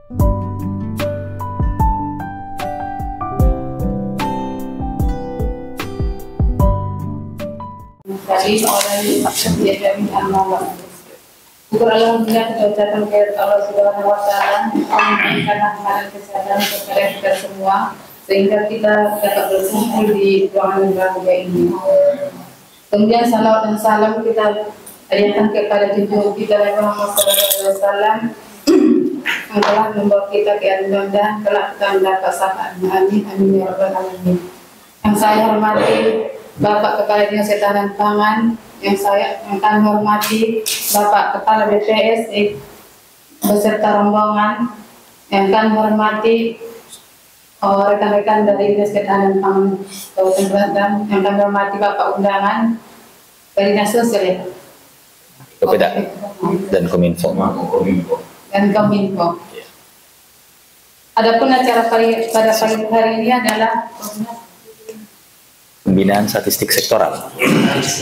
Tadi orang dia dari amal. Syukur alhamdulillah kita ucapkan kepada Allah Subhanahu Wa Taala memberikan rahmat kesehatan kepada kita semua sehingga kita dapat berkumpul di ruangan bahagia ini. Kemudian salawat dan salam kita ajarkan kepada junjungan kita Nabi Muhammad SAW yang telah membawa kita ke alam dan kelak kita mendapat syafaat. Amin amin ya rabbal alamin. Yang saya hormati Bapak Kepala Dinas Ketahanan Pangan, yang kami hormati Bapak Kepala BPS beserta rombongan, yang kami hormati rekan-rekan dari Dinas Ketahanan Pangan Kabupaten Banten, yang kami hormati Bapak undangan dari Dinas Sosial Bapeda dan Kominfo. Adapun acara pada pagi hari ini adalah pembinaan statistik sektoral.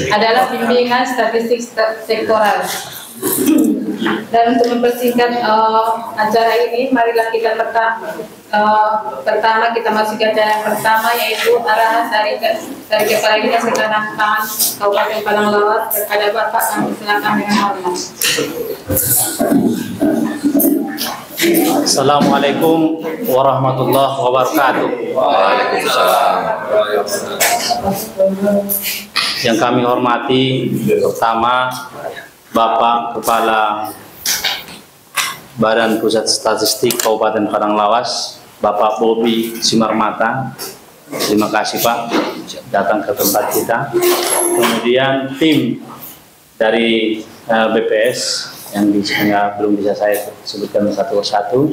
Adalah bimbingan statistik sektoral. Dan untuk mempersingkat acara ini, marilah kita pertama kita masuk ke acara yang pertama, yaitu arahan dari Kepala Dinas Ketahanan Pangan Kabupaten Padang Lawas kepada Bapak. Kami silakan dengan hormat. Assalamualaikum warahmatullahi wabarakatuh. Waalaikumsalam. Yang kami hormati pertama Bapak Kepala Badan Pusat Statistik Kabupaten Padang Lawas, Bapak Bobi Simarmata. Terima kasih Pak datang ke tempat kita. Kemudian tim dari BPS yang belum bisa saya sebutkan satu persatu.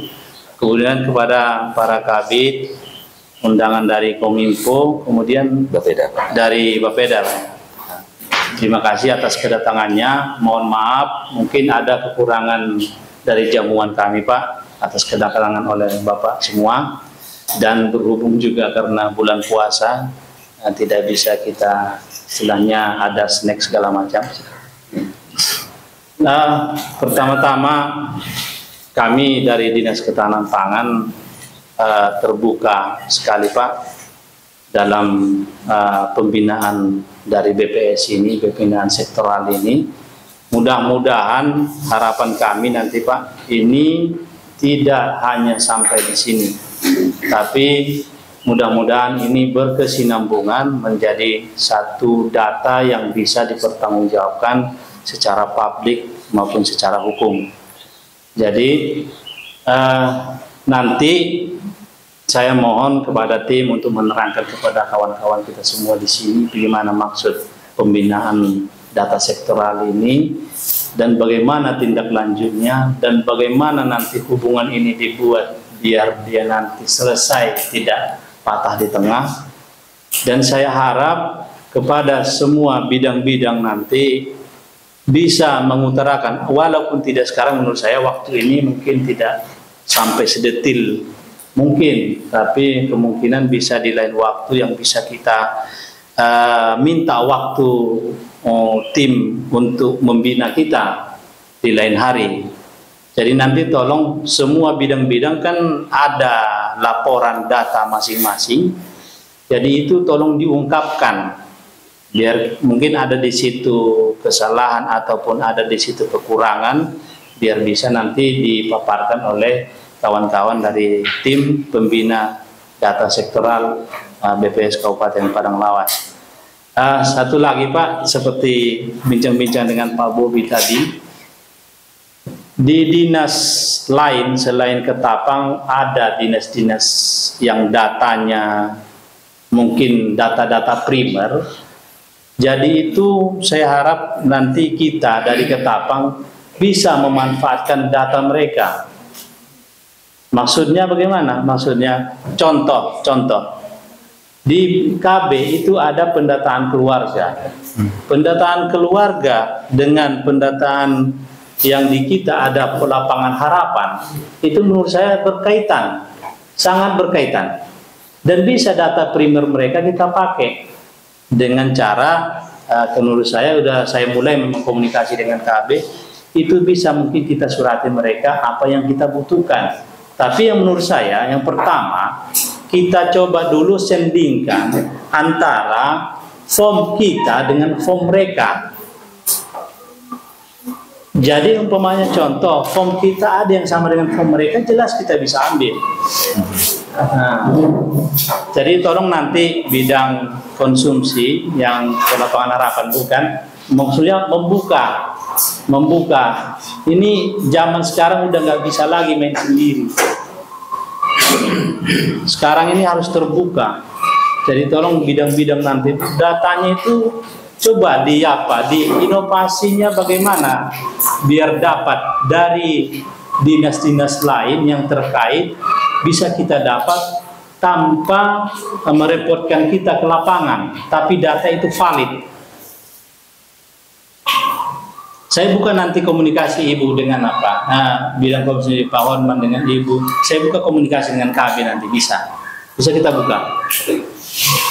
Kemudian kepada para kabit, undangan dari Kominfo, kemudian dari Bapeda. Terima kasih atas kedatangannya. Mohon maaf, mungkin ada kekurangan dari jamuan kami Pak, atas kedatangan oleh Bapak semua. Dan berhubung juga karena bulan puasa, tidak bisa kita istilahnya ada snack segala macam. Pertama-tama kami dari Dinas Ketahanan Pangan terbuka sekali Pak dalam pembinaan dari BPS ini, pembinaan sektoral ini. Mudah-mudahan harapan kami nanti Pak, ini tidak hanya sampai di sini, tapi mudah-mudahan ini berkesinambungan menjadi satu data yang bisa dipertanggungjawabkan secara publik maupun secara hukum. Jadi nanti saya mohon kepada tim untuk menerangkan kepada kawan-kawan kita semua di sini bagaimana maksud pembinaan data sektoral ini dan bagaimana tindak lanjutnya dan bagaimana nanti hubungan ini dibuat biar dia nanti selesai tidak patah di tengah. Dan saya harap kepada semua bidang-bidang nanti bisa mengutarakan, walaupun tidak sekarang menurut saya waktu ini mungkin tidak sampai sedetil mungkin, tapi kemungkinan bisa di lain waktu yang bisa kita minta waktu tim untuk membina kita di lain hari. Jadi nanti tolong semua bidang-bidang kan ada laporan data masing-masing, jadi itu tolong diungkapkan. Biar mungkin ada di situ kesalahan ataupun ada di situ kekurangan, biar bisa nanti dipaparkan oleh kawan-kawan dari tim pembina data sektoral BPS Kabupaten Padang Lawas. Satu lagi Pak, seperti bincang-bincang dengan Pak Bobi tadi, di dinas lain selain Ketapang ada dinas-dinas yang datanya mungkin data-data primer. Jadi itu saya harap nanti kita dari Ketapang bisa memanfaatkan data mereka. Maksudnya bagaimana? Maksudnya contoh di KB itu ada pendataan keluarga. Pendataan keluarga dengan pendataan yang di kita ada lapangan harapan, itu menurut saya berkaitan, sangat berkaitan. Dan bisa data primer mereka kita pakai dengan cara menurut saya saya mulai mengkomunikasi dengan KB, itu bisa mungkin kita surati mereka apa yang kita butuhkan. Tapi yang menurut saya, yang pertama, kita coba dulu sandingkan antara form kita dengan form mereka. Jadi umpamanya contoh, form kita ada yang sama dengan form mereka, jelas kita bisa ambil. Nah, jadi tolong nanti bidang konsumsi yang Lapangan Harapan bukan, maksudnya membuka. Ini zaman sekarang udah nggak bisa lagi main sendiri. Sekarang ini harus terbuka. Jadi tolong bidang-bidang nanti datanya itu coba di inovasinya bagaimana biar dapat dari dinas-dinas lain yang terkait bisa kita dapat tanpa merepotkan kita ke lapangan, tapi data itu valid. Saya buka nanti komunikasi Ibu dengan apa? Bidang komunikasi Pak Horman dengan Ibu. Saya buka komunikasi dengan KB nanti bisa kita buka.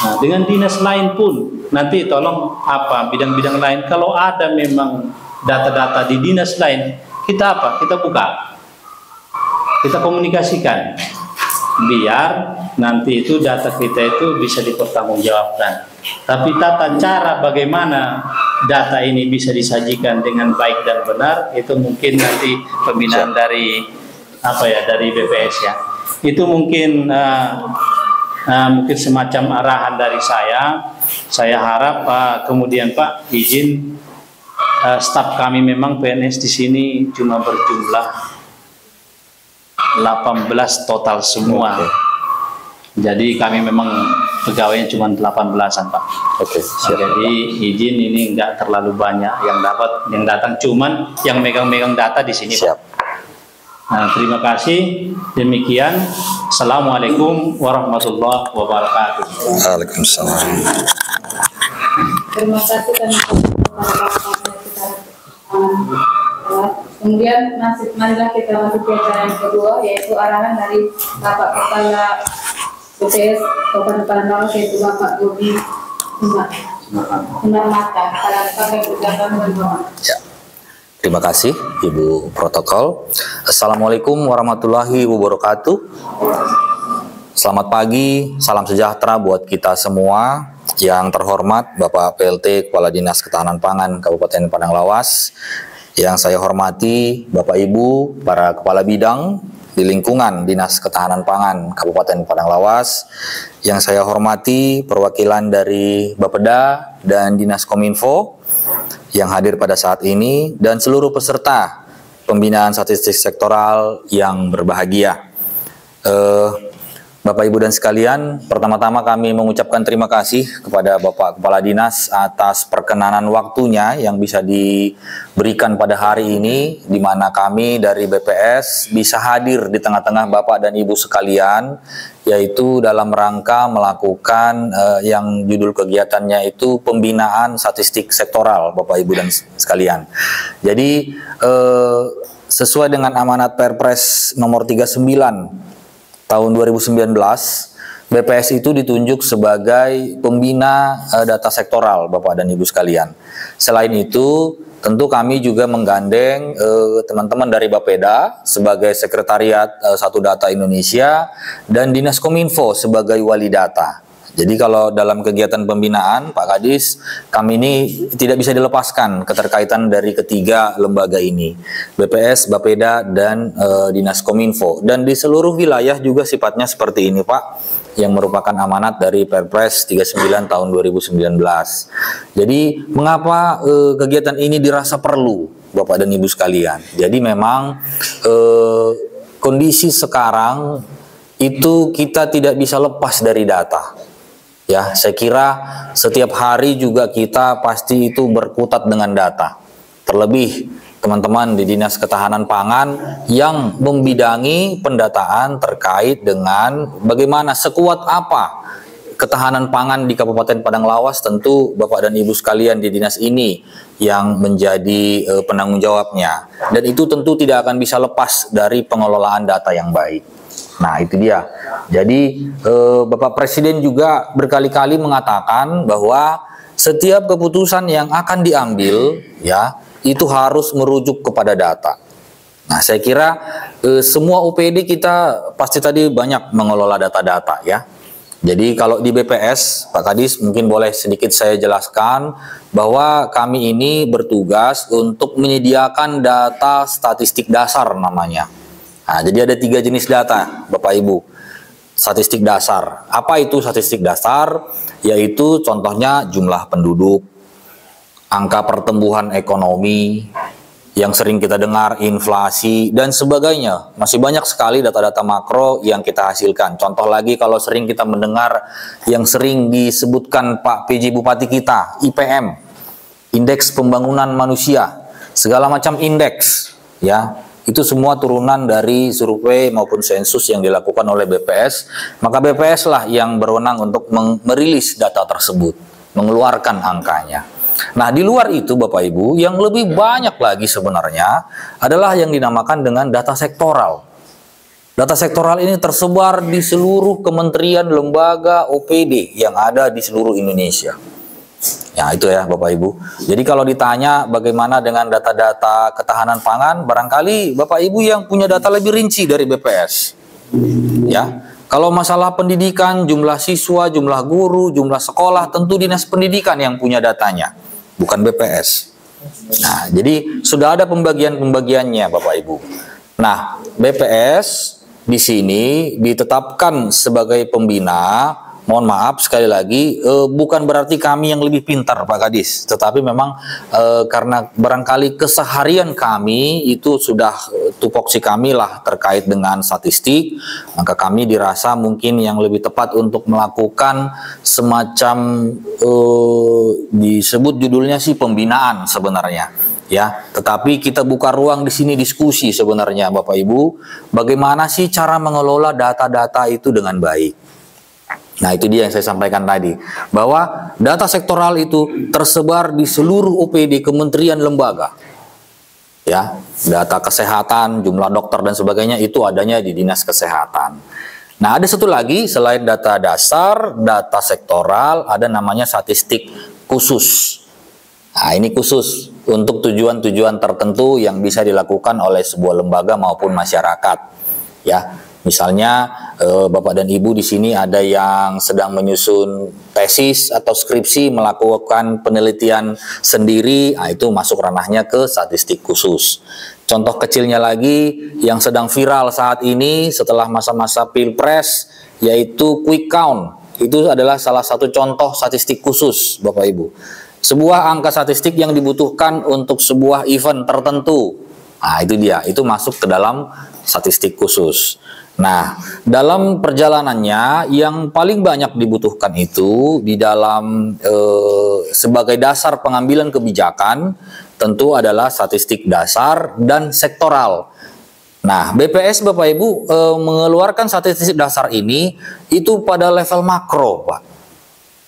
Nah, dengan dinas lain pun nanti tolong bidang-bidang lain kalau ada memang data-data di dinas lain kita buka, kita komunikasikan biar nanti itu data kita itu bisa dipertanggungjawabkan. Tapi tata cara bagaimana data ini bisa disajikan dengan baik dan benar itu mungkin nanti pembinaan dari BPS ya. Itu mungkin mungkin semacam arahan dari saya. Saya harap kemudian Pak izin staf kami memang PNS di sini cuma berjumlah 18 total semua. Jadi kami memang pegawainya cuma 18-an Pak. Oke, siap. Jadi izin ini enggak terlalu banyak yang datang, cuman yang megang-megang data di sini Siap. Pak. Nah, terima kasih. Demikian. Assalamualaikum warahmatullahi wabarakatuh. Waalaikumsalam. Terima kasih kami kemudian marilah kita masuk ke acara yang kedua, yaitu arahan dari Bapak Kepala BPS Kabupaten Padang Lawas, yaitu Bapak Bobi Sunarmata. Kami berjalan berdoa. Ya. Terima kasih Ibu Protokol. Assalamualaikum warahmatullahi wabarakatuh. Selamat pagi, salam sejahtera buat kita semua. Yang terhormat Bapak PLT Kepala Dinas Ketahanan Pangan Kabupaten Padang Lawas. Yang saya hormati Bapak Ibu, para kepala bidang di lingkungan Dinas Ketahanan Pangan Kabupaten Padang Lawas. Yang saya hormati perwakilan dari Bapeda dan Dinas Kominfo yang hadir pada saat ini, dan seluruh peserta pembinaan statistik sektoral yang berbahagia. Bapak Ibu dan sekalian, pertama-tama kami mengucapkan terima kasih kepada Bapak Kepala Dinas atas perkenanan waktunya yang bisa diberikan pada hari ini, di mana kami dari BPS bisa hadir di tengah-tengah Bapak dan Ibu sekalian, yaitu dalam rangka melakukan yang judul kegiatannya itu pembinaan statistik sektoral, Bapak Ibu dan sekalian. Jadi sesuai dengan amanat Perpres nomor 39 tahun 2019, BPS itu ditunjuk sebagai pembina data sektoral, Bapak dan Ibu sekalian. Selain itu, tentu kami juga menggandeng teman-teman dari Bapeda sebagai Sekretariat Satu Data Indonesia dan Dinas Kominfo sebagai wali data. Jadi kalau dalam kegiatan pembinaan, Pak Kadis, kami ini tidak bisa dilepaskan keterkaitan dari ketiga lembaga ini, BPS, Bapeda, dan Dinas Kominfo. Dan di seluruh wilayah juga sifatnya seperti ini, Pak, yang merupakan amanat dari Perpres 39 tahun 2019. Jadi mengapa kegiatan ini dirasa perlu, Bapak dan Ibu sekalian? Jadi memang kondisi sekarang itu kita tidak bisa lepas dari data. Ya, saya kira setiap hari juga kita pasti itu berkutat dengan data. Terlebih teman-teman di Dinas Ketahanan Pangan yang membidangi pendataan terkait dengan bagaimana sekuat apa ketahanan pangan di Kabupaten Padang Lawas. Tentu Bapak dan Ibu sekalian di dinas ini yang menjadi penanggung jawabnya. Dan itu tentu tidak akan bisa lepas dari pengelolaan data yang baik. Nah, itu dia. Jadi Bapak Presiden juga berkali-kali mengatakan bahwa setiap keputusan yang akan diambil ya itu harus merujuk kepada data. Nah, saya kira semua OPD kita pasti tadi banyak mengelola data-data ya. Jadi kalau di BPS, Pak Kadis mungkin boleh sedikit saya jelaskan bahwa kami ini bertugas untuk menyediakan data statistik dasar namanya. Nah, jadi ada 3 jenis data, Bapak Ibu. Statistik dasar. Apa itu statistik dasar? Yaitu contohnya jumlah penduduk, angka pertumbuhan ekonomi, yang sering kita dengar, inflasi, dan sebagainya. Masih banyak sekali data-data makro yang kita hasilkan. Contoh lagi kalau sering kita mendengar yang sering disebutkan Pak PJ Bupati kita, IPM, Indeks Pembangunan Manusia, segala macam indeks, ya. Itu semua turunan dari survei maupun sensus yang dilakukan oleh BPS. Maka BPS lah yang berwenang untuk merilis data tersebut, mengeluarkan angkanya. Nah, di luar itu Bapak Ibu, yang lebih banyak lagi sebenarnya adalah yang dinamakan dengan data sektoral. Data sektoral ini tersebar di seluruh kementerian, lembaga, OPD yang ada di seluruh Indonesia. Ya, itu ya Bapak Ibu. Jadi kalau ditanya bagaimana dengan data-data ketahanan pangan, barangkali Bapak Ibu yang punya data lebih rinci dari BPS. Ya. Kalau masalah pendidikan, jumlah siswa, jumlah guru, jumlah sekolah, tentu Dinas Pendidikan yang punya datanya, bukan BPS. Nah, jadi sudah ada pembagian-pembagiannya Bapak Ibu. Nah, BPS di sini ditetapkan sebagai pembina. Mohon maaf sekali lagi, bukan berarti kami yang lebih pintar Pak Kadis, tetapi memang karena barangkali keseharian kami itu sudah tupoksi kami lah terkait dengan statistik, maka kami dirasa mungkin yang lebih tepat untuk melakukan semacam disebut judulnya sih pembinaan sebenarnya. Ya, tetapi kita buka ruang di sini diskusi sebenarnya Bapak Ibu, bagaimana sih cara mengelola data-data itu dengan baik. Nah, itu dia yang saya sampaikan tadi, bahwa data sektoral itu tersebar di seluruh OPD, kementerian, lembaga. Ya, data kesehatan, jumlah dokter dan sebagainya itu adanya di Dinas Kesehatan. Nah, ada satu lagi selain data dasar, data sektoral, ada namanya statistik khusus. Nah, ini khusus untuk tujuan-tujuan tertentu yang bisa dilakukan oleh sebuah lembaga maupun masyarakat. Ya. Misalnya Bapak dan Ibu di sini ada yang sedang menyusun tesis atau skripsi, melakukan penelitian sendiri, nah itu masuk ranahnya ke statistik khusus. Contoh kecilnya lagi yang sedang viral saat ini setelah masa-masa Pilpres, yaitu quick count. Itu adalah salah satu contoh statistik khusus Bapak Ibu. Sebuah angka statistik yang dibutuhkan untuk sebuah event tertentu. Nah itu dia, itu masuk ke dalam statistik khusus. Nah, dalam perjalanannya yang paling banyak dibutuhkan itu di dalam sebagai dasar pengambilan kebijakan tentu adalah statistik dasar dan sektoral. Nah, BPS Bapak Ibu mengeluarkan statistik dasar ini itu pada level makro, Pak.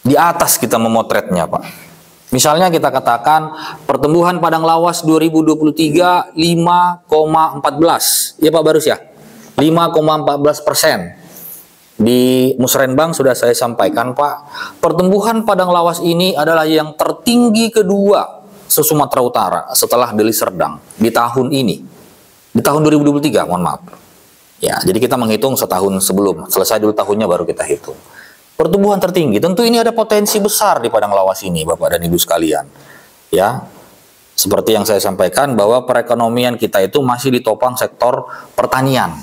Di atas kita memotretnya, Pak. Misalnya kita katakan pertumbuhan padang lawas 2023 5,14. Ya Pak Barus ya? 5,14%. Di Musrenbang sudah saya sampaikan Pak, pertumbuhan padang lawas ini adalah yang tertinggi kedua se-Sumatera Utara setelah Deli Serdang di tahun ini. Di tahun 2023, mohon maaf. Ya, jadi kita menghitung setahun sebelum, selesai dulu tahunnya baru kita hitung. Pertumbuhan tertinggi, tentu ini ada potensi besar di padang lawas ini Bapak dan Ibu sekalian. Ya. Seperti yang saya sampaikan bahwa perekonomian kita itu masih ditopang sektor pertanian.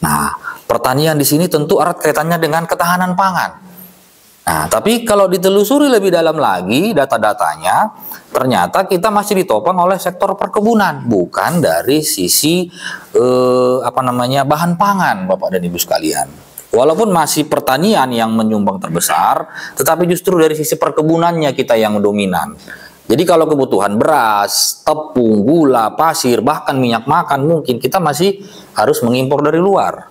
Nah, pertanian di sini tentu erat kaitannya dengan ketahanan pangan. Nah, tapi kalau ditelusuri lebih dalam lagi data-datanya, ternyata kita masih ditopang oleh sektor perkebunan, bukan dari sisi bahan pangan, Bapak dan Ibu sekalian. Walaupun masih pertanian yang menyumbang terbesar, tetapi justru dari sisi perkebunannya kita yang dominan. Jadi kalau kebutuhan beras, tepung, gula, pasir, bahkan minyak makan mungkin kita masih harus mengimpor dari luar.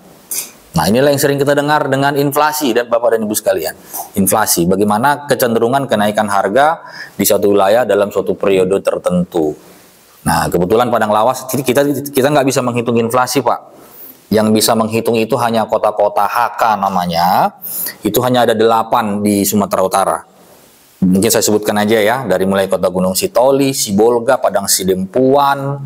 Nah inilah yang sering kita dengar dengan inflasi dan Bapak dan Ibu sekalian. Inflasi, bagaimana kecenderungan kenaikan harga di suatu wilayah dalam suatu periode tertentu. Nah kebetulan padang lawas, kita nggak bisa menghitung inflasi Pak. Yang bisa menghitung itu hanya kota-kota HK namanya, itu hanya ada 8 di Sumatera Utara. Mungkin saya sebutkan aja ya, dari mulai Kota Gunung Sitoli, Sibolga, Padang Sidempuan,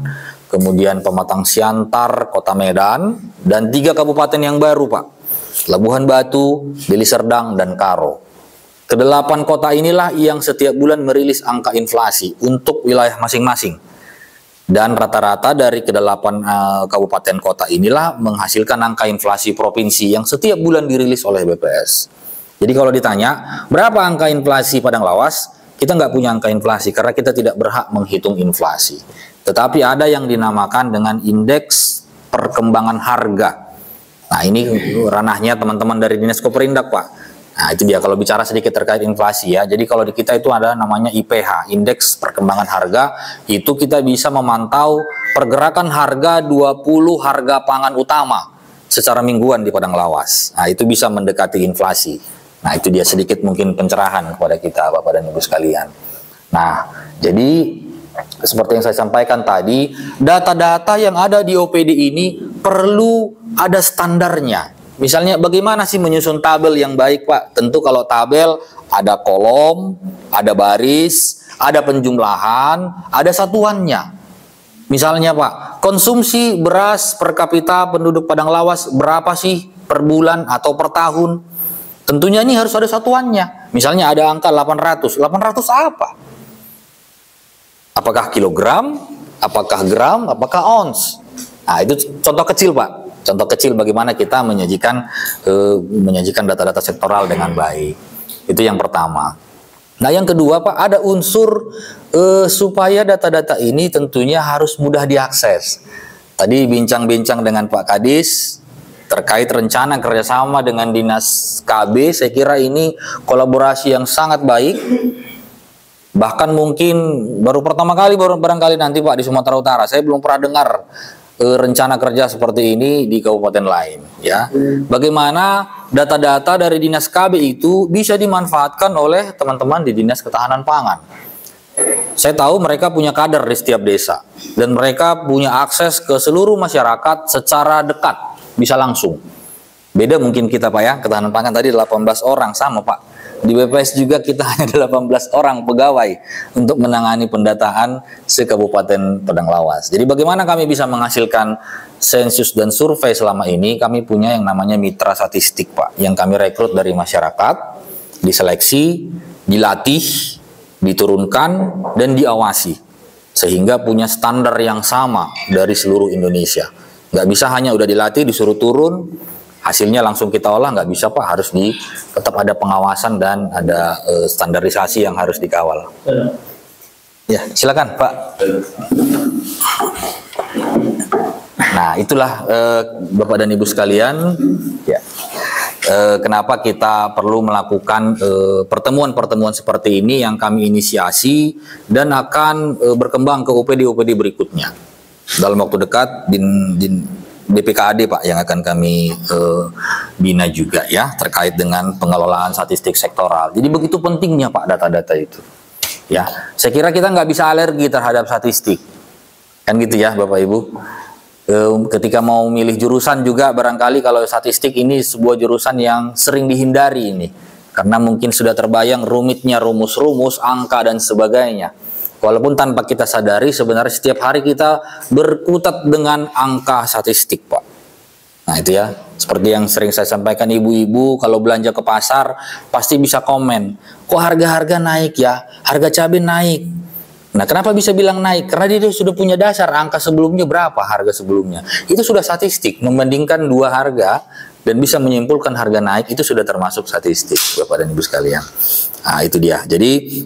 kemudian Pematang Siantar, Kota Medan, dan 3 kabupaten yang baru Pak, Labuhan Batu, Deli Serdang, dan Karo. Kedelapan kota inilah yang setiap bulan merilis angka inflasi untuk wilayah masing-masing. Dan rata-rata dari kedelapan kabupaten kota inilah menghasilkan angka inflasi provinsi yang setiap bulan dirilis oleh BPS. Jadi kalau ditanya, berapa angka inflasi Padang Lawas? Kita nggak punya angka inflasi karena kita tidak berhak menghitung inflasi. Tetapi ada yang dinamakan dengan indeks perkembangan harga. Nah ini ranahnya teman-teman dari Dinas Koperindak Pak. Nah itu dia kalau bicara sedikit terkait inflasi ya. Jadi kalau di kita itu ada namanya IPH, indeks perkembangan harga. Itu kita bisa memantau pergerakan harga 20 harga pangan utama secara mingguan di Padang Lawas. Nah itu bisa mendekati inflasi. Nah itu dia sedikit mungkin pencerahan kepada kita Bapak dan Ibu sekalian. Nah jadi seperti yang saya sampaikan tadi, data-data yang ada di OPD ini perlu ada standarnya. Misalnya bagaimana sih menyusun tabel yang baik Pak? Tentu kalau tabel ada kolom, ada baris, ada penjumlahan, ada satuannya. Misalnya Pak, konsumsi beras per kapita penduduk Padang Lawas berapa sih per bulan atau per tahun? Tentunya ini harus ada satuannya. Misalnya ada angka 800. 800 apa? Apakah kilogram? Apakah gram? Apakah ons? Nah, itu contoh kecil, Pak. Contoh kecil bagaimana kita menyajikan data-data sektoral dengan baik. Itu yang pertama. Nah, yang kedua, Pak, ada unsur supaya data-data ini tentunya harus mudah diakses. Tadi bincang-bincang dengan Pak Kadis terkait rencana kerjasama dengan Dinas KB, saya kira ini kolaborasi yang sangat baik. Bahkan mungkin baru pertama kali, barangkali nanti Pak di Sumatera Utara, saya belum pernah dengar rencana kerja seperti ini di kabupaten lain. Ya, bagaimana data-data dari Dinas KB itu bisa dimanfaatkan oleh teman-teman di Dinas Ketahanan Pangan. Saya tahu mereka punya kader di setiap desa dan mereka punya akses ke seluruh masyarakat secara dekat. Bisa langsung. Beda mungkin kita Pak ya, ketahanan pangan tadi 18 orang sama Pak. Di BPS juga kita hanya 18 orang pegawai untuk menangani pendataan se-Kabupaten Padang Lawas. Jadi bagaimana kami bisa menghasilkan sensus dan survei selama ini? Kami punya yang namanya mitra statistik Pak, yang kami rekrut dari masyarakat, diseleksi, dilatih, diturunkan, dan diawasi. Sehingga punya standar yang sama dari seluruh Indonesia. Nggak bisa hanya udah dilatih, disuruh turun, hasilnya langsung kita olah, nggak bisa Pak, harus tetap ada pengawasan dan ada standarisasi yang harus dikawal. Ya, silakan Pak. Nah, itulah Bapak dan Ibu sekalian, ya, kenapa kita perlu melakukan pertemuan-pertemuan seperti ini yang kami inisiasi dan akan berkembang ke OPD-OPD berikutnya. Dalam waktu dekat BPKAD Pak yang akan kami bina juga ya terkait dengan pengelolaan statistik sektoral. Jadi begitu pentingnya Pak data-data itu. Ya, saya kira kita nggak bisa alergi terhadap statistik, kan gitu ya Bapak Ibu. Ketika mau milih jurusan juga barangkali kalau statistik ini sebuah jurusan yang sering dihindari ini, karena mungkin sudah terbayang rumitnya rumus-rumus, angka dan sebagainya. Walaupun tanpa kita sadari sebenarnya setiap hari kita berkutat dengan angka statistik Pak. Nah itu ya, seperti yang sering saya sampaikan, ibu-ibu kalau belanja ke pasar pasti bisa komen, kok harga-harga naik ya, harga cabai naik. Nah kenapa bisa bilang naik? Karena dia sudah punya dasar angka sebelumnya berapa harga sebelumnya. Itu sudah statistik, membandingkan dua harga dan bisa menyimpulkan harga naik itu sudah termasuk statistik Bapak dan Ibu sekalian. Nah itu dia, jadi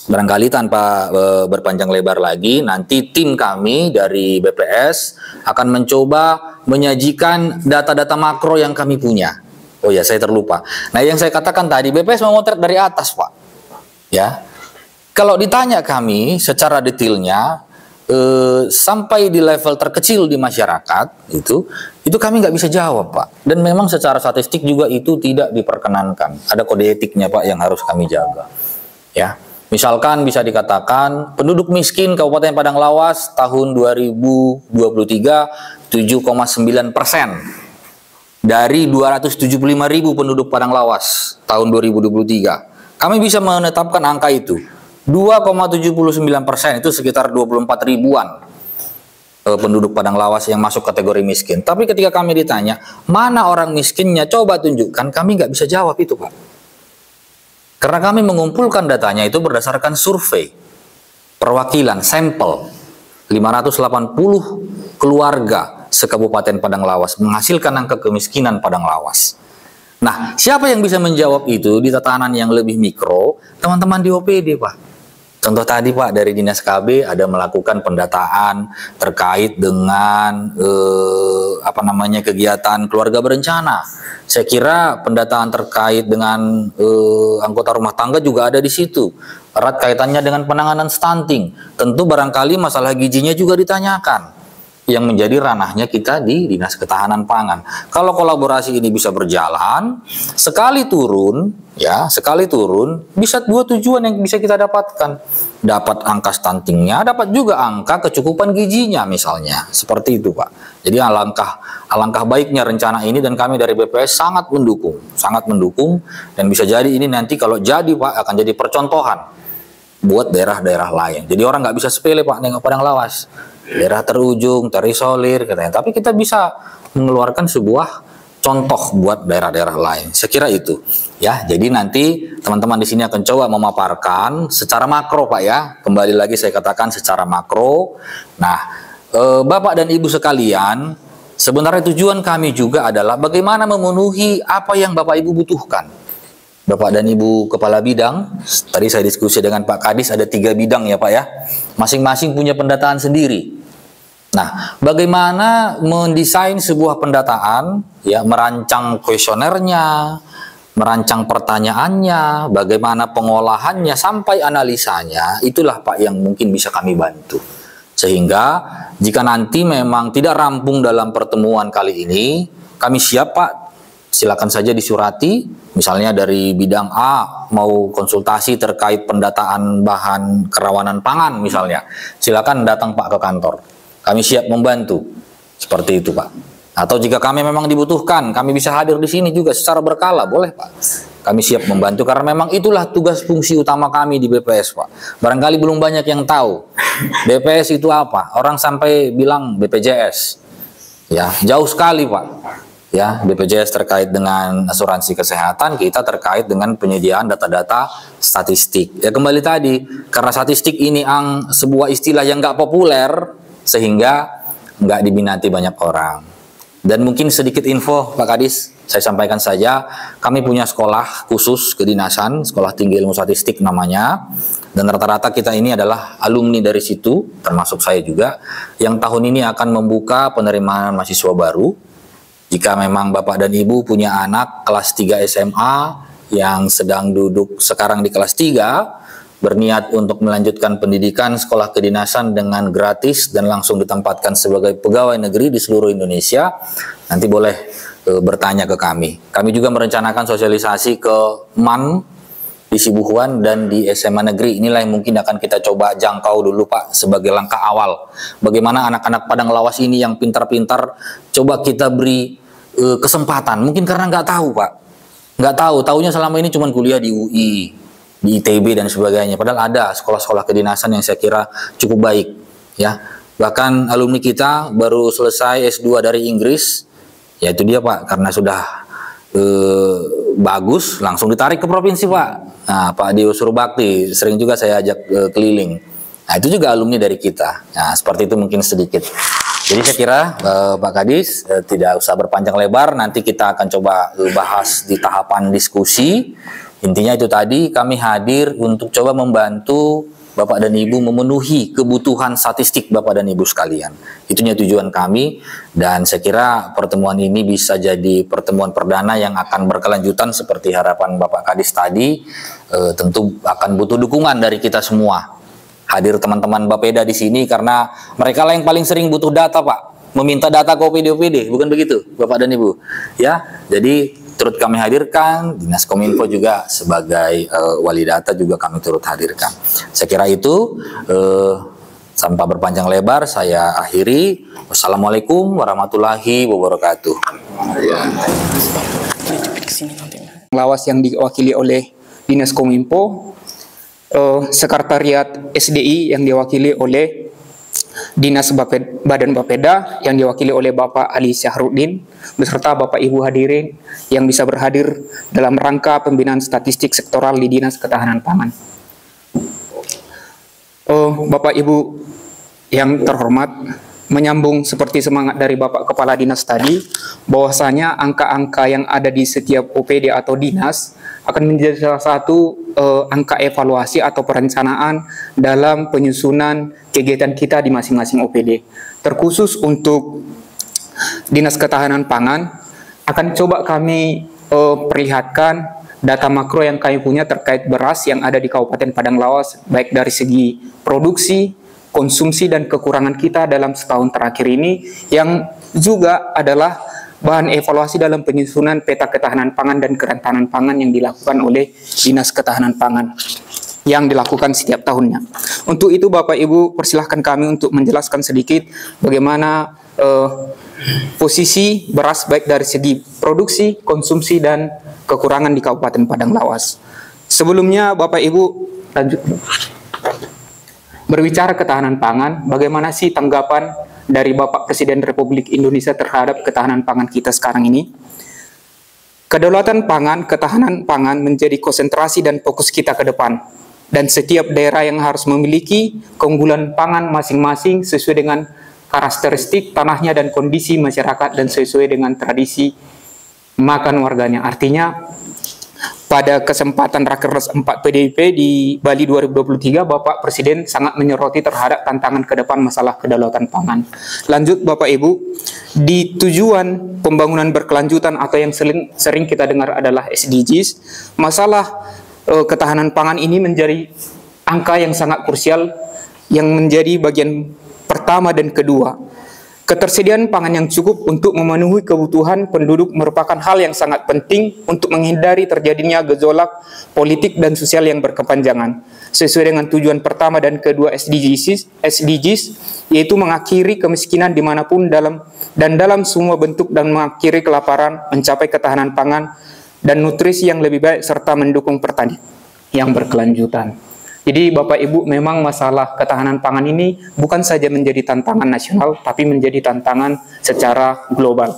barangkali tanpa berpanjang lebar lagi, nanti tim kami dari BPS akan mencoba menyajikan data-data makro yang kami punya. Oh ya, saya terlupa. Nah, yang saya katakan tadi, BPS memotret dari atas, Pak. Ya, kalau ditanya kami secara detailnya, sampai di level terkecil di masyarakat, itu kami nggak bisa jawab, Pak. Dan memang secara statistik juga itu tidak diperkenankan. Ada kode etiknya, Pak, yang harus kami jaga. Ya. Misalkan bisa dikatakan penduduk miskin Kabupaten Padang Lawas tahun 2023 7,9% dari 275.000 penduduk Padang Lawas tahun 2023. Kami bisa menetapkan angka itu 2,79%, itu sekitar 24 ribuan penduduk Padang Lawas yang masuk kategori miskin. Tapi ketika kami ditanya, mana orang miskinnya, coba tunjukkan, kami nggak bisa jawab itu, Pak. Karena kami mengumpulkan datanya itu berdasarkan survei, perwakilan, sampel, 580 keluarga sekabupaten Padang Lawas menghasilkan angka kemiskinan Padang Lawas. Nah, siapa yang bisa menjawab itu di tatanan yang lebih mikro? Teman-teman di OPD, Pak. Contoh tadi Pak, dari Dinas KB ada melakukan pendataan terkait dengan kegiatan keluarga berencana. Saya kira pendataan terkait dengan anggota rumah tangga juga ada di situ. Erat kaitannya dengan penanganan stunting. Tentu barangkali masalah gizinya juga ditanyakan, yang menjadi ranahnya kita di Dinas Ketahanan Pangan. Kalau kolaborasi ini bisa berjalan, sekali turun, bisa dua tujuan yang bisa kita dapatkan. Dapat angka stuntingnya, dapat juga angka kecukupan gizinya misalnya. Seperti itu, Pak. Jadi alangkah baiknya rencana ini, dan kami dari BPS sangat mendukung, dan bisa jadi ini nanti kalau jadi, Pak, akan jadi percontohan buat daerah-daerah lain. Jadi orang nggak bisa sepele, Pak, nengok Padang Lawas. Daerah terujung, terisolir katanya. Tapi kita bisa mengeluarkan sebuah contoh buat daerah-daerah lain. Saya kira itu. Ya, jadi nanti teman-teman di sini akan coba memaparkan secara makro, Pak, ya. Kembali lagi saya katakan secara makro. Nah, Bapak dan Ibu sekalian, sebenarnya tujuan kami juga adalah bagaimana memenuhi apa yang Bapak Ibu butuhkan. Bapak dan Ibu Kepala Bidang, tadi saya diskusi dengan Pak Kadis, ada 3 bidang ya, Pak, ya. Masing-masing punya pendataan sendiri. Nah, bagaimana mendesain sebuah pendataan, ya, merancang kuesionernya, merancang pertanyaannya, bagaimana pengolahannya sampai analisanya, itulah, Pak, yang mungkin bisa kami bantu. Sehingga jika nanti memang tidak rampung dalam pertemuan kali ini, kami siap, Pak, silakan saja disurati, misalnya dari bidang A mau konsultasi terkait pendataan bahan kerawanan pangan misalnya, silakan datang, Pak, ke kantor. Kami siap membantu. Seperti itu, Pak. Atau jika kami memang dibutuhkan, kami bisa hadir di sini juga secara berkala, boleh, Pak. Kami siap membantu karena memang itulah tugas fungsi utama kami di BPS, Pak. Barangkali belum banyak yang tahu. BPS itu apa? Orang sampai bilang BPJS. Ya, jauh sekali, Pak. Ya, BPJS terkait dengan asuransi kesehatan, kita terkait dengan penyediaan data-data statistik. Ya, kembali tadi, karena statistik ini sebuah istilah yang nggak populer, sehingga nggak diminati banyak orang. Dan mungkin sedikit info, Pak Kadis, saya sampaikan saja, kami punya sekolah khusus kedinasan, Sekolah Tinggi Ilmu Statistik namanya, dan rata-rata kita ini adalah alumni dari situ, termasuk saya juga, yang tahun ini akan membuka penerimaan mahasiswa baru. Jika memang Bapak dan Ibu punya anak kelas 3 SMA yang sedang duduk sekarang di kelas 3, berniat untuk melanjutkan pendidikan sekolah kedinasan dengan gratis dan langsung ditempatkan sebagai pegawai negeri di seluruh Indonesia, nanti boleh bertanya ke kami. Kami juga merencanakan sosialisasi ke MAN di Sibuhuan dan di SMA negeri. Inilah yang mungkin akan kita coba jangkau dulu, Pak, sebagai langkah awal. Bagaimana anak-anak Padang Lawas ini yang pintar-pintar, coba kita beri kesempatan. Mungkin karena nggak tahu, Pak. Nggak tahu, taunya selama ini cuma kuliah di UI, di ITB dan sebagainya. Padahal ada sekolah-sekolah kedinasan yang saya kira cukup baik, ya. Bahkan alumni kita baru selesai S2 dari Inggris, ya itu dia, Pak, karena sudah bagus, langsung ditarik ke provinsi, Pak. Nah, Pak Dio Surbakti, sering juga saya ajak keliling. Nah, itu juga alumni dari kita. Nah, seperti itu mungkin sedikit. Jadi saya kira Pak Kadis tidak usah berpanjang lebar, nanti kita akan coba bahas di tahapan diskusi. Intinya itu tadi, kami hadir untuk coba membantu Bapak dan Ibu memenuhi kebutuhan statistik Bapak dan Ibu sekalian. Itunya tujuan kami, dan saya kira pertemuan ini bisa jadi pertemuan perdana yang akan berkelanjutan seperti harapan Bapak Kadis tadi. Tentu akan butuh dukungan dari kita semua. Hadir teman-teman Bapeda di sini karena mereka lah yang paling sering butuh data, Pak. Meminta data ke OPD, bukan begitu, Bapak dan Ibu? Ya, jadi turut kami hadirkan, Dinas Kominfo juga sebagai wali data juga kami turut hadirkan. Saya kira itu, tanpa berpanjang lebar, saya akhiri. Wassalamualaikum warahmatullahi wabarakatuh. Lawas yang diwakili oleh Dinas Kominfo, Sekretariat SDI yang diwakili oleh Dinas Badan Bapeda yang diwakili oleh Bapak Ali Syahrudin beserta Bapak Ibu hadirin yang bisa berhadir dalam rangka pembinaan statistik sektoral di Dinas Ketahanan Pangan. Bapak Ibu yang terhormat, menyambung seperti semangat dari Bapak Kepala Dinas tadi, bahwasanya angka-angka yang ada di setiap OPD atau dinas akan menjadi salah satu angka evaluasi atau perencanaan dalam penyusunan kegiatan kita di masing-masing OPD. Terkhusus untuk Dinas Ketahanan Pangan, akan coba kami perlihatkan data makro yang kami punya terkait beras yang ada di Kabupaten Padang Lawas, baik dari segi produksi, konsumsi, dan kekurangan kita dalam setahun terakhir ini, yang juga adalah bahan evaluasi dalam penyusunan peta ketahanan pangan dan kerentanan pangan yang dilakukan oleh Dinas Ketahanan Pangan yang dilakukan setiap tahunnya. Untuk itu Bapak Ibu, persilahkan kami untuk menjelaskan sedikit bagaimana posisi beras baik dari segi produksi, konsumsi, dan kekurangan di Kabupaten Padang Lawas. Sebelumnya Bapak Ibu, lanjut. Berbicara ketahanan pangan, bagaimana sih tanggapan dari Bapak Presiden Republik Indonesia terhadap ketahanan pangan kita sekarang ini? Kedaulatan pangan, ketahanan pangan menjadi konsentrasi dan fokus kita ke depan. Dan setiap daerah yang harus memiliki keunggulan pangan masing-masing sesuai dengan karakteristik tanahnya dan kondisi masyarakat dan sesuai dengan tradisi makan warganya. Artinya, pada kesempatan Rakernas 4 PDIP di Bali 2023, Bapak Presiden sangat menyoroti terhadap tantangan ke depan masalah kedaulatan pangan. Lanjut Bapak Ibu, di tujuan pembangunan berkelanjutan atau yang sering kita dengar adalah SDGs, masalah ketahanan pangan ini menjadi angka yang sangat krusial yang menjadi bagian pertama dan kedua. Ketersediaan pangan yang cukup untuk memenuhi kebutuhan penduduk merupakan hal yang sangat penting untuk menghindari terjadinya gejolak politik dan sosial yang berkepanjangan. Sesuai dengan tujuan pertama dan kedua SDGs, yaitu mengakhiri kemiskinan dimanapun dalam semua bentuk dan mengakhiri kelaparan, mencapai ketahanan pangan dan nutrisi yang lebih baik serta mendukung pertanian yang berkelanjutan. Jadi Bapak Ibu, memang masalah ketahanan pangan ini bukan saja menjadi tantangan nasional, tapi menjadi tantangan secara global.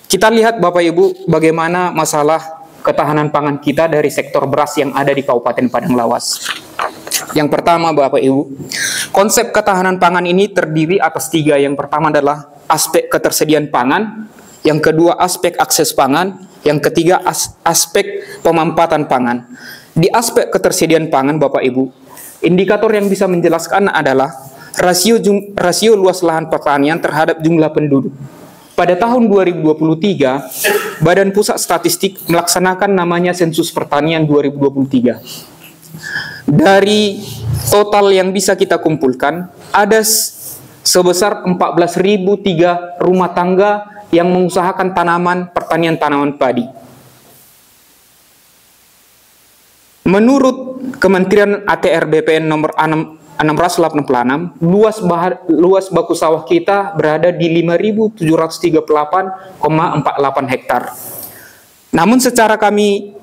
Kita lihat Bapak Ibu, bagaimana masalah ketahanan pangan kita dari sektor beras yang ada di Kabupaten Padang Lawas. Yang pertama Bapak Ibu, konsep ketahanan pangan ini terdiri atas 3. Yang pertama adalah aspek ketersediaan pangan, yang kedua aspek akses pangan, yang ketiga aspek pemampatan pangan. Di aspek ketersediaan pangan Bapak Ibu, indikator yang bisa menjelaskan adalah rasio luas lahan pertanian terhadap jumlah penduduk. Pada tahun 2023, Badan Pusat Statistik melaksanakan namanya sensus pertanian 2023. Dari total yang bisa kita kumpulkan, ada sebesar 14.003 rumah tangga yang mengusahakan tanaman padi. Menurut Kementerian ATR BPN nomor 686, luas baku sawah kita berada di 5.738,48 hektar. Namun secara kami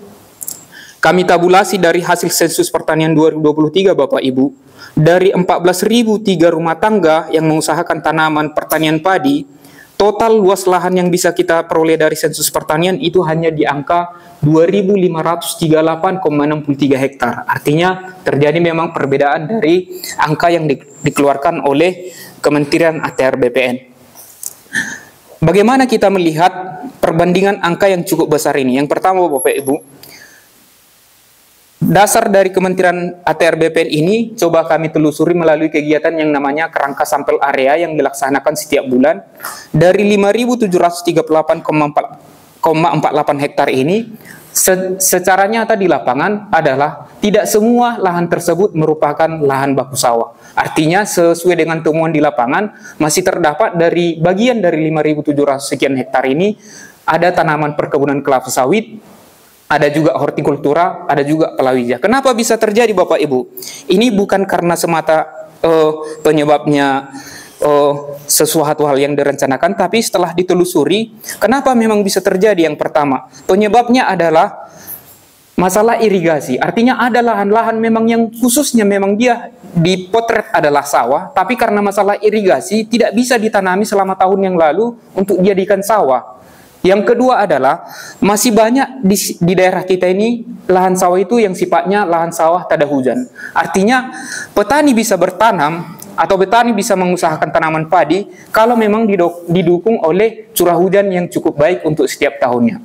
tabulasi dari hasil sensus pertanian 2023 Bapak Ibu, dari 14.003 rumah tangga yang mengusahakan tanaman pertanian padi, total luas lahan yang bisa kita peroleh dari sensus pertanian itu hanya di angka 2.538,63 hektar. Artinya terjadi memang perbedaan dari angka yang dikeluarkan oleh Kementerian ATR BPN. Bagaimana kita melihat perbandingan angka yang cukup besar ini? Yang pertama Bapak Ibu, dasar dari Kementerian ATR BPN ini coba kami telusuri melalui kegiatan yang namanya kerangka sampel area yang dilaksanakan setiap bulan. Dari 5.738,48 hektar ini, secara nyata di lapangan adalah tidak semua lahan tersebut merupakan lahan baku sawah. Artinya sesuai dengan temuan di lapangan, masih terdapat dari bagian dari 5.700 sekian hektar ini ada tanaman perkebunan kelapa sawit, ada juga hortikultura, ada juga palawija. Kenapa bisa terjadi Bapak Ibu? Ini bukan karena semata penyebabnya sesuatu hal yang direncanakan, tapi setelah ditelusuri, kenapa memang bisa terjadi? Yang pertama, penyebabnya adalah masalah irigasi. Artinya ada lahan-lahan memang yang khususnya memang dia dipotret adalah sawah, tapi karena masalah irigasi tidak bisa ditanami selama tahun yang lalu untuk dijadikan sawah. Yang kedua adalah masih banyak di daerah kita ini lahan sawah itu yang sifatnya lahan sawah tada hujan. Artinya petani bisa bertanam atau petani bisa mengusahakan tanaman padi kalau memang didukung oleh curah hujan yang cukup baik untuk setiap tahunnya.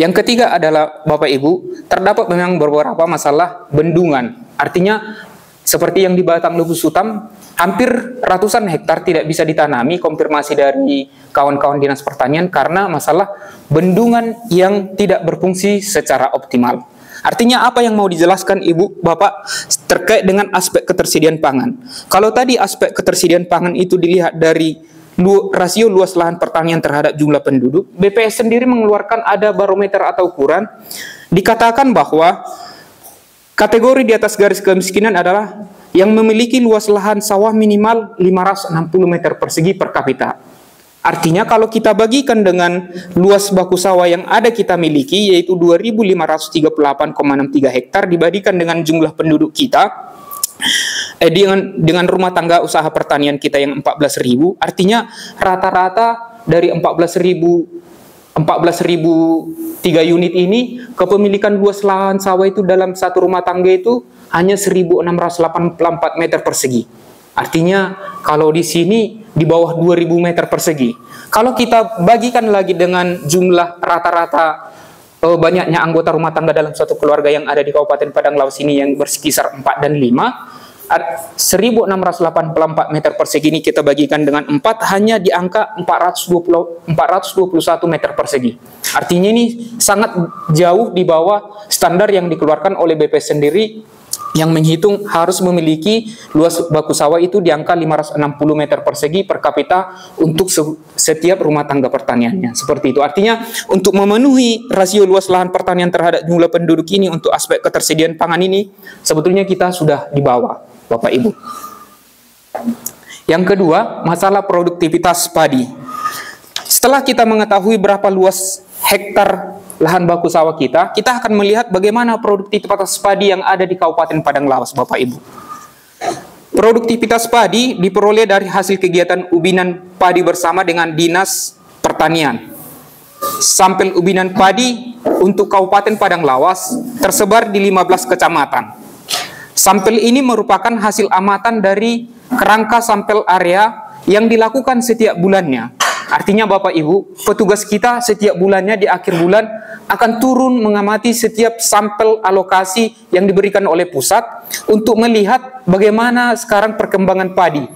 Yang ketiga adalah Bapak Ibu, terdapat memang beberapa masalah bendungan. Artinya seperti yang di Batang Lewu Sutam, hampir ratusan hektar tidak bisa ditanami, konfirmasi dari kawan-kawan Dinas Pertanian karena masalah bendungan yang tidak berfungsi secara optimal. Artinya apa yang mau dijelaskan Ibu, Bapak terkait dengan aspek ketersediaan pangan. Kalau tadi aspek ketersediaan pangan itu dilihat dari rasio luas lahan pertanian terhadap jumlah penduduk, BPS sendiri mengeluarkan ada barometer atau ukuran, dikatakan bahwa kategori di atas garis kemiskinan adalah yang memiliki luas lahan sawah minimal 560 meter persegi per kapita. Artinya kalau kita bagikan dengan luas baku sawah yang ada kita miliki, yaitu 2.538,63 hektar dibandingkan dengan jumlah penduduk kita, dengan rumah tangga usaha pertanian kita yang 14.000, artinya rata-rata dari 14.000 3 unit ini kepemilikan luas lahan sawah itu dalam satu rumah tangga itu hanya 1.684 meter persegi. Artinya kalau di sini di bawah 2.000 meter persegi. Kalau kita bagikan lagi dengan jumlah rata-rata banyaknya anggota rumah tangga dalam suatu keluarga yang ada di Kabupaten Padang Lawas ini yang berkisar 4 dan 5, 1.684 meter persegi ini kita bagikan dengan 4 hanya di angka 421 meter persegi. Artinya ini sangat jauh di bawah standar yang dikeluarkan oleh BPS sendiri yang menghitung harus memiliki luas baku sawah itu di angka 560 meter persegi per kapita untuk setiap rumah tangga pertaniannya. Seperti itu. Artinya untuk memenuhi rasio luas lahan pertanian terhadap jumlah penduduk ini untuk aspek ketersediaan pangan ini sebetulnya kita sudah di bawah, Bapak Ibu. Yang kedua, masalah produktivitas padi. Setelah kita mengetahui berapa luas hektar lahan baku sawah kita akan melihat bagaimana produktivitas padi yang ada di Kabupaten Padang Lawas, Bapak Ibu. Produktivitas padi diperoleh dari hasil kegiatan ubinan padi bersama dengan Dinas Pertanian. Sampel ubinan padi untuk Kabupaten Padang Lawas tersebar di 15 kecamatan. Sampel ini merupakan hasil amatan dari kerangka sampel area yang dilakukan setiap bulannya. Artinya Bapak Ibu, petugas kita setiap bulannya di akhir bulan akan turun mengamati setiap sampel alokasi yang diberikan oleh pusat untuk melihat bagaimana sekarang perkembangan padi.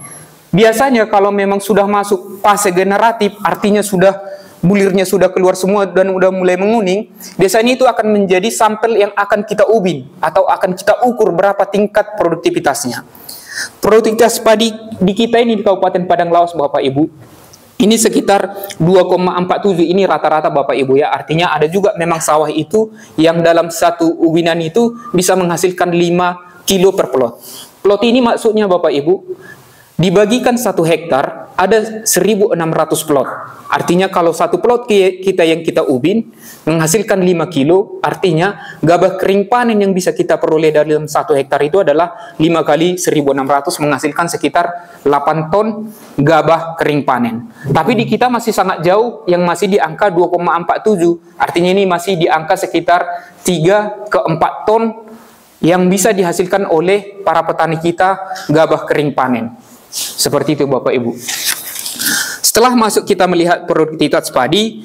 Biasanya kalau memang sudah masuk fase generatif, artinya sudah bulirnya sudah keluar semua dan sudah mulai menguning, biasanya itu akan menjadi sampel yang akan kita ubin atau akan kita ukur berapa tingkat produktivitasnya. Produktivitas padi di kita ini di Kabupaten Padang Lawas, Bapak Ibu, ini sekitar 2,47 ini rata-rata Bapak Ibu ya. Artinya ada juga memang sawah itu yang dalam satu ubinan itu bisa menghasilkan 5 kilo per plot. Plot ini maksudnya Bapak Ibu, dibagikan 1 hektar ada 1.600 plot. Artinya kalau satu plot kita yang kita ubin menghasilkan 5 kilo, artinya gabah kering panen yang bisa kita peroleh dalam 1 hektar itu adalah 5 kali 1.600 menghasilkan sekitar 8 ton gabah kering panen. Tapi di kita masih sangat jauh yang masih di angka 2,47. Artinya ini masih di angka sekitar 3 ke 4 ton yang bisa dihasilkan oleh para petani kita gabah kering panen. Seperti itu Bapak Ibu. Setelah masuk kita melihat produktivitas padi,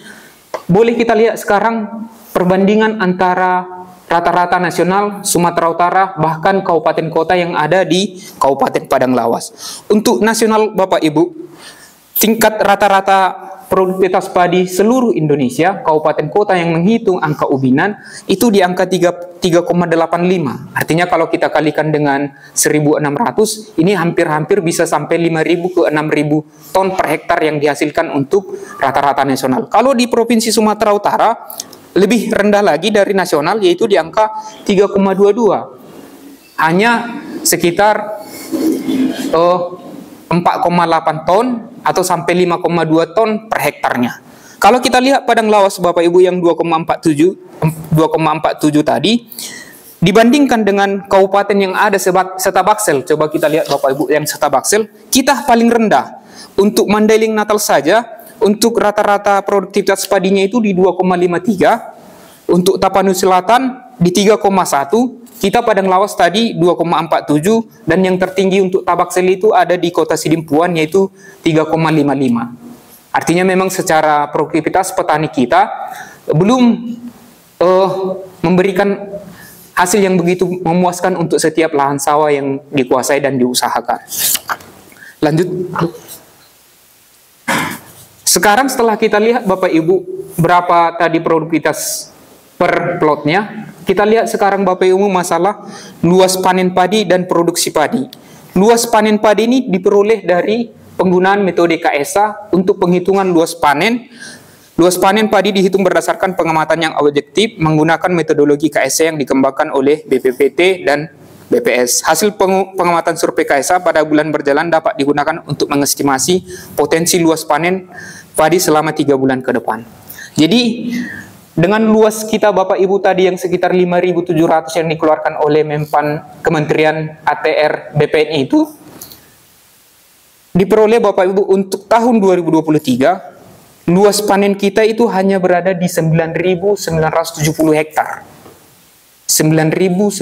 boleh kita lihat sekarang perbandingan antara rata-rata nasional Sumatera Utara bahkan kabupaten kota yang ada di Kabupaten Padang Lawas. Untuk nasional Bapak Ibu, tingkat rata-rata produktivitas padi seluruh Indonesia, kabupaten kota yang menghitung angka ubinan itu di angka 3,85. Artinya kalau kita kalikan dengan 1.600, ini hampir-hampir bisa sampai 5.000 ke 6.000 ton per hektar yang dihasilkan untuk rata-rata nasional. Kalau di Provinsi Sumatera Utara lebih rendah lagi dari nasional, yaitu di angka 3,22. Hanya sekitar 4,8 ton atau sampai 5,2 ton per hektarnya. Kalau kita lihat Padang Lawas Bapak Ibu yang 2,47 tadi, dibandingkan dengan kabupaten yang ada Setabaksel, coba kita lihat Bapak Ibu yang Setabaksel, kita paling rendah. Untuk Mandailing Natal saja, untuk rata-rata produktivitas padinya itu di 2,53, untuk Tapanuli Selatan di 3,1, kita Padang Lawas tadi 2,47, dan yang tertinggi untuk Tabaksel itu ada di Kota Sidimpuan yaitu 3,55. Artinya memang secara produktivitas petani kita belum memberikan hasil yang begitu memuaskan untuk setiap lahan sawah yang dikuasai dan diusahakan. Lanjut. Sekarang setelah kita lihat Bapak Ibu berapa tadi produktivitas per plotnya, kita lihat sekarang Bapak Ibu masalah luas panen padi dan produksi padi. Luas panen padi ini diperoleh dari penggunaan metode KSA untuk penghitungan luas panen. Luas panen padi dihitung berdasarkan pengamatan yang objektif menggunakan metodologi KSA yang dikembangkan oleh BPPT dan BPS. Hasil pengamatan survei KSA pada bulan berjalan dapat digunakan untuk mengestimasi potensi luas panen padi selama 3 bulan ke depan. Jadi dengan luas kita Bapak Ibu tadi yang sekitar 5.700 yang dikeluarkan oleh Menpan Kementerian ATR BPN itu, diperoleh Bapak Ibu untuk tahun 2023, luas panen kita itu hanya berada di 9.970 hektar. 9.970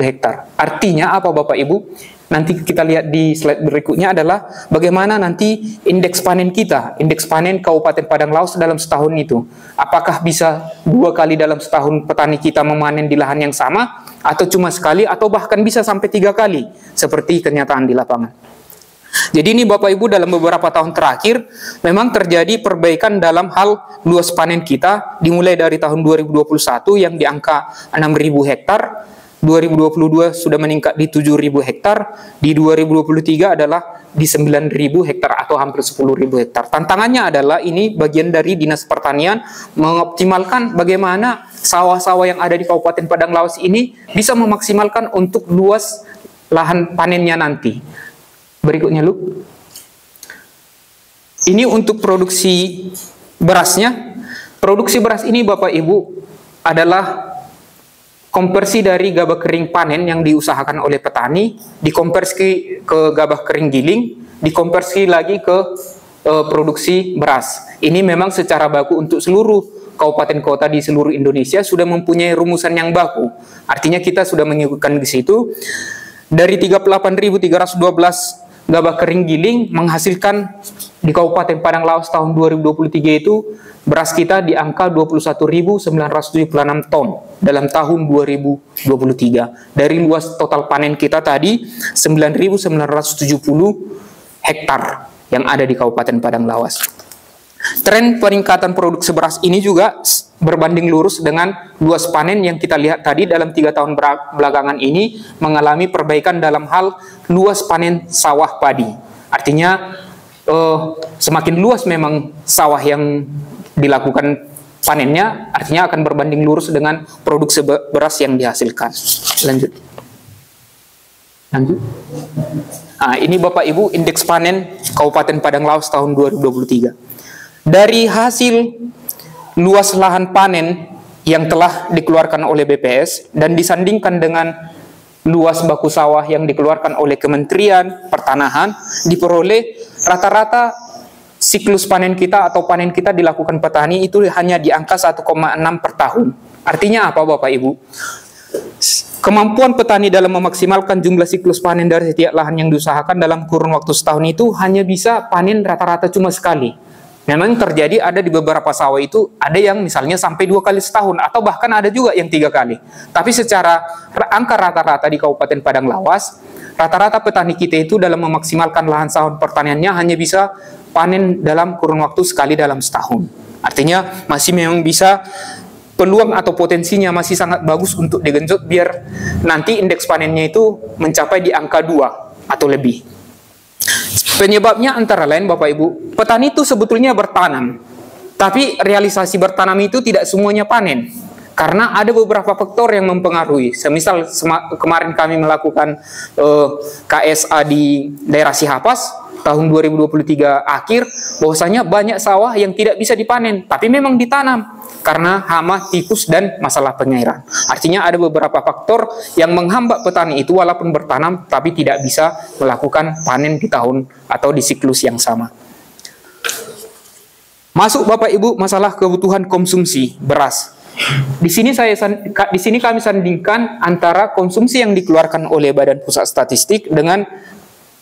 hektar. Artinya apa Bapak Ibu? Nanti kita lihat di slide berikutnya adalah bagaimana nanti indeks panen kita, indeks panen Kabupaten Padang Lawas dalam setahun itu. Apakah bisa 2 kali dalam setahun petani kita memanen di lahan yang sama, atau cuma sekali, atau bahkan bisa sampai 3 kali, seperti kenyataan di lapangan. Jadi ini Bapak Ibu dalam beberapa tahun terakhir memang terjadi perbaikan dalam hal luas panen kita, dimulai dari tahun 2021 yang di angka 6.000 hektar, 2022 sudah meningkat di 7.000 hektar, di 2023 adalah di 9.000 hektar atau hampir 10.000 hektar. Tantangannya adalah ini bagian dari Dinas Pertanian mengoptimalkan bagaimana sawah-sawah yang ada di Kabupaten Padang Lawas ini bisa memaksimalkan untuk luas lahan panennya nanti. Berikutnya, Lu. Ini untuk produksi berasnya. Produksi beras ini Bapak Ibu adalah konversi dari gabah kering panen yang diusahakan oleh petani, dikonversi ke gabah kering giling, dikonversi lagi ke produksi beras. Ini memang secara baku untuk seluruh kabupaten kota di seluruh Indonesia sudah mempunyai rumusan yang baku. Artinya kita sudah mengikutkan di situ. Dari 38.312 gabah kering giling menghasilkan di Kabupaten Padang Lawas tahun 2023 itu beras kita di angka 21.976 ton dalam tahun 2023. Dari luas total panen kita tadi 9.970 hektar yang ada di Kabupaten Padang Lawas. Tren peningkatan produksi beras ini juga berbanding lurus dengan luas panen yang kita lihat tadi dalam 3 tahun belakangan ini mengalami perbaikan dalam hal luas panen sawah padi. Artinya semakin luas memang sawah yang dilakukan panennya, artinya akan berbanding lurus dengan produksi beras yang dihasilkan. Lanjut. Nah, ini Bapak Ibu indeks panen Kabupaten Padang Lawas tahun 2023. Dari hasil luas lahan panen yang telah dikeluarkan oleh BPS dan disandingkan dengan luas baku sawah yang dikeluarkan oleh Kementerian Pertanahan, diperoleh rata-rata siklus panen kita atau panen kita dilakukan petani itu hanya di angka 1,6 per tahun. Artinya apa Bapak Ibu? Kemampuan petani dalam memaksimalkan jumlah siklus panen dari setiap lahan yang diusahakan dalam kurun waktu setahun itu hanya bisa panen rata-rata cuma sekali. Memang terjadi ada di beberapa sawah itu ada yang misalnya sampai 2 kali setahun atau bahkan ada juga yang 3 kali. Tapi secara angka rata-rata di Kabupaten Padang Lawas, rata-rata petani kita itu dalam memaksimalkan lahan sawah pertaniannya hanya bisa panen dalam kurun waktu sekali dalam setahun. Artinya masih memang bisa peluang atau potensinya masih sangat bagus untuk digenjot biar nanti indeks panennya itu mencapai di angka 2 atau lebih. Penyebabnya antara lain Bapak Ibu, petani itu sebetulnya bertanam, tapi realisasi bertanam itu tidak semuanya panen, karena ada beberapa faktor yang mempengaruhi. Semisal kemarin kami melakukan KSA di daerah Sihapas, tahun 2023 akhir bahwasanya banyak sawah yang tidak bisa dipanen, tapi memang ditanam karena hama, tikus, dan masalah pengairan. Artinya ada beberapa faktor yang menghambat petani itu walaupun bertanam, tapi tidak bisa melakukan panen di tahun atau di siklus yang sama. Masuk Bapak Ibu masalah kebutuhan konsumsi beras. Di sini kami sandingkan antara konsumsi yang dikeluarkan oleh Badan Pusat Statistik dengan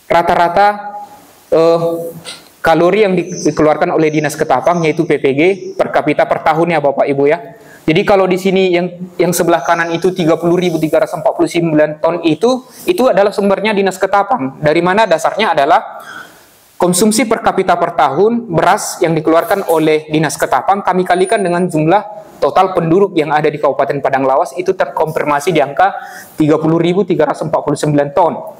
rata-rata kalori yang dikeluarkan oleh Dinas Ketapang, yaitu PPG per kapita per tahun ya Bapak Ibu ya. Jadi kalau di sini yang sebelah kanan itu 30.349 ton itu adalah sumbernya Dinas Ketapang. Dari mana dasarnya adalah konsumsi per kapita per tahun beras yang dikeluarkan oleh Dinas Ketapang kami kalikan dengan jumlah total penduduk yang ada di Kabupaten Padang Lawas, itu terkonfirmasi di angka 30.349 ton.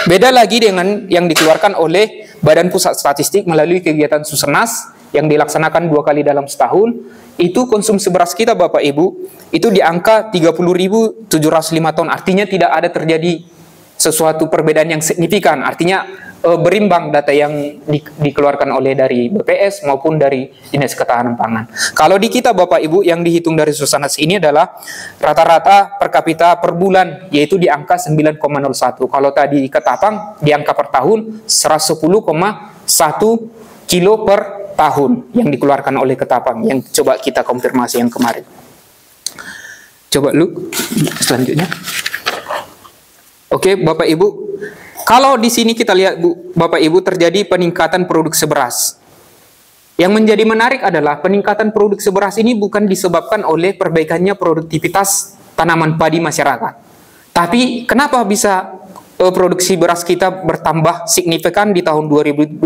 Beda lagi dengan yang dikeluarkan oleh Badan Pusat Statistik melalui kegiatan Susenas yang dilaksanakan 2 kali dalam setahun. Itu konsumsi beras kita Bapak Ibu itu di angka 30.705 ton. Artinya tidak ada terjadi sesuatu perbedaan yang signifikan. Artinya berimbang data yang dikeluarkan oleh dari BPS maupun dari Dinas Ketahanan Pangan. Kalau di kita Bapak Ibu yang dihitung dari Susenas ini adalah rata-rata per kapita per bulan, yaitu di angka 9,01. Kalau tadi Ketapang di angka per tahun 110,1 kilo per tahun yang dikeluarkan oleh Ketapang, yang coba kita konfirmasi yang kemarin. Coba lu selanjutnya. Oke Bapak Ibu, kalau di sini kita lihat Bapak Ibu terjadi peningkatan produksi beras. Yang menjadi menarik adalah peningkatan produksi beras ini bukan disebabkan oleh perbaikannya produktivitas tanaman padi masyarakat. Tapi kenapa bisa produksi beras kita bertambah signifikan di tahun 2023?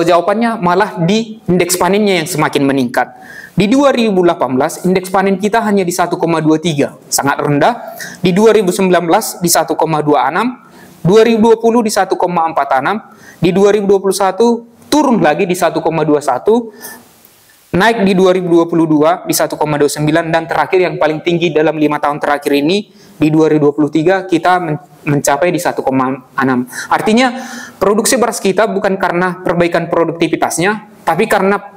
Jawabannya malah di indeks panennya yang semakin meningkat. Di 2018 indeks panen kita hanya di 1,23, sangat rendah. Di 2019 di 1,26, 2020 di 1,46, di 2021 turun lagi di 1,21, naik di 2022 di 1,29, dan terakhir yang paling tinggi dalam 5 tahun terakhir ini di 2023 kita mencapai di 1,6. Artinya produksi beras kita bukan karena perbaikan produktivitasnya, tapi karena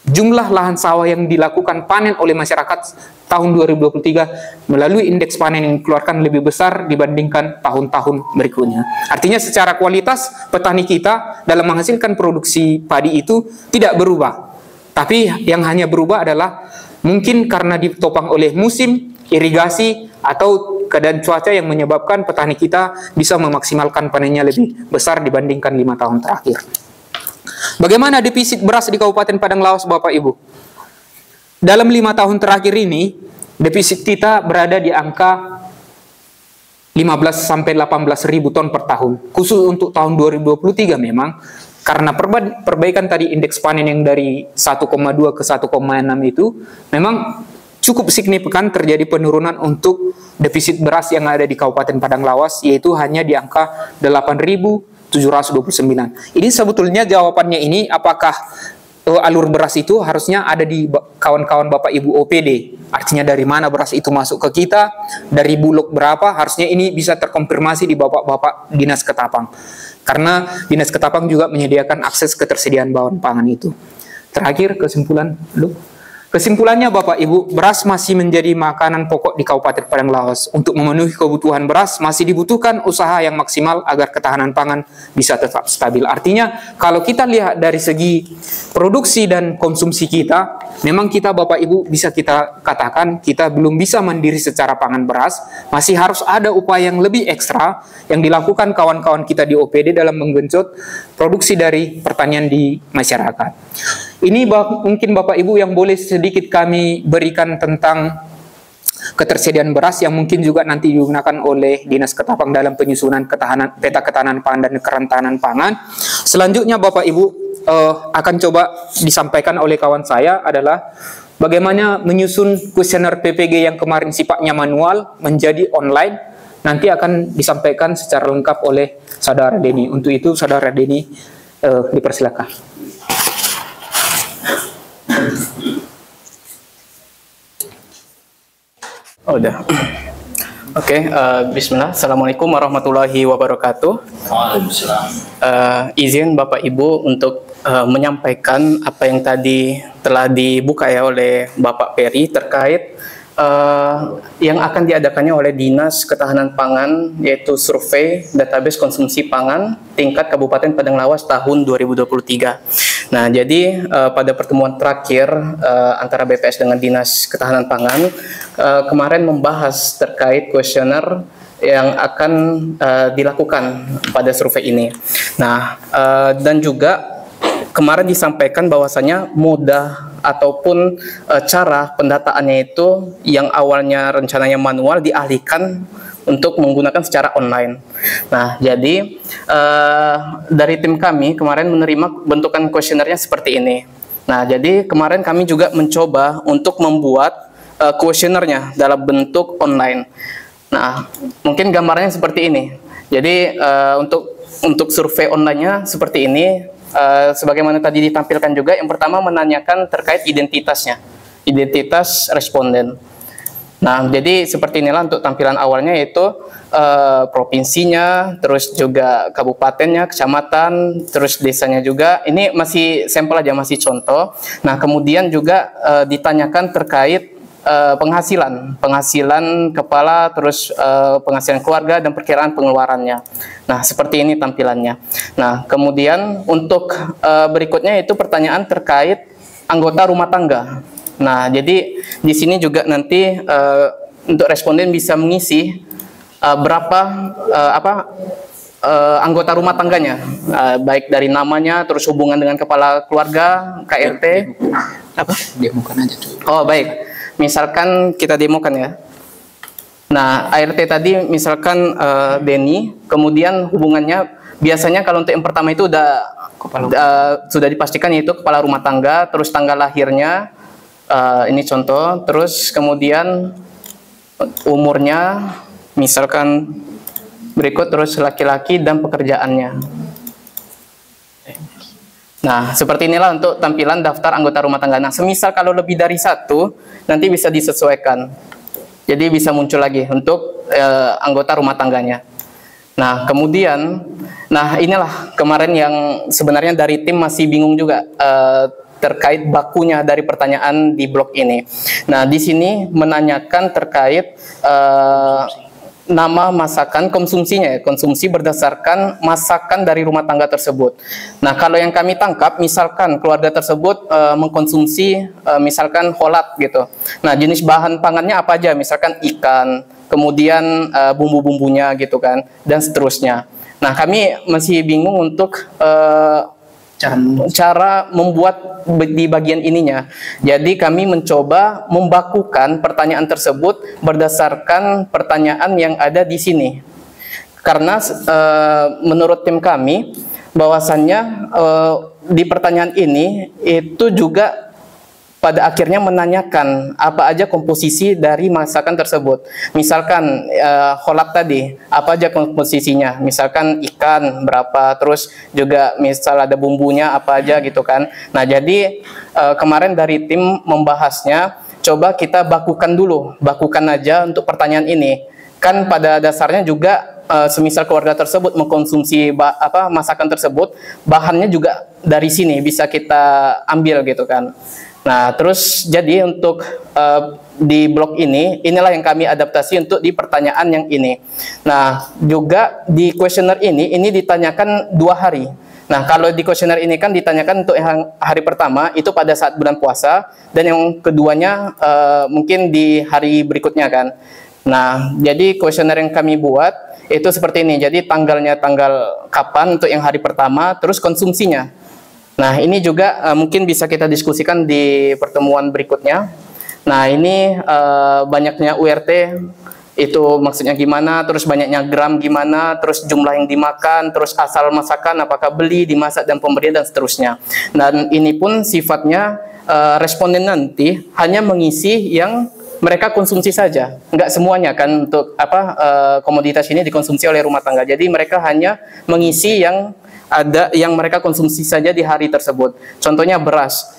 jumlah lahan sawah yang dilakukan panen oleh masyarakat tahun 2023 melalui indeks panen yang dikeluarkan lebih besar dibandingkan tahun-tahun berikutnya. Artinya secara kualitas petani kita dalam menghasilkan produksi padi itu tidak berubah. Tapi yang hanya berubah adalah mungkin karena ditopang oleh musim, irigasi, atau keadaan cuaca yang menyebabkan petani kita bisa memaksimalkan panennya lebih besar dibandingkan 5 tahun terakhir. Bagaimana defisit beras di Kabupaten Padang Lawas Bapak Ibu? Dalam 5 tahun terakhir ini, defisit kita berada di angka 15-18 ribu ton per tahun. Khusus untuk tahun 2023 memang, karena perbaikan tadi indeks panen yang dari 1,2 ke 1,6 itu, memang cukup signifikan terjadi penurunan untuk defisit beras yang ada di Kabupaten Padang Lawas, yaitu hanya di angka 8.729. Ini sebetulnya jawabannya ini, apakah alur beras itu harusnya ada di kawan-kawan Bapak Ibu OPD. Artinya dari mana beras itu masuk ke kita, dari bulog berapa, harusnya ini bisa terkonfirmasi di Bapak-Bapak Dinas Ketapang. Karena Dinas Ketapang juga menyediakan akses ketersediaan bahan pangan itu. Terakhir kesimpulan dulu. Kesimpulannya Bapak Ibu, beras masih menjadi makanan pokok di Kabupaten Padang Lawas. Untuk memenuhi kebutuhan beras masih dibutuhkan usaha yang maksimal agar ketahanan pangan bisa tetap stabil. Artinya kalau kita lihat dari segi produksi dan konsumsi kita, memang kita Bapak Ibu bisa kita katakan kita belum bisa mandiri secara pangan beras. Masih harus ada upaya yang lebih ekstra yang dilakukan kawan-kawan kita di OPD dalam menggenjot produksi dari pertanian di masyarakat. Ini mungkin Bapak Ibu yang boleh sedikit kami berikan tentang ketersediaan beras yang mungkin juga nanti digunakan oleh Dinas Ketapang dalam penyusunan peta ketahanan pangan dan kerentanan pangan. Selanjutnya Bapak Ibu akan coba disampaikan oleh kawan saya adalah bagaimana menyusun kuesioner PPG yang kemarin sifatnya manual menjadi online. Nanti akan disampaikan secara lengkap oleh Saudara Denny. Untuk itu Saudara Denny dipersilakan. Oh, udah. Oke, bismillah. Assalamualaikum warahmatullahi wabarakatuh. Waalaikumsalam. Izin Bapak Ibu untuk menyampaikan apa yang tadi telah dibuka ya oleh Bapak Peri terkait yang akan diadakannya oleh Dinas Ketahanan Pangan, yaitu survei database konsumsi pangan tingkat Kabupaten Padang Lawas tahun 2023. Nah, jadi pada pertemuan terakhir antara BPS dengan Dinas Ketahanan Pangan kemarin membahas terkait kuesioner yang akan dilakukan pada survei ini. Nah, dan juga kemarin disampaikan bahwasanya moda ataupun cara pendataannya itu yang awalnya rencananya manual dialihkan untuk menggunakan secara online. Nah, jadi dari tim kami kemarin menerima bentukan kuesionernya seperti ini. Nah, jadi kemarin kami juga mencoba untuk membuat kuesionernya dalam bentuk online. Nah, mungkin gambarnya seperti ini. Jadi untuk survei online-nya seperti ini. Sebagaimana tadi ditampilkan juga, yang pertama menanyakan terkait identitasnya, identitas responden. Nah, jadi seperti inilah untuk tampilan awalnya, yaitu provinsinya, terus juga kabupatennya, kecamatan, terus desanya juga. Ini masih sampel aja, masih contoh. Nah, kemudian juga ditanyakan terkait penghasilan kepala, terus penghasilan keluarga dan perkiraan pengeluarannya. Nah, seperti ini tampilannya. Nah, kemudian untuk berikutnya itu pertanyaan terkait anggota rumah tangga. Nah, jadi di sini juga nanti untuk responden bisa mengisi berapa anggota rumah tangganya, baik dari namanya, terus hubungan dengan kepala keluarga, KRT. Apa? Demokan aja tuh. Oh, baik. Misalkan kita demokan ya. Nah, ART tadi misalkan Denny, kemudian hubungannya biasanya kalau untuk yang pertama itu sudah dipastikan, yaitu kepala rumah tangga, terus tanggal lahirnya, ini contoh, terus kemudian umurnya, misalkan berikut, terus laki-laki dan pekerjaannya. Nah, seperti inilah untuk tampilan daftar anggota rumah tangga. Nah, semisal kalau lebih dari satu, nanti bisa disesuaikan. Jadi bisa muncul lagi untuk anggota rumah tangganya. Nah, kemudian, nah inilah kemarin yang sebenarnya dari tim masih bingung juga terkait bakunya dari pertanyaan di blog ini. Nah, di sini menanyakan terkait nama masakan konsumsinya, konsumsi berdasarkan masakan dari rumah tangga tersebut. Nah, kalau yang kami tangkap, misalkan keluarga tersebut mengkonsumsi misalkan holat gitu. Nah, jenis bahan pangannya apa aja? Misalkan ikan, kemudian bumbu-bumbunya gitu kan, dan seterusnya. Nah, kami masih bingung untuk cara membuat di bagian ininya. Jadi kami mencoba membakukan pertanyaan tersebut berdasarkan pertanyaan yang ada di sini. Karena menurut tim kami bahwasannya di pertanyaan ini itu juga pada akhirnya menanyakan apa aja komposisi dari masakan tersebut. Misalkan kholat tadi, apa aja komposisinya? Misalkan ikan berapa, terus juga misal ada bumbunya apa aja gitu kan. Nah, jadi kemarin dari tim membahasnya, coba kita bakukan dulu, bakukan aja untuk pertanyaan ini. Kan pada dasarnya juga semisal keluarga tersebut mengkonsumsi masakan tersebut, bahannya juga dari sini bisa kita ambil gitu kan. Nah, terus jadi untuk di blog inilah yang kami adaptasi untuk di pertanyaan yang ini. Nah, juga di kuesioner ini ditanyakan 2 hari. Nah, kalau di kuesioner ini kan ditanyakan untuk yang hari pertama itu pada saat bulan puasa, dan yang keduanya mungkin di hari berikutnya kan. Nah, jadi kuesioner yang kami buat itu seperti ini. Jadi tanggalnya tanggal kapan untuk yang hari pertama, terus konsumsinya. Nah, ini juga mungkin bisa kita diskusikan di pertemuan berikutnya. Nah, ini banyaknya URT itu maksudnya gimana, terus banyaknya gram gimana, terus jumlah yang dimakan, terus asal masakan, apakah beli, dimasak, dan pemberian, dan seterusnya. Dan ini pun sifatnya responden nanti hanya mengisi yang mereka konsumsi saja, nggak semuanya kan untuk komoditas ini dikonsumsi oleh rumah tangga. Jadi mereka hanya mengisi yang ada yang mereka konsumsi saja di hari tersebut. Contohnya beras,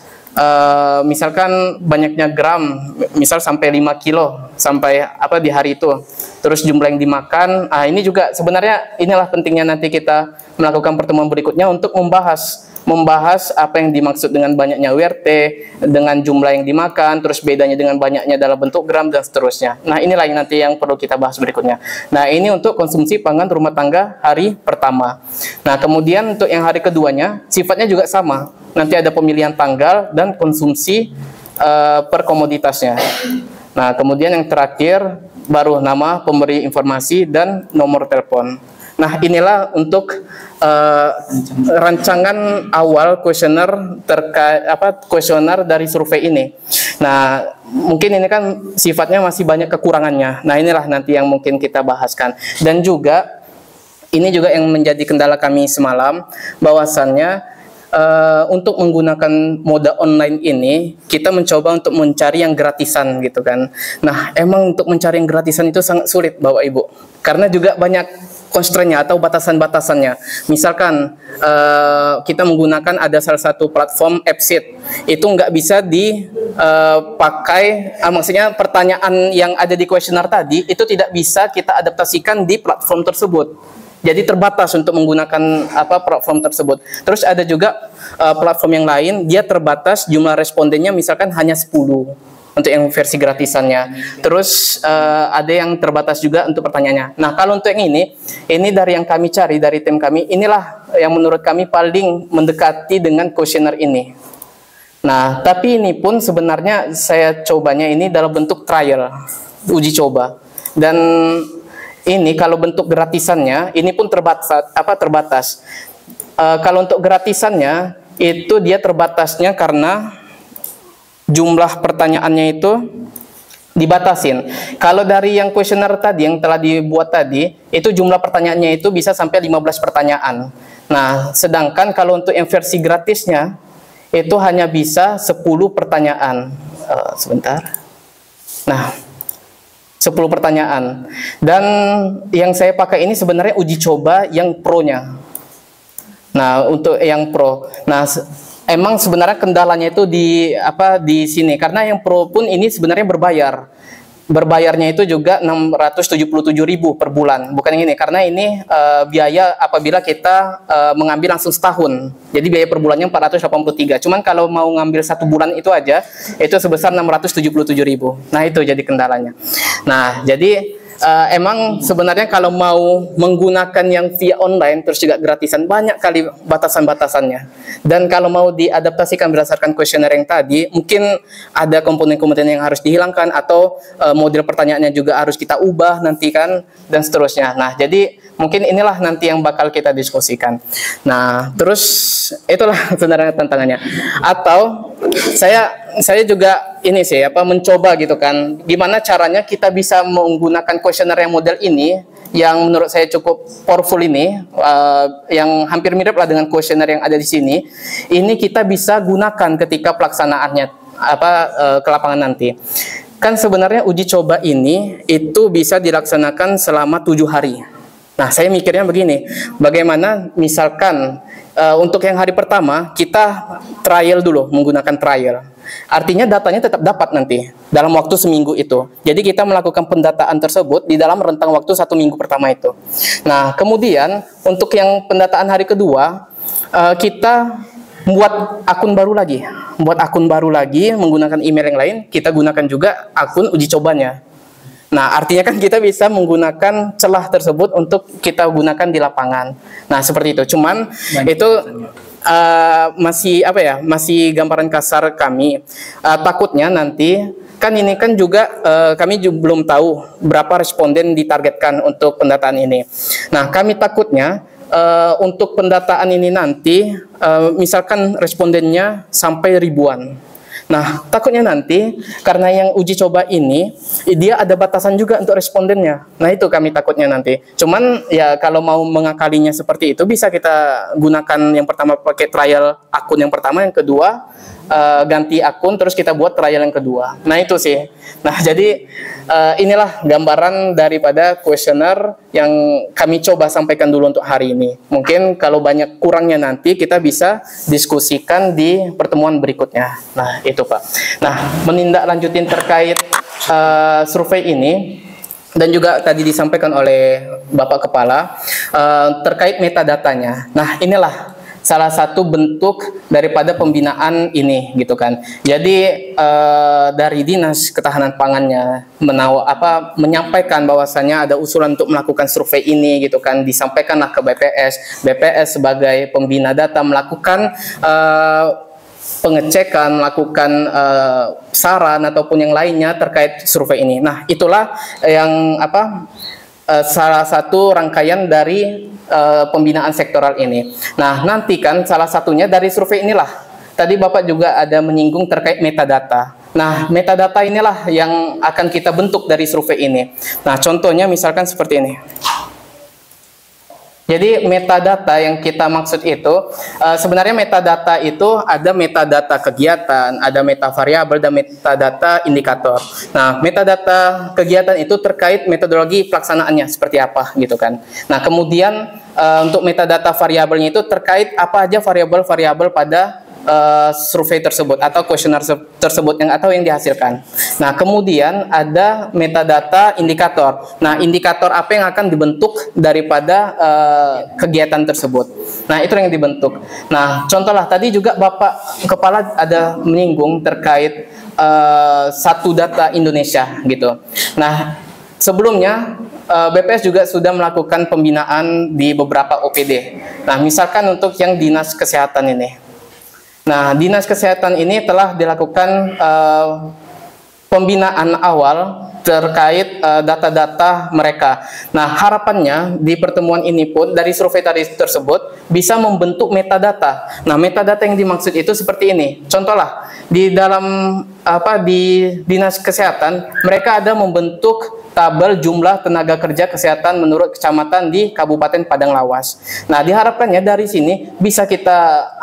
misalkan banyaknya gram, misal sampai 5 kilo sampai di hari itu. terus jumlah yang dimakan. Ini juga sebenarnya inilah pentingnya nanti kita melakukan pertemuan berikutnya untuk membahas apa yang dimaksud dengan banyaknya URT, dengan jumlah yang dimakan, terus bedanya dengan banyaknya dalam bentuk gram dan seterusnya. Nah, inilah yang nanti yang perlu kita bahas berikutnya. Nah, ini untuk konsumsi pangan rumah tangga hari pertama. Nah, kemudian untuk yang hari keduanya sifatnya juga sama. Nanti ada pemilihan tanggal dan konsumsi per komoditasnya. Nah, kemudian yang terakhir baru nama pemberi informasi dan nomor telepon. Nah, inilah untuk rancangan awal kuesioner kuesioner dari survei ini. Nah, mungkin ini kan sifatnya masih banyak kekurangannya. Nah, inilah nanti yang mungkin kita bahaskan. Dan juga ini juga yang menjadi kendala kami semalam, bahwasannya untuk menggunakan moda online ini kita mencoba untuk mencari yang gratisan gitu kan. Nah, emang untuk mencari yang gratisan itu sangat sulit Bapak Ibu, karena juga banyak constraint-nya atau batasan-batasannya. Misalkan kita menggunakan ada salah satu platform AppSheet, itu nggak bisa dipakai, maksudnya pertanyaan yang ada di kuesioner tadi itu tidak bisa kita adaptasikan di platform tersebut. Jadi terbatas untuk menggunakan platform tersebut. Terus ada juga platform yang lain, dia terbatas jumlah respondennya misalkan hanya 10 untuk yang versi gratisannya. Terus ada yang terbatas juga untuk pertanyaannya. Nah, kalau untuk yang ini dari yang kami cari, dari tim kami, inilah yang menurut kami paling mendekati dengan kuesioner ini. Nah, tapi ini pun sebenarnya saya cobanya ini dalam bentuk trial, uji coba. Dan ini kalau bentuk gratisannya, ini pun terbatas. Kalau untuk gratisannya, itu dia terbatasnya karena jumlah pertanyaannya itu dibatasin. Kalau dari yang kuesioner tadi, yang telah dibuat tadi, itu jumlah pertanyaannya itu bisa sampai 15 pertanyaan. Nah, sedangkan kalau untuk yang versi gratisnya, itu hanya bisa 10 pertanyaan. Sebentar. Nah, 10 pertanyaan. Dan yang saya pakai ini sebenarnya uji coba yang pro-nya. Nah, untuk yang pro. Nah, emang sebenarnya kendalanya itu di sini, karena yang pro pun ini sebenarnya berbayar. Berbayarnya itu juga 677.000 per bulan. Bukan yang ini, karena ini biaya apabila kita mengambil langsung setahun. Jadi biaya per bulannya 483. Cuman kalau mau ngambil 1 bulan itu aja, itu sebesar 677.000. Nah, itu jadi kendalanya. Nah, jadi emang sebenarnya kalau mau menggunakan yang via online terus juga gratisan, banyak kali batasan-batasannya. Dan kalau mau diadaptasikan berdasarkan kuesioner yang tadi, mungkin ada komponen-komponen yang harus dihilangkan, atau model pertanyaannya juga harus kita ubah nanti kan, dan seterusnya. Nah, jadi mungkin inilah nanti yang bakal kita diskusikan. Nah, terus itulah sebenarnya tantangannya. Atau saya juga ini sih mencoba gitu kan, gimana caranya kita bisa menggunakan kuesioner yang model ini, yang menurut saya cukup powerful ini, yang hampir mirip lah dengan kuesioner yang ada di sini. Ini kita bisa gunakan ketika pelaksanaannya ke lapangan nanti. Kan sebenarnya uji coba ini itu bisa dilaksanakan selama 7 hari. Nah, saya mikirnya begini, bagaimana misalkan untuk yang hari pertama kita trial dulu, menggunakan trial. Artinya datanya tetap dapat nanti dalam waktu seminggu itu. Jadi kita melakukan pendataan tersebut di dalam rentang waktu 1 minggu pertama itu. Nah, kemudian untuk yang pendataan hari kedua, kita buat akun baru lagi. Buat akun baru lagi menggunakan email yang lain, kita gunakan juga akun uji cobanya. Nah, artinya kan kita bisa menggunakan celah tersebut untuk kita gunakan di lapangan. Nah, seperti itu. Cuman itu masih gambaran kasar kami. Takutnya nanti kan ini kan juga kami juga belum tahu berapa responden ditargetkan untuk pendataan ini. Nah, kami takutnya untuk pendataan ini nanti misalkan respondennya sampai ribuan. Nah, takutnya nanti karena yang uji coba ini dia ada batasan juga untuk respondennya. Nah, itu kami takutnya nanti. Cuman ya kalau mau mengakalinya seperti itu, bisa kita gunakan yang pertama pakai trial akun yang pertama, yang kedua ganti akun, terus kita buat trial yang kedua. Nah, itu sih. Nah, jadi inilah gambaran daripada kuesioner yang kami coba sampaikan dulu untuk hari ini. Mungkin kalau banyak kurangnya nanti kita bisa diskusikan di pertemuan berikutnya. Nah, itu Pak. Nah, menindaklanjutin terkait survei ini, dan juga tadi disampaikan oleh Bapak Kepala terkait metadatanya. Nah, inilah salah satu bentuk daripada pembinaan ini gitu kan. Jadi dari Dinas Ketahanan Pangannya menyampaikan bahwasannya ada usulan untuk melakukan survei ini gitu kan, disampaikanlah ke BPS. BPS sebagai pembina data melakukan pengecekan, melakukan saran ataupun yang lainnya terkait survei ini. Nah, itulah yang salah satu rangkaian dari pembinaan sektoral ini. Nah, nanti kan salah satunya dari survei inilah. Tadi Bapak juga ada menyinggung terkait metadata. Nah, metadata inilah yang akan kita bentuk dari survei ini. Nah, contohnya misalkan seperti ini. Jadi metadata yang kita maksud itu sebenarnya metadata itu ada metadata kegiatan, ada metavariabel, dan metadata indikator. Nah, metadata kegiatan itu terkait metodologi pelaksanaannya seperti apa gitu kan. Nah, kemudian untuk metadata variabelnya itu terkait apa aja variabel-variabel pada survei tersebut atau kuesioner tersebut yang dihasilkan. Nah, kemudian ada metadata indikator. Nah, indikator apa yang akan dibentuk daripada kegiatan tersebut. Nah, itu yang dibentuk. Nah, contohlah tadi juga Bapak Kepala ada menyinggung terkait satu data Indonesia gitu. Nah, sebelumnya BPS juga sudah melakukan pembinaan di beberapa OPD. Nah, misalkan untuk yang Dinas Kesehatan ini. Nah, Dinas Kesehatan ini telah dilakukan pembinaan awal terkait data-data mereka. Nah, harapannya di pertemuan ini pun dari survei tadi tersebut bisa membentuk metadata. Nah, metadata yang dimaksud itu seperti ini. Contohlah di dalam di Dinas Kesehatan mereka ada membentuk tabel jumlah tenaga kerja kesehatan menurut kecamatan di Kabupaten Padang Lawas. Nah, diharapkannya dari sini bisa kita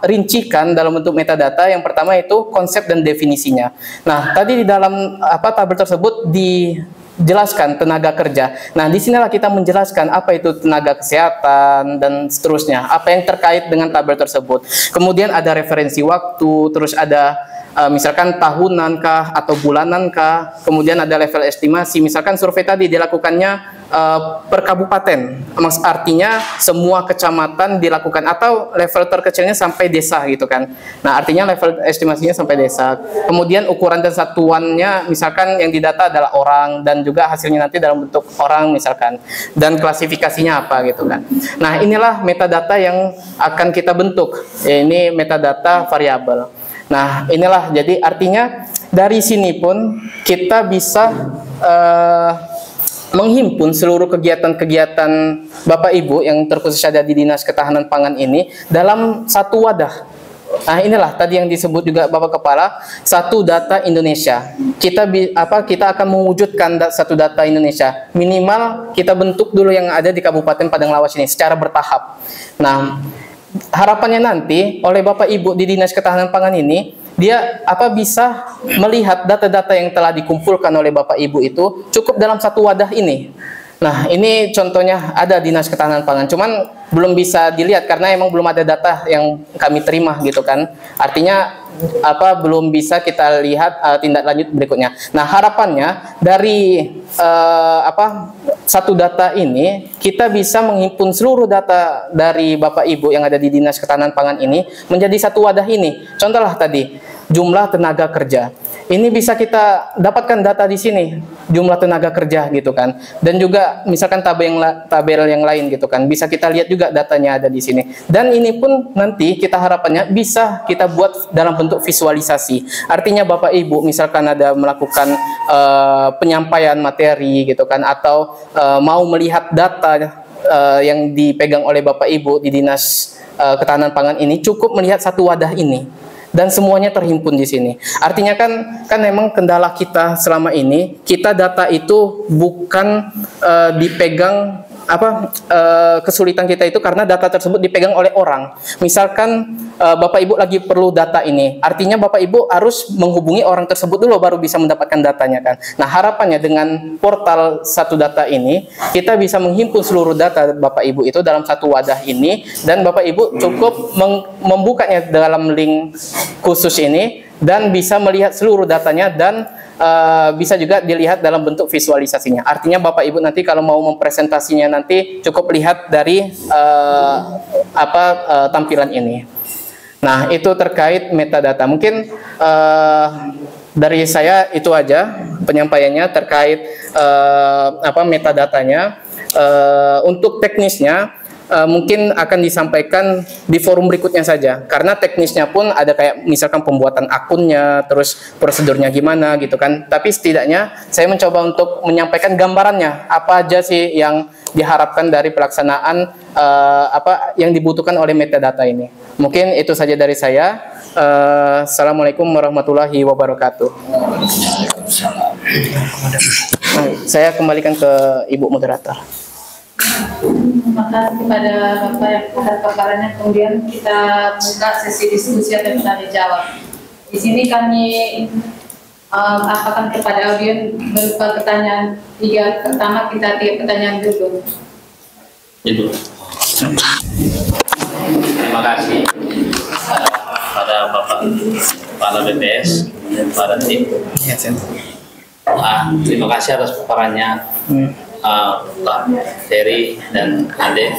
rincikan dalam bentuk metadata. Yang pertama itu konsep dan definisinya. Nah, tadi di dalam tabel tersebut dijelaskan tenaga kerja. Nah, disinilah kita menjelaskan apa itu tenaga kesehatan dan seterusnya, apa yang terkait dengan tabel tersebut. Kemudian ada referensi waktu, terus ada misalkan tahunankah atau bulanankah, kemudian ada level estimasi. Misalkan survei tadi dilakukannya per kabupaten, artinya semua kecamatan dilakukan, atau level terkecilnya sampai desa gitu kan. Nah, artinya level estimasinya sampai desa. Kemudian ukuran dan satuannya misalkan yang didata adalah orang, dan juga hasilnya nanti dalam bentuk orang misalkan, dan klasifikasinya apa gitu kan. Nah, inilah metadata yang akan kita bentuk. Ini metadata variabel. Nah, inilah jadi artinya dari sini pun kita bisa menghimpun seluruh kegiatan-kegiatan Bapak Ibu yang terkhusus ada di Dinas Ketahanan Pangan ini dalam satu wadah. Nah, inilah tadi yang disebut juga Bapak Kepala, satu data Indonesia. Kita akan mewujudkan satu data Indonesia. Minimal kita bentuk dulu yang ada di Kabupaten Padang Lawas ini secara bertahap. Nah, harapannya nanti oleh Bapak Ibu di Dinas Ketahanan Pangan ini, dia bisa melihat data-data yang telah dikumpulkan oleh Bapak Ibu itu cukup dalam satu wadah ini. Nah, ini contohnya ada Dinas Ketahanan Pangan, cuman belum bisa dilihat karena emang belum ada data yang kami terima gitu kan. Artinya belum bisa kita lihat tindak lanjut berikutnya. Nah, harapannya dari satu data ini kita bisa menghimpun seluruh data dari Bapak Ibu yang ada di Dinas Ketahanan Pangan ini menjadi satu wadah ini. Contohlah tadi jumlah tenaga kerja. Ini bisa kita dapatkan data di sini, jumlah tenaga kerja gitu kan. Dan juga misalkan tabel yang lain gitu kan. Bisa kita lihat juga datanya ada di sini. Dan ini pun nanti kita harapannya bisa kita buat dalam bentuk visualisasi. Artinya Bapak Ibu misalkan ada melakukan penyampaian materi gitu kan, atau mau melihat data yang dipegang oleh Bapak Ibu di Dinas Ketahanan Pangan ini, cukup melihat satu wadah ini. Dan semuanya terhimpun di sini. Artinya kan memang kendala kita selama ini, kita data itu bukan dipegang kesulitan kita itu karena data tersebut dipegang oleh orang. Misalkan Bapak Ibu lagi perlu data ini, artinya Bapak Ibu harus menghubungi orang tersebut dulu baru bisa mendapatkan datanya kan. Nah, harapannya dengan portal satu data ini kita bisa menghimpun seluruh data Bapak Ibu itu dalam satu wadah ini, dan Bapak Ibu cukup membukanya dalam link khusus ini dan bisa melihat seluruh datanya dan bisa juga dilihat dalam bentuk visualisasinya. Artinya Bapak Ibu nanti kalau mau mempresentasinya nanti cukup lihat dari tampilan ini. Nah, itu terkait metadata. Mungkin dari saya itu aja penyampaiannya terkait metadatanya. Untuk teknisnya mungkin akan disampaikan di forum berikutnya saja, karena teknisnya pun ada kayak misalkan pembuatan akunnya, terus prosedurnya gimana gitu kan. Tapi setidaknya saya mencoba untuk menyampaikan gambarannya apa aja sih yang diharapkan dari pelaksanaan apa yang dibutuhkan oleh metadata ini. Mungkin itu saja dari saya. Assalamualaikum warahmatullahi wabarakatuh. Saya kembalikan ke Ibu Moderator. Terima kasih kepada Bapak yang atas paparannya. Kemudian kita buka sesi diskusi dan tanya jawab. Di sini kami apakan kepada audien berupa pertanyaan 3. Pertama kita 3 pertanyaan dulu. Ibu. Terima kasih pada Bapak Kepala BPS dan para tim. Terima kasih atas paparannya. Pak Ferry dan Ade.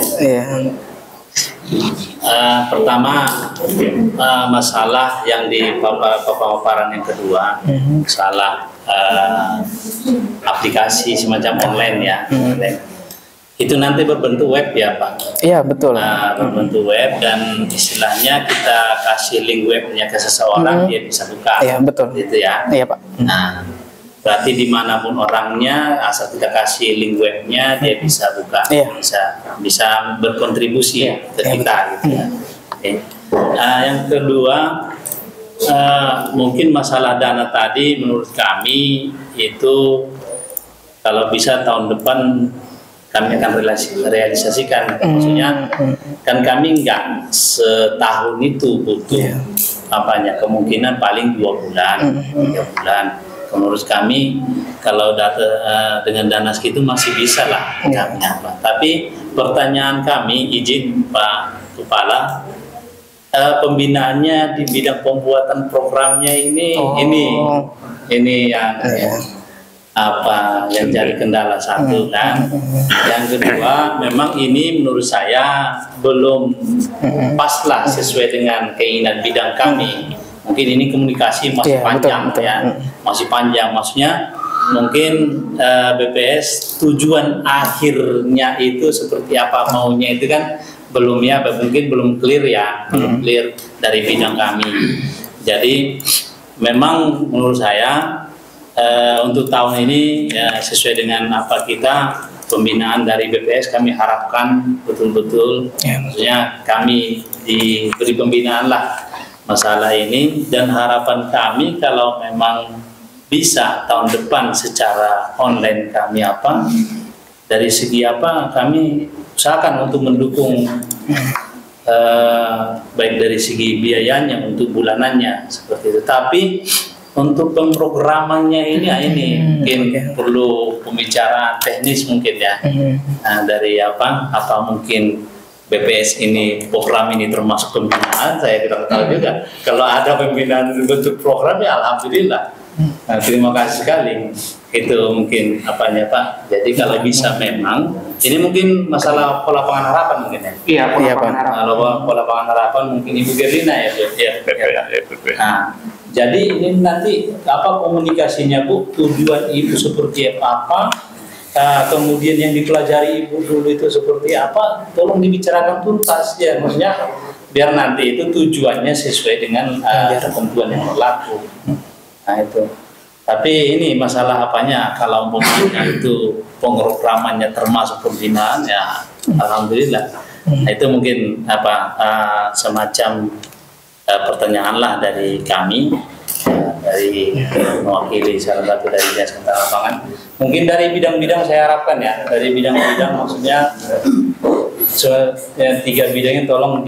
Pertama masalah yang di paparan yang kedua, masalah aplikasi semacam online ya. Itu nanti berbentuk web ya Pak? Iya betul. Berbentuk web dan istilahnya kita kasih link webnya ke seseorang dia bisa buka. Iya betul. Gitu ya? Iya Pak. Nah, berarti dimanapun orangnya, asal kita kasih link webnya, dia bisa buka, bisa berkontribusi ke kita, gitu ya. Yang kedua, mungkin masalah dana tadi, menurut kami itu kalau bisa tahun depan kami akan realisasikan. Maksudnya, kan kami nggak setahun itu butuh kemungkinan paling 2 bulan, 3 bulan. Menurut kami kalau dengan dana segitu masih bisa lah kami apa. Tapi pertanyaan kami, izin Pak Kepala, pembinaannya di bidang pembuatan programnya ini yang yang jadi kendala satu kan. Yang kedua, memang ini menurut saya belum pas lah sesuai dengan keinginan bidang kami. Mungkin ini komunikasi masih panjang masih panjang. Maksudnya mungkin BPS tujuan akhirnya itu seperti apa maunya itu kan belum mungkin belum clear belum clear dari bidang kami. Jadi memang menurut saya untuk tahun ini sesuai dengan apa kita pembinaan dari BPS kami harapkan betul-betul maksudnya kami diberi pembinaan lah masalah ini, dan harapan kami kalau memang bisa tahun depan secara online kami dari segi kami usahakan untuk mendukung baik dari segi biayanya untuk bulanannya seperti itu. Tapi untuk pemrogramannya ini mungkin perlu pembicaraan teknis mungkin ya. Dari apa mungkin BPS ini program ini termasuk pembinaan, saya tidak tahu juga. Kalau ada pembinaan bentuk program ya alhamdulillah. Nah, terima kasih sekali. Itu mungkin apanya Pak. Jadi kalau bisa memang ini mungkin masalah pola pangan harapan mungkin ya. Iya, pola pangan harapan. Kalau pola pangan harapan mungkin Ibu Gerlina ya. Nah, jadi ini nanti apa komunikasinya Bu? Tujuan Ibu seperti apa? Kemudian yang dipelajari Ibu dulu itu seperti apa, tolong dibicarakan tuntas ya, maksudnya biar nanti itu tujuannya sesuai dengan ketentuan yang berlaku. Nah itu. Tapi ini masalah apanya, kalau umpamanya itu pengopramannya termasuk pembinaan ya alhamdulillah. Nah, itu mungkin semacam pertanyaan lah dari kami, dari mewakili salah satu dari Dinas Ketahanan Pangan. Mungkin dari bidang-bidang saya harapkan ya, dari bidang-bidang maksudnya 3 bidangnya tolong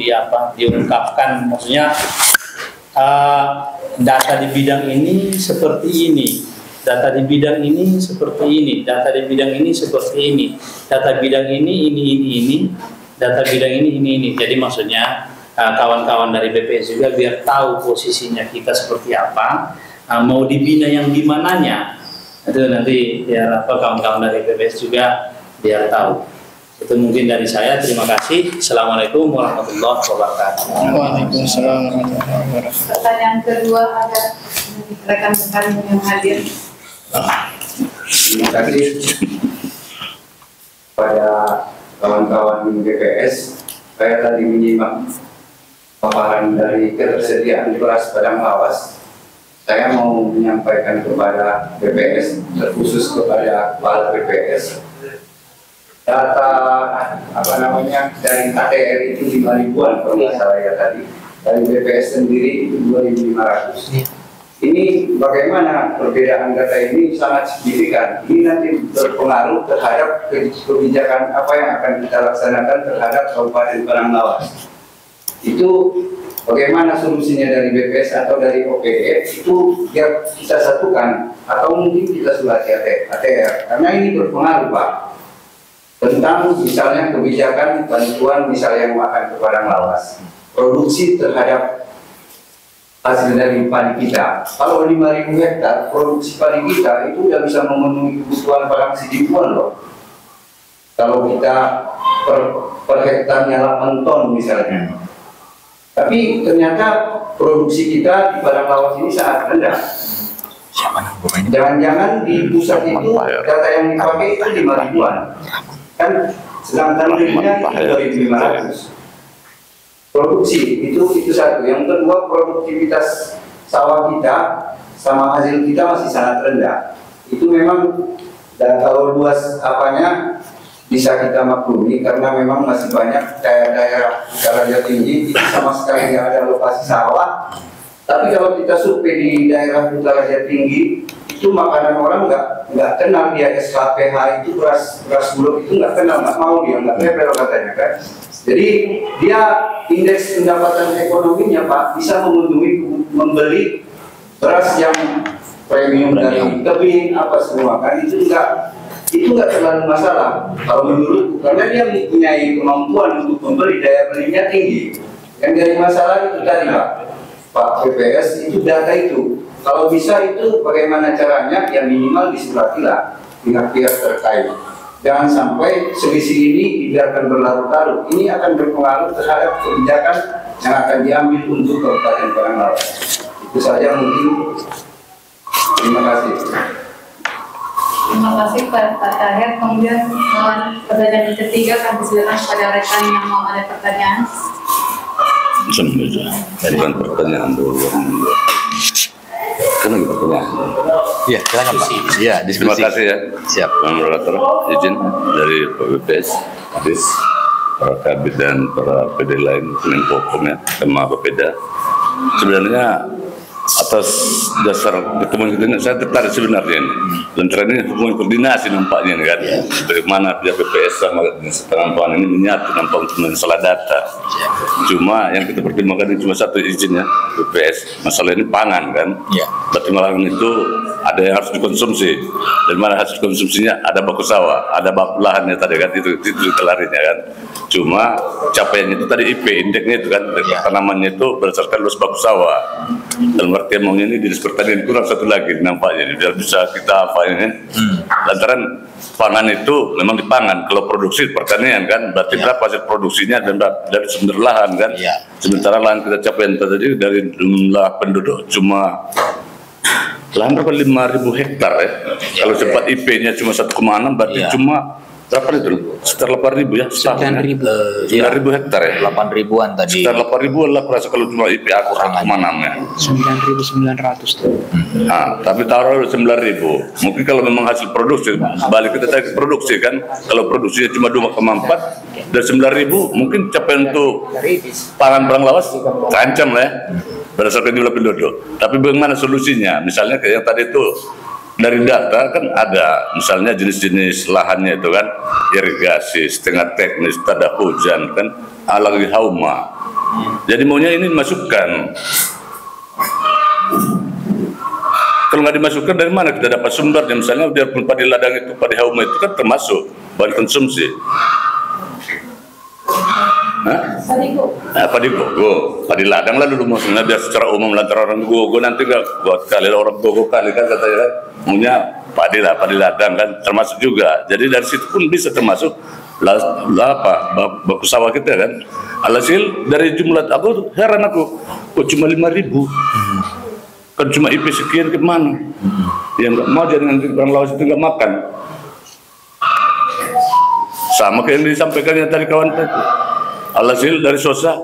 diungkapkan, maksudnya data di bidang ini seperti ini, data di bidang ini seperti ini, data di bidang ini seperti ini, data bidang ini, data bidang ini. Jadi maksudnya kawan-kawan dari BPS juga biar tahu posisinya kita seperti apa, mau dibina yang di mananya. Itu nanti biar kawan-kawan dari BPS juga biar tahu. Itu mungkin dari saya. Terima kasih. Assalamualaikum warahmatullahi wabarakatuh. Waalaikumsalam warahmatullahi wabarakatuh. Pertanyaan kedua ada rekan-rekan yang hadir. Terima kasih pada kawan-kawan BPS. Saya tadi menyimak paparan dari ketersediaan beras Padang Lawas. Saya mau menyampaikan kepada BPS, terkhusus kepada kepala BPS, data dari ATR itu 5.000-an kalau nggak salah ya tadi. Dari BPS sendiri itu 2.500. Ini bagaimana perbedaan data ini sangat signifikan. Ini nanti berpengaruh terhadap kebijakan apa yang akan kita laksanakan terhadap Kabupaten Padang Lawas. Itu bagaimana solusinya dari BPS atau dari OPD itu biar kita satukan atau mungkin kita sulati ATR karena ini berpengaruh Pak tentang misalnya kebijakan bantuan misalnya yang makan ke Padang Lawas, produksi terhadap hasil dari padi kita. Kalau 5.000 hektar produksi padi kita itu sudah bisa memenuhi kebutuhan Padang Sidipuan loh. Kalau kita per hektarnya 8 ton misalnya. Tapi ternyata produksi kita di Padang Lawas ini sangat rendah. Jangan-jangan di pusat itu data yang dipakai itu 5.000-an. Kan sedangkan realnya 2.500. Produksi itu satu. Yang kedua, produktivitas sawah kita sama hasil kita masih sangat rendah. Itu memang dan kalau luas apanya bisa kita maklumi karena memang masih banyak daerah dataran tinggi itu sama sekali tidak ada lokasi sawah. Tapi kalau kita survei di daerah dataran tinggi itu makanan orang nggak kenal dia SKPH itu beras bulog itu nggak kenal, nggak mau dia, nggak level katanya kan. Jadi dia indeks pendapatan ekonominya Pak bisa memenuhi membeli beras yang premium dari tebing apa semua kan itu nggak terlalu masalah kalau menurutku karena dia mempunyai kemampuan untuk membeli daya belinya tinggi. Yang jadi masalah itu tadi Pak BPS itu data itu kalau bisa itu bagaimana caranya yang minimal disuratilah pihak-pihak terkait. Jangan sampai selisih ini dibiarkan berlarut-larut. Ini akan berpengaruh terhadap kebijakan yang akan diambil untuk Kabupaten Padang Lawas. Itu saja mungkin. Terima kasih. Terima kasih Pak Tahir. Kemudian pertanyaan ketiga kami silakan pada rekan yang mau ada pertanyaan. Bukan pertanyaan dulu. Kan lagi pertanyaan. Iya, silakan Pak. Iya, diskusi. Terima kasih ya. Siap. Moderator izin dari Pak BPS, Kadis, para kabit dan para PD lain, Menkominfo sama Bapeda. Sebenarnya atas dasar pertemuan kita ini saya tertarik sebenarnya ini. Lantaran ini hubungan koordinasi nampaknya ini kan. Bagaimana pihak BPS sama Pangan ini menyatu nampak untuk masalah data. Cuma yang kita pertimbangkan ini cuma satu izinnya BPS. Masalah ini pangan kan. Ya. Berarti malam itu ada yang harus dikonsumsi. Dan mana hasil konsumsinya ada baku sawah, ada baku lahannya tadi kan itu kelarinya kan. Cuma capaian itu tadi IP indeksnya itu kan tanamannya itu berdasarkan luas baku sawah. Dalam artian maunya ini dinas pertanian kurang satu lagi nampaknya biar bisa kita apa ini. Lantaran pangan itu memang dipangan. Kalau produksi pertanian kan berarti berapa hasil produksinya dan dari sumber lahan kan. Sementara lahan kita capaian tadi dari jumlah penduduk cuma lahan berapa 5.000 hektar ya. Kalau sempat IP-nya cuma 1,6 berarti cuma berapa itu? Sekitar 8.000 ya? 9.000 hektar ya? 8.000-an tadi. Sekitar 8.000-an lah kurasa kalau cuma IP aku 1,6 ya. 9.900 tuh. Nah, tapi taruh 9.000. Mungkin kalau memang hasil produksi, balik kita tadi produksi kan. Kalau produksinya cuma 2,4 dari 9.000 mungkin capaian untuk pangan Padang Lawas terancam lah ya. Berdasarkan jumlah penduduk. Tapi bagaimana solusinya? Misalnya kayak yang tadi itu dari data kan ada misalnya jenis-jenis lahannya itu kan irigasi, setengah teknis, tak ada hujan kan, lagi hauma. Jadi maunya ini dimasukkan. Kalau nggak dimasukkan dari mana kita dapat sumbernya? Misalnya biarpun padi ladang itu, padi hauma itu kan termasuk bahan konsumsi. Padi Gogo, Padi Ladang lah dulu maksudnya biar secara umum lantar orang Gogo nanti nggak buat kali orang Gogo kali kan katanya kan, punya Padi Ladang kan termasuk juga. Jadi dari situ pun bisa termasuk baku sawah kita kan. Alhasil dari jumlah aku heran aku, kok cuma 5.000? Kan cuma IP sekian kemana? Yang nggak mau jadi nanti orang lawas itu nggak makan. Sama kayak yang disampaikannya tadi kawan tadi. Alhasil dari Sosa,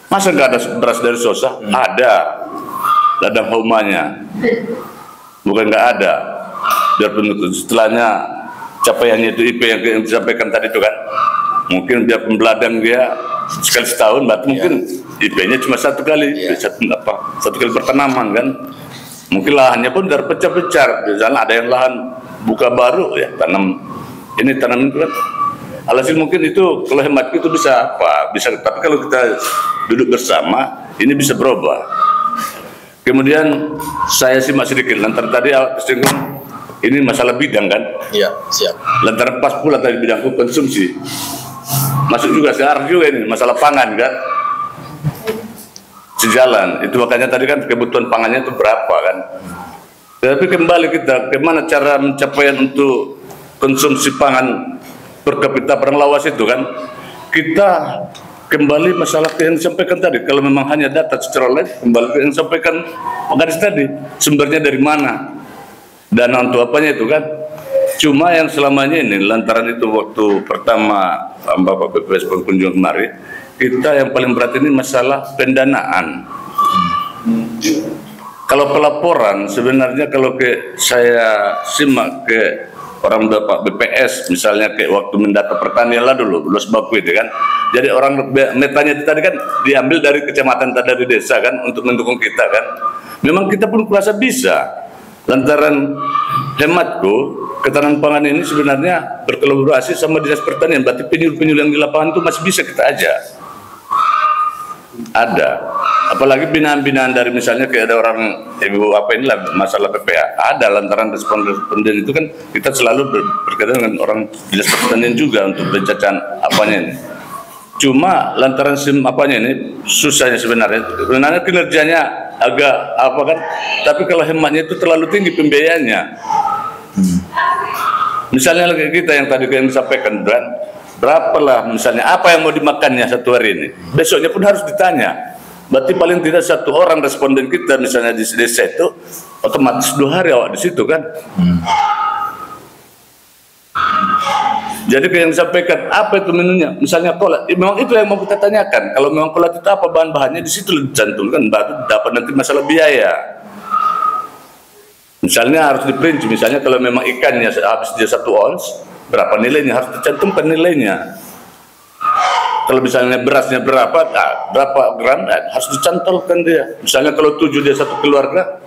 masa nggak ada beras dari Sosa? Ada, ladang Haumanya. Bukan nggak ada. Biarpun setelahnya capaiannya itu IP yang disampaikan tadi itu kan, mungkin biar pembeladang dia sekali setahun, berarti mungkin IP-nya cuma satu kali bertanaman kan. Mungkin lahannya pun udah pecah-pecah. Misalnya ada yang lahan buka baru ya tanam itu kan. Alhasil mungkin itu kalau hematku itu bisa tapi kalau kita duduk bersama ini bisa berubah. Kemudian saya simak sedikit lantaran tadi singgung ini masalah bidang kan. Iya, siap. Lantaran pas pula tadi bidangku konsumsi. Masuk juga sekarang juga ini masalah pangan kan. Sejalan, itu makanya tadi kan kebutuhan pangannya itu berapa kan. Tapi kembali kita kemana cara pencapaian untuk konsumsi pangan per kapita perang lawas itu kan, kita kembali masalah yang disampaikan tadi. Kalau memang hanya data secara lain, kembali ke yang disampaikan Pak Kadis tadi, sumbernya dari mana, dana untuk apanya itu kan. Cuma yang selamanya ini lantaran itu waktu pertama Bapak BPS berkunjung kemari, kita yang paling berat ini masalah pendanaan. Kalau pelaporan sebenarnya kalau saya simak ke orang Bapak BPS misalnya kayak waktu mendata pertanian lah dulu baku itu kan. Jadi orang metanya itu tadi kan diambil dari kecamatan dari desa kan untuk mendukung kita kan. Memang kita pun kuasa bisa. Lantaran hematku ketahanan pangan ini sebenarnya berkolaborasi sama dinas pertanian. Berarti penyuluh-penyuluh yang di lapangan itu masih bisa kita ajak. Ada. Apalagi binaan-binaan dari misalnya kayak ada orang ibu apa inilah masalah PPA. Ada lantaran responden itu kan kita selalu berkaitan dengan orang dinas pertanian juga untuk pencacahan apanya ini. Cuma lantaran apanya ini susahnya sebenarnya kinerjanya agak apa kan, tapi kalau hematnya itu terlalu tinggi pembiayaannya. Misalnya lagi kita yang tadi yang disampaikan berapalah misalnya apa yang mau dimakannya satu hari ini, besoknya pun harus ditanya. Berarti paling tidak satu orang responden kita misalnya di desa itu otomatis 2 hari awak di situ kan. Jadi yang disampaikan apa itu menunya, misalnya kolat, memang itu yang mau kita tanyakan. Kalau memang kolat itu apa bahan-bahannya di situ dicantumkan, baru dapat nanti masalah biaya. Misalnya harus diperinci, misalnya kalau memang ikannya habis dia 1 ons, berapa nilainya harus dicantumkan nilainya. Kalau misalnya berasnya berapa gram harus dicantolkan dia. Misalnya kalau 7 dia 1 keluarga.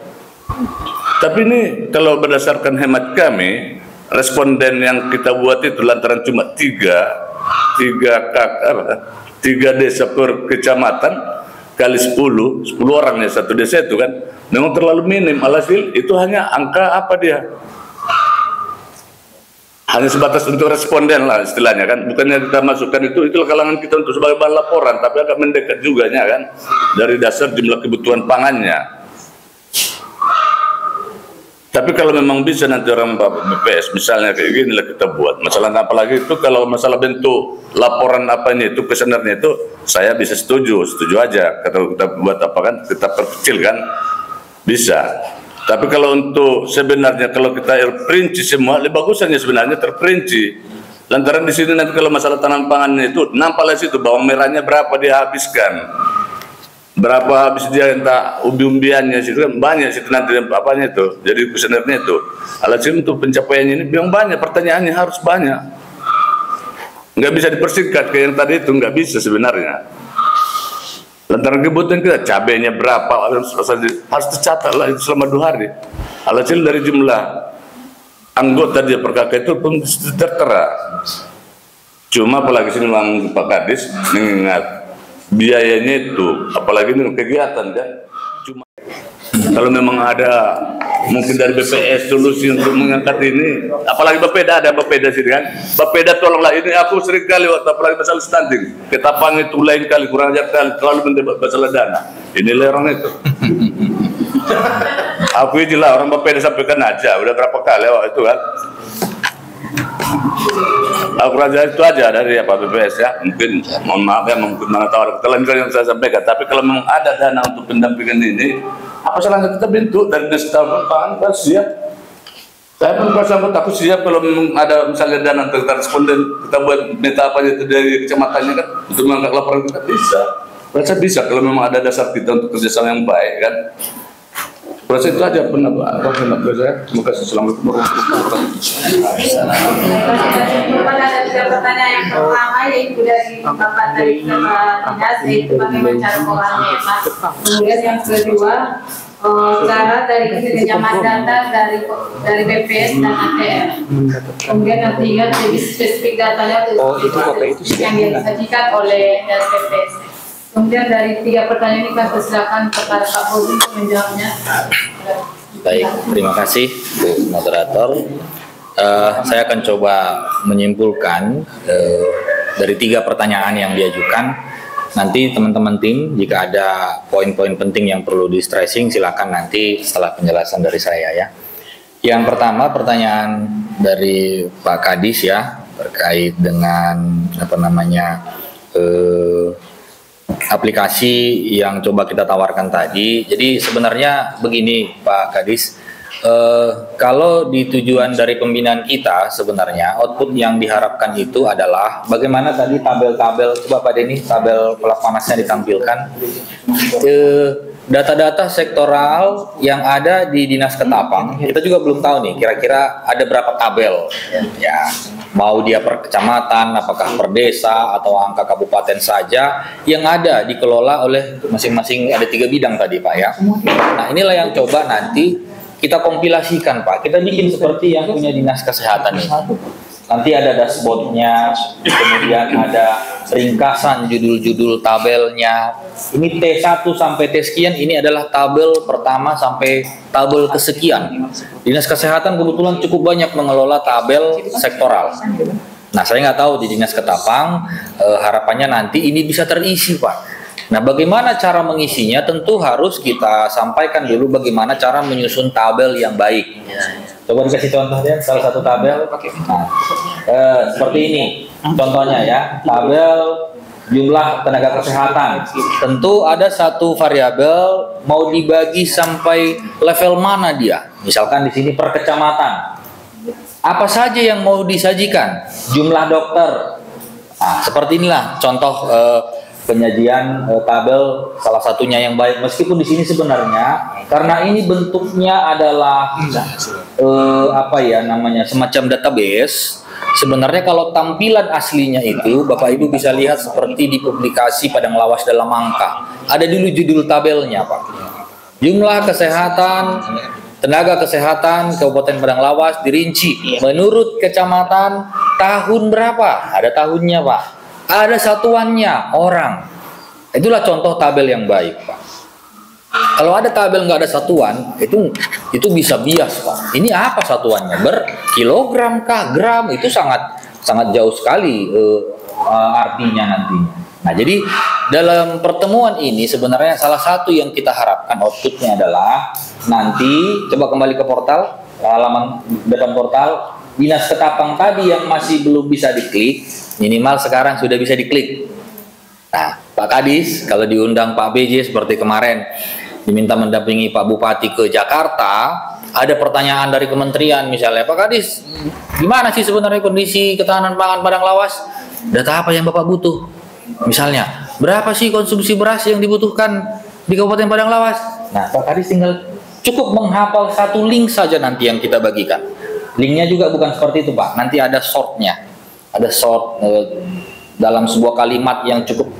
Tapi ini kalau berdasarkan hemat kami, responden yang kita buat itu lantaran cuma 3 desa per kecamatan kali 10 orangnya satu desa itu kan memang terlalu minim. Alhasil itu hanya angka apa dia? Hanya sebatas untuk responden lah istilahnya kan, bukannya kita masukkan itu kalangan kita untuk sebagai bahan laporan, tapi agak mendekat juga kan dari dasar jumlah kebutuhan pangannya. Tapi kalau memang bisa nanti orang BPS misalnya kayak gini lah kita buat masalah apalagi itu kalau masalah bentuk laporan apanya itu kesenarnya itu saya bisa setuju aja kalau kita buat apa kan kita perkecil kan bisa. Tapi kalau untuk sebenarnya kalau kita perinci semua, lebih bagusnya sebenarnya terperinci. Lantaran di sini nanti kalau masalah tanam pangan itu nampaklah situ bawang merahnya berapa dia habiskan, berapa habis dia entah umbi-umbiannya situ kan banyak situ nanti apanya itu. Jadi sebenarnya itu. Alhasil untuk pencapaiannya ini memang banyak, pertanyaannya harus banyak. Nggak bisa dipersingkat kayak yang tadi itu nggak bisa sebenarnya. Lantaran kebutuhan kita cabenya berapa harus tercatat lah itu selama 2 hari. Alhasil dari jumlah anggota dia per kakak itu pun tertera. Cuma apalagi sini memang Pak Kadis mengingat biayanya itu, apalagi ini kegiatan kan. Cuma kalau memang ada Mungkin dari BPS solusi untuk mengangkat ini. Apalagi Bapeda, ada Bapeda sini kan. Bapeda tolonglah, ini aku sering kali waktu apalagi masalah stunting. Ketapang itu lain kali, kurang ajar kali, terlalu mendebat masalah dana. Inilah orang itu. Aku inilah orang Bapeda sampaikan aja, udah berapa kali waktu itu kan. Aku rasa itu aja dari BPS ya. Mungkin mohon maaf ya, mungkin mengetahui kesalahan yang saya sampaikan. Tapi kalau memang ada dana untuk pendampingan ini, apa salahnya kita bentuk dari Dinas Pangan, kan siap. Saya pun bersama aku siap kalau memang ada misalnya dana untuk responden, kita buat minta apa itu dari kecamatannya kan untuk mengangkat laporan kita bisa. Rasa bisa kalau memang ada dasar kita untuk kerjasama yang baik kan. Proses itu aja pendapat saya. Terima kasih. Assalamualaikum warahmatullahi wabarakatuh. Ada 3 pertanyaan. Yang pertama yaitu dari Bapak dari Dinas, yaitu bagaimana cara pengolahannya ya Pak. Kemudian yang kedua, cara dari pinjaman data dari BPS dan ATM. Kemudian yang ketiga, lebih spesifik datanya yang disajikan oleh dari BPS. Kemudian dari 3 pertanyaan ini kami persilakan kepada Pak Bobi untuk menjawabnya. Baik, terima kasih Bu Moderator. Saya akan coba menyimpulkan dari 3 pertanyaan yang diajukan. Nanti teman-teman tim jika ada poin-poin penting yang perlu di stressing silakan nanti setelah penjelasan dari saya ya. Yang pertama pertanyaan dari Pak Kadis ya terkait dengan aplikasi yang coba kita tawarkan tadi. Jadi sebenarnya begini Pak Kadis, kalau di tujuan dari pembinaan kita sebenarnya output yang diharapkan itu adalah bagaimana tadi tabel-tabel, coba Pak Denny tabel pelak panasnya ditampilkan, data-data sektoral yang ada di Dinas Ketapang. Kita juga belum tahu nih kira-kira ada berapa tabel ya, mau dia per kecamatan, apakah per desa atau angka kabupaten saja yang ada dikelola oleh masing-masing, ada 3 bidang tadi Pak ya. Nah inilah yang coba nanti kita kompilasikan Pak, kita bikin seperti yang punya Dinas Kesehatan ini. Nanti ada dashboardnya, kemudian ada ringkasan judul-judul tabelnya. Ini T1 sampai T sekian, ini adalah tabel pertama sampai tabel kesekian. Dinas Kesehatan kebetulan cukup banyak mengelola tabel sektoral. Nah saya nggak tahu di Dinas Ketapang, harapannya nanti ini bisa terisi Pak. Nah bagaimana cara mengisinya tentu harus kita sampaikan dulu bagaimana cara menyusun tabel yang baik. Coba dikasih contoh ya, salah satu tabel. Nah, seperti ini contohnya ya, tabel jumlah tenaga kesehatan. Tentu ada satu variabel mau dibagi sampai level mana dia. Misalkan di sini per kecamatan. Apa saja yang mau disajikan? Jumlah dokter. Nah, seperti inilah contoh penyajian tabel salah satunya yang baik. Meskipun di sini sebenarnya karena ini bentuknya adalah semacam database. Sebenarnya kalau tampilan aslinya itu Bapak Ibu bisa lihat seperti di publikasi Padang Lawas dalam angka. Ada dulu judul tabelnya Pak. Jumlah kesehatan, tenaga kesehatan Kabupaten Padang Lawas dirinci menurut kecamatan tahun berapa? Ada tahunnya Pak. Ada satuannya orang. Itulah contoh tabel yang baik Pak. Kalau ada tabel nggak ada satuan, itu bisa bias Pak. Ini apa satuannya? Berkilogram kah, gram? Itu sangat jauh sekali artinya nantinya. Nah jadi dalam pertemuan ini sebenarnya salah satu yang kita harapkan outputnya adalah nanti coba kembali ke portal, halaman depan portal Dinas Ketapang tadi yang masih belum bisa diklik, minimal sekarang sudah bisa diklik. Nah, Pak Kadis, kalau diundang Pak BJ seperti kemarin, diminta mendampingi Pak Bupati ke Jakarta, ada pertanyaan dari kementerian misalnya, Pak Kadis, gimana sih sebenarnya kondisi ketahanan pangan Padang Lawas? Data apa yang Bapak butuh? Misalnya, berapa sih konsumsi beras yang dibutuhkan di Kabupaten Padang Lawas? Nah, Pak Kadis tinggal cukup menghafal satu link saja nanti yang kita bagikan. Linknya juga bukan seperti itu Pak, nanti ada shortnya, ada short dalam sebuah kalimat yang cukup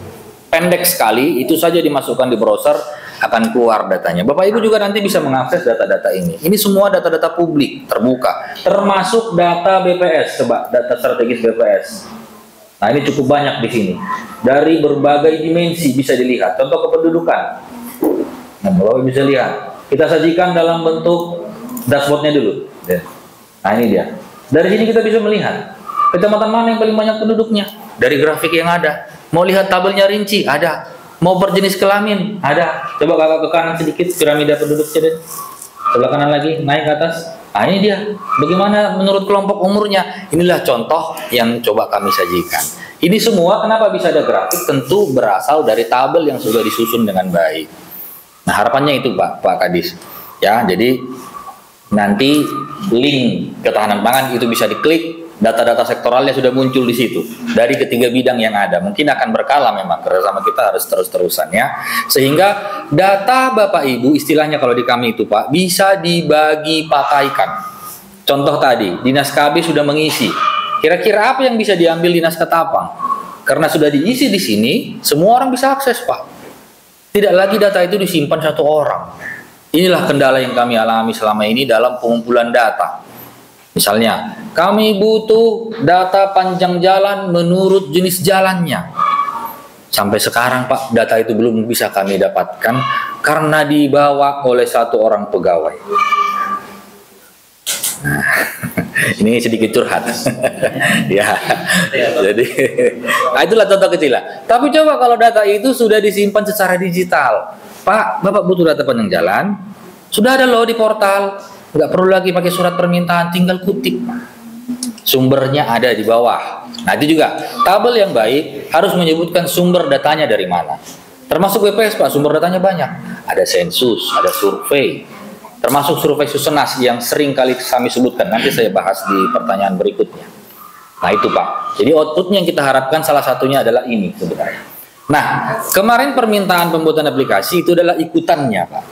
pendek sekali, itu saja dimasukkan di browser akan keluar datanya. Bapak Ibu juga nanti bisa mengakses data-data ini. Ini semua data-data publik terbuka, termasuk data BPS, coba data strategis BPS. Nah ini cukup banyak di sini, dari berbagai dimensi bisa dilihat. Contoh kependudukan, nah Bapak bisa lihat. Kita sajikan dalam bentuk dashboardnya dulu. Nah ini dia. Dari sini kita bisa melihat kecamatan mana yang paling banyak penduduknya. Dari grafik yang ada. Mau lihat tabelnya rinci? Ada. Mau per jenis kelamin? Ada. Coba kakak ke kanan sedikit piramida penduduknya deh. Sebelah kanan lagi, naik ke atas. Nah ini dia. Bagaimana menurut kelompok umurnya? Inilah contoh yang coba kami sajikan. Ini semua kenapa bisa ada grafik? Tentu berasal dari tabel yang sudah disusun dengan baik. Nah harapannya itu Pak Kadis. Ya, jadi nanti link ketahanan pangan itu bisa diklik, data-data sektoralnya sudah muncul di situ dari ketiga bidang yang ada. Mungkin akan berkala memang kerjasama kita harus terus-terusan ya, sehingga data Bapak Ibu istilahnya kalau di kami itu Pak bisa dibagi pakaikan. Contoh tadi Dinas KB sudah mengisi. Kira-kira apa yang bisa diambil Dinas Ketapang? Karena sudah diisi di sini, semua orang bisa akses Pak. Tidak lagi data itu disimpan satu orang. Inilah kendala yang kami alami selama ini dalam pengumpulan data. Misalnya, kami butuh data panjang jalan menurut jenis jalannya. Sampai sekarang Pak, data itu belum bisa kami dapatkan karena dibawa oleh satu orang pegawai. Nah, ini sedikit curhat. Ya, jadi nah itulah contoh kecil lah. Tapi coba kalau data itu sudah disimpan secara digital. Pak, Bapak butuh data panjang jalan, sudah ada loh di portal, nggak perlu lagi pakai surat permintaan, tinggal kutip. Sumbernya ada di bawah. Nah itu juga, tabel yang baik harus menyebutkan sumber datanya dari mana. Termasuk BPS Pak, sumber datanya banyak. Ada sensus, ada survei, termasuk survei Susenas yang sering kali kami sebutkan, nanti saya bahas di pertanyaan berikutnya. Nah itu Pak, jadi outputnya yang kita harapkan salah satunya adalah ini sebenarnya. Nah, kemarin permintaan pembuatan aplikasi itu adalah ikutannya, Pak.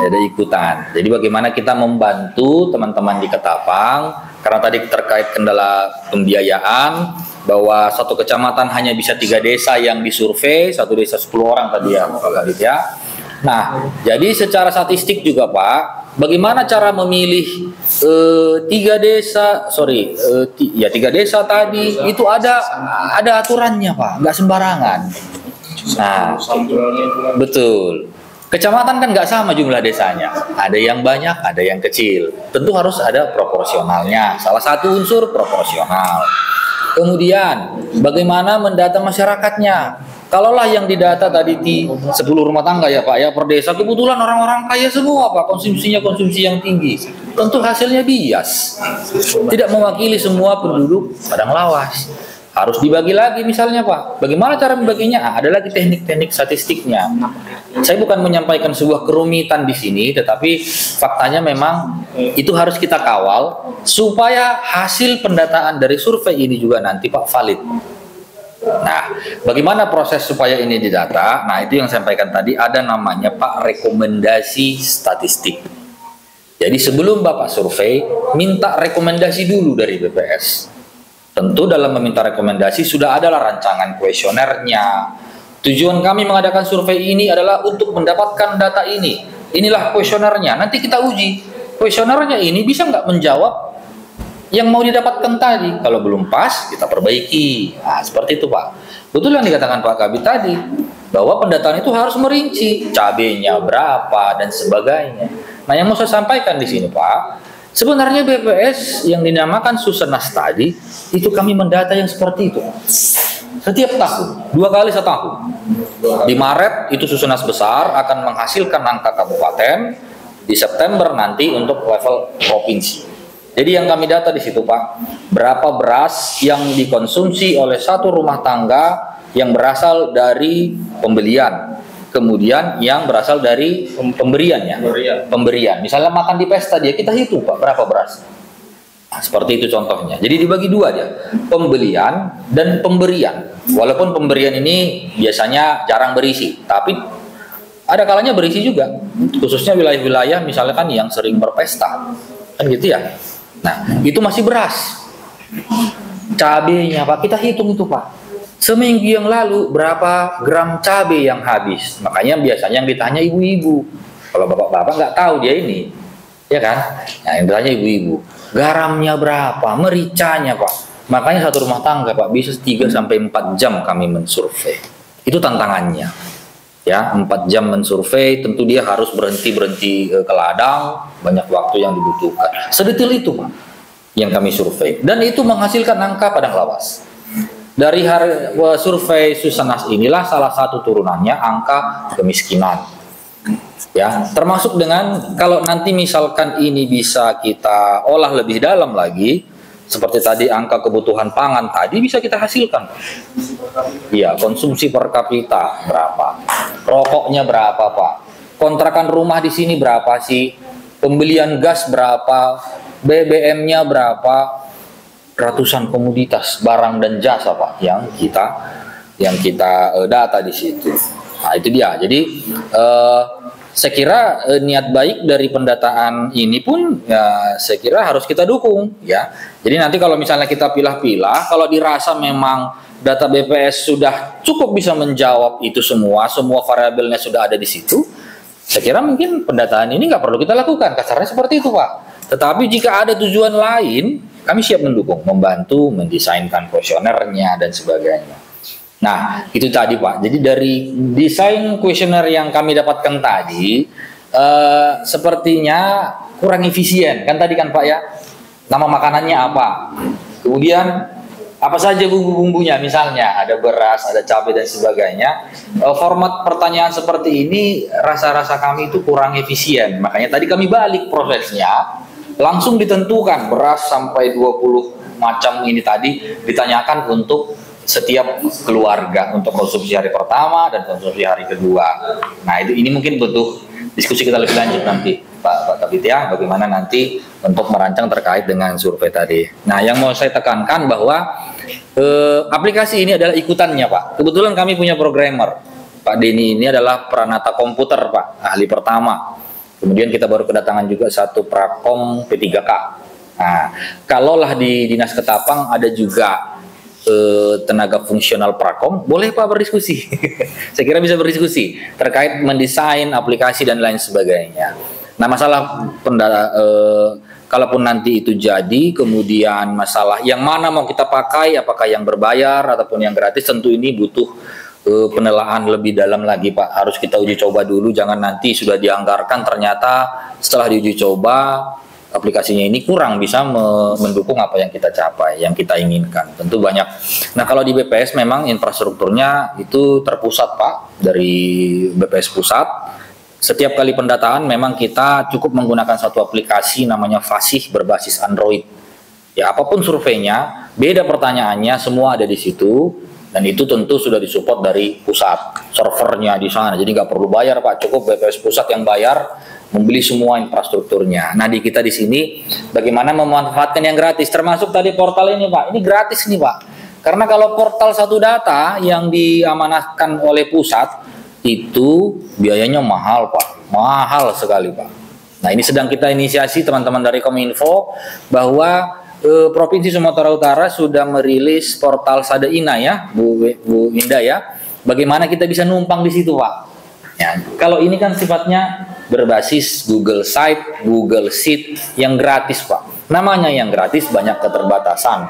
Ada ikutan. Jadi bagaimana kita membantu teman-teman di Ketapang, karena tadi terkait kendala pembiayaan, bahwa satu kecamatan hanya bisa 3 desa yang disurvei, satu desa 10 orang tadi ya, Pak Kadis ya. Nah, jadi secara statistik juga, Pak, bagaimana cara memilih 3 desa, 3 desa tadi, itu ada aturannya, Pak, nggak sembarangan. Nah, betul. Kecamatan kan nggak sama jumlah desanya. Ada yang banyak, ada yang kecil. Tentu harus ada proporsionalnya. Salah satu unsur proporsional. Kemudian, bagaimana mendata masyarakatnya? Kalaulah yang didata tadi di 10 rumah tangga ya Pak ya per desa, kebetulan orang-orang kaya semua Pak, konsumsinya konsumsi yang tinggi. Tentu hasilnya bias. Tidak mewakili semua penduduk Padang Lawas. Harus dibagi lagi misalnya Pak. Bagaimana cara membaginya? Ada lagi teknik-teknik statistiknya. Saya bukan menyampaikan sebuah kerumitan di sini, tetapi faktanya memang itu harus kita kawal supaya hasil pendataan dari survei ini juga nanti Pak valid. Nah, bagaimana proses supaya ini didata? Nah, itu yang saya sampaikan tadi, ada namanya Pak rekomendasi statistik. Jadi sebelum Bapak survei, minta rekomendasi dulu dari BPS. Tentu dalam meminta rekomendasi sudah adalah rancangan kuesionernya. Tujuan kami mengadakan survei ini adalah untuk mendapatkan data ini. Inilah kuesionernya. Nanti kita uji. Kuesionernya ini bisa nggak menjawab yang mau didapatkan tadi. Kalau belum pas, kita perbaiki. Nah, seperti itu Pak. Betul yang dikatakan Pak Kabid tadi, bahwa pendataan itu harus merinci. Cabenya berapa dan sebagainya. Nah, yang mau saya sampaikan di sini Pak, sebenarnya BPS yang dinamakan Susenas tadi, itu kami mendata yang seperti itu. Setiap tahun, 2 kali setahun. Di Maret itu Susenas besar akan menghasilkan angka kabupaten, di September nanti untuk level provinsi. Jadi yang kami data di situ Pak, berapa beras yang dikonsumsi oleh satu rumah tangga yang berasal dari pembelian. Kemudian yang berasal dari pemberiannya. Pemberian. Misalnya makan di pesta dia, kita hitung Pak berapa beras. Nah, seperti itu contohnya. Jadi dibagi 2 aja, pembelian dan pemberian. Walaupun pemberian ini biasanya jarang berisi, tapi ada kalanya berisi juga. Khususnya wilayah-wilayah misalnya kan yang sering berpesta, kan gitu ya. Nah, itu masih beras. Cabenya Pak, kita hitung itu Pak. Seminggu yang lalu berapa gram cabai yang habis. Makanya biasanya yang ditanya ibu-ibu. Kalau bapak-bapak nggak tahu dia ini, ya kan? Nah, yang ditanya ibu-ibu. Garamnya berapa, mericanya Pak. Makanya satu rumah tangga Pak bisa 3-4 jam kami mensurvei. Itu tantangannya. Ya, 4 jam mensurvei, tentu dia harus berhenti ke ladang, banyak waktu yang dibutuhkan. Sedetail itu Pak yang kami survei, dan itu menghasilkan angka padang lawas. Dari survei Susanas inilah salah satu turunannya angka kemiskinan. Ya, termasuk dengan kalau nanti misalkan ini bisa kita olah lebih dalam lagi, seperti tadi angka kebutuhan pangan tadi bisa kita hasilkan. Iya, konsumsi per kapita berapa? Rokoknya berapa, Pak? Kontrakan rumah di sini berapa sih? Pembelian gas berapa? BBM-nya berapa? Ratusan komoditas, barang dan jasa, Pak, yang kita data di situ. Nah, itu dia. Jadi saya kira niat baik dari pendataan ini pun ya saya kira harus kita dukung ya. Jadi nanti kalau misalnya kita pilah-pilah, kalau dirasa memang data BPS sudah cukup bisa menjawab itu semua variabelnya sudah ada di situ, saya kira mungkin pendataan ini nggak perlu kita lakukan, kasarnya seperti itu Pak. Tetapi jika ada tujuan lain, kami siap mendukung, membantu mendesainkan kuesionernya dan sebagainya. Nah, itu tadi Pak. Jadi dari desain kuesioner yang kami dapatkan tadi, sepertinya kurang efisien. Kan tadi kan Pak ya, nama makanannya apa? Kemudian apa saja bumbu-bumbunya, misalnya ada beras, ada cabai dan sebagainya. Format pertanyaan seperti ini rasa-rasa kami itu kurang efisien. Makanya tadi kami balik prosesnya, langsung ditentukan beras sampai 20 macam ini tadi ditanyakan untuk setiap keluarga untuk konsumsi hari pertama dan konsumsi hari kedua. Nah, ini mungkin butuh diskusi kita lebih lanjut nanti Pak Kabit ya, bagaimana nanti untuk merancang terkait dengan survei tadi. Nah, yang mau saya tekankan bahwa aplikasi ini adalah ikutannya Pak. Kebetulan kami punya programmer Pak Denny, ini adalah peranata komputer Pak, ahli pertama. Kemudian kita baru kedatangan juga satu prakom P3K. Nah, kalaulah di Dinas Ketapang ada juga tenaga fungsional prakom, boleh Pak berdiskusi. Saya kira bisa berdiskusi terkait mendesain aplikasi dan lain sebagainya. Nah, masalah kalaupun nanti itu jadi, kemudian masalah yang mana mau kita pakai, apakah yang berbayar ataupun yang gratis, tentu ini butuh penelaahan lebih dalam lagi Pak. Harus kita uji coba dulu, jangan nanti sudah dianggarkan ternyata setelah diuji coba aplikasinya ini kurang bisa mendukung apa yang kita capai, yang kita inginkan. Tentu banyak. Nah, kalau di BPS memang infrastrukturnya itu terpusat Pak, dari BPS pusat. Setiap kali pendataan memang kita cukup menggunakan satu aplikasi namanya Fasih berbasis Android. Ya, apapun surveinya, beda pertanyaannya, semua ada di situ. Dan itu tentu sudah disupport dari pusat, servernya di sana. Jadi nggak perlu bayar Pak, cukup BPS pusat yang bayar, membeli semua infrastrukturnya. Nah, di kita di sini bagaimana memanfaatkan yang gratis, termasuk tadi portal ini Pak. Ini gratis nih Pak. Karena kalau portal satu data yang diamanahkan oleh pusat itu biayanya mahal Pak, mahal sekali Pak. Nah, ini sedang kita inisiasi teman-teman dari Kominfo bahwa Provinsi Sumatera Utara sudah merilis portal Sadaina ya, Bu Indah ya. Bagaimana kita bisa numpang di situ Pak? Ya, kalau ini kan sifatnya berbasis Google Site, Google Sheet yang gratis Pak. Namanya yang gratis, banyak keterbatasan.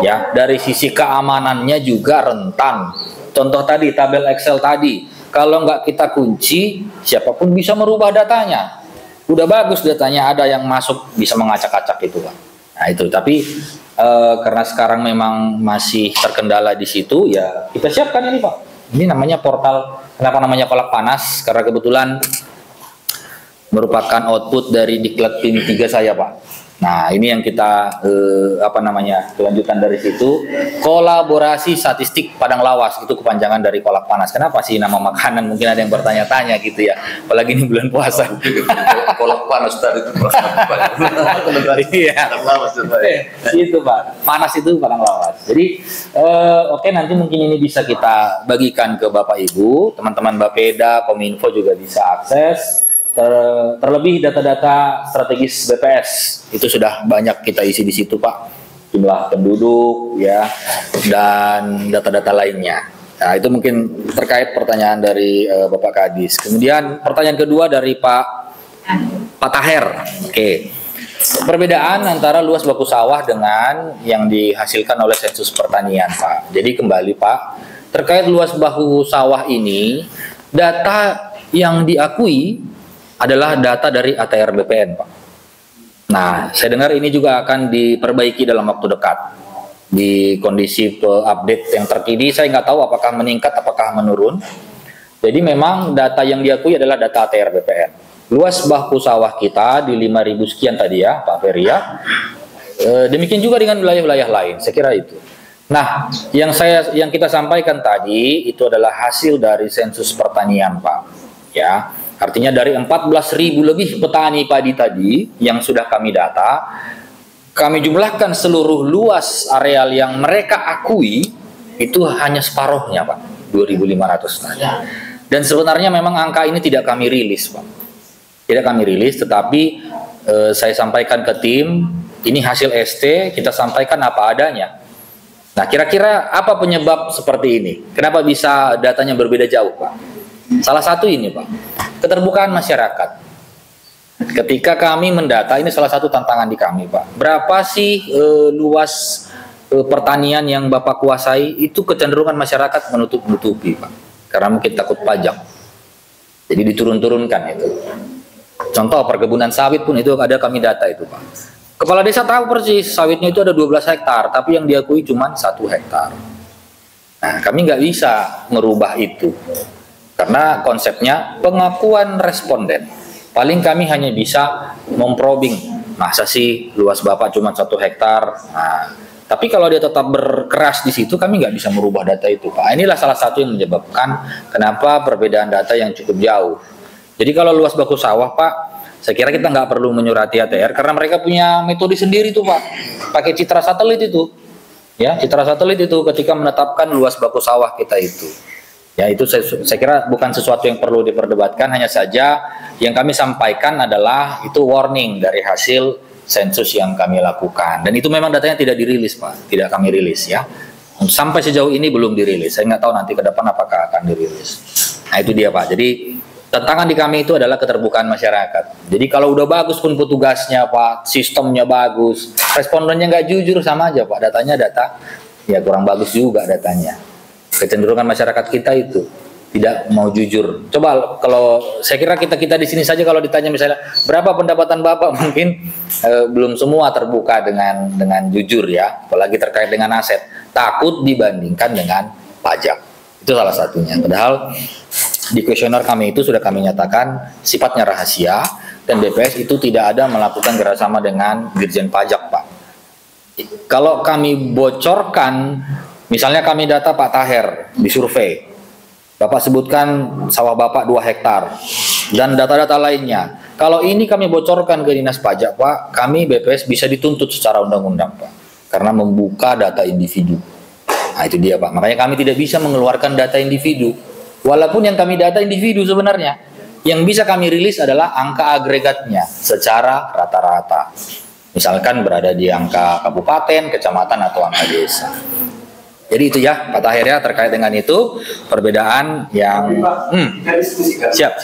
Ya, dari sisi keamanannya juga rentan. Contoh tadi tabel Excel tadi, kalau nggak kita kunci, siapapun bisa merubah datanya. Udah bagus datanya, ada yang masuk bisa mengacak-acak itu Pak. Nah itu, tapi karena sekarang memang masih terkendala di situ, ya kita siapkan ini Pak. Ini namanya portal. Kenapa namanya kolak panas? Karena kebetulan merupakan output dari Diklat PIN 3 saya Pak. Nah, ini yang kita kelanjutan dari situ, kolaborasi statistik Padang Lawas, itu kepanjangan dari kolak panas. Kenapa sih nama makanan? Mungkin ada yang bertanya-tanya gitu ya, apalagi ini bulan puasa. Kolak panas tadi itu iya, itu Pak, panas itu Padang Lawas. Jadi oke, nanti mungkin ini bisa kita bagikan ke Bapak Ibu, teman-teman Bapeda, Kominfo juga bisa akses. Terlebih data-data strategis BPS itu sudah banyak kita isi di situ Pak, jumlah penduduk ya dan data-data lainnya. Nah, itu mungkin terkait pertanyaan dari Bapak Kadis. Kemudian pertanyaan kedua dari Pak Taher. Oke. Perbedaan antara luas baku sawah dengan yang dihasilkan oleh sensus pertanian Pak. Jadi kembali Pak, terkait luas baku sawah ini Data yang diakui adalah data dari ATR BPN, Pak. Nah, saya dengar ini juga akan diperbaiki dalam waktu dekat. Di kondisi update yang terkini, saya nggak tahu apakah meningkat, apakah menurun. Jadi memang data yang diakui adalah data ATR BPN. Luas baku sawah kita di 5.000 sekian tadi ya, Pak Ferry ya. Demikian juga dengan wilayah-wilayah lain, saya kira itu. Nah, yang kita sampaikan tadi itu adalah hasil dari sensus pertanian, Pak. Ya, artinya dari 14.000 lebih petani padi tadi yang sudah kami data, kami jumlahkan seluruh luas areal yang mereka akui itu hanya separuhnya, Pak, 2.500 tadi. Dan sebenarnya memang angka ini tidak kami rilis, Pak. Tidak kami rilis, tetapi saya sampaikan ke tim, ini hasil ST, kita sampaikan apa adanya. Nah, kira-kira apa penyebab seperti ini? Kenapa bisa datanya berbeda jauh, Pak? Salah satu ini, Pak, keterbukaan masyarakat. Ketika kami mendata, ini salah satu tantangan di kami, Pak. Berapa sih luas pertanian yang Bapak kuasai? Itu kecenderungan masyarakat menutup-nutupi, Pak. Karena mungkin takut pajak. Jadi diturun-turunkan itu. Contoh perkebunan sawit pun itu ada kami data itu, Pak. Kepala desa tahu persis sawitnya itu ada 12 hektar, tapi yang diakui cuma 1 hektar. Nah, kami nggak bisa merubah itu. Karena konsepnya pengakuan responden. Paling kami hanya bisa memprobing. Masa sih luas Bapak cuma 1 hektar? Nah, tapi kalau dia tetap berkeras di situ, kami nggak bisa merubah data itu, Pak. Inilah salah satu yang menyebabkan kenapa perbedaan data yang cukup jauh. Jadi kalau luas baku sawah, Pak, saya kira kita nggak perlu menyurati ATR karena mereka punya metode sendiri tuh, Pak. Pakai citra satelit itu. Ya, citra satelit itu ketika menetapkan luas baku sawah kita itu. Ya, itu saya kira bukan sesuatu yang perlu diperdebatkan, hanya saja yang kami sampaikan adalah itu warning dari hasil sensus yang kami lakukan. Dan itu memang datanya tidak dirilis, Pak. Tidak kami rilis ya. Sampai sejauh ini belum dirilis. Saya nggak tahu nanti ke depan apakah akan dirilis. Nah, itu dia, Pak. Jadi tantangan di kami itu adalah keterbukaan masyarakat. Jadi kalau udah bagus pun petugasnya, Pak, sistemnya bagus, respondennya nggak jujur, sama aja, Pak. Datanya data ya kurang bagus juga datanya. Kecenderungan masyarakat kita itu tidak mau jujur. Coba kalau saya kira kita di sini saja kalau ditanya misalnya berapa pendapatan Bapak, mungkin belum semua terbuka dengan jujur ya, apalagi terkait dengan aset. Takut dibandingkan dengan pajak. Itu salah satunya. Padahal di kuesioner kami itu sudah kami nyatakan sifatnya rahasia dan BPS itu tidak ada melakukan kerjasama dengan Dirjen Pajak, Pak. Kalau kami bocorkan, misalnya kami data Pak Taher di survei, Bapak sebutkan sawah Bapak 2 hektar dan data-data lainnya. Kalau ini kami bocorkan ke Dinas Pajak, Pak, kami BPS bisa dituntut secara undang-undang, Pak, karena membuka data individu. Nah, itu dia, Pak. Makanya kami tidak bisa mengeluarkan data individu. Walaupun yang kami data individu sebenarnya, yang bisa kami rilis adalah angka agregatnya secara rata-rata. Misalkan berada di angka kabupaten, kecamatan, atau angka desa. Jadi itu ya, Pak Tahir ya, terkait dengan itu perbedaan yang kita diskusikan. Siap.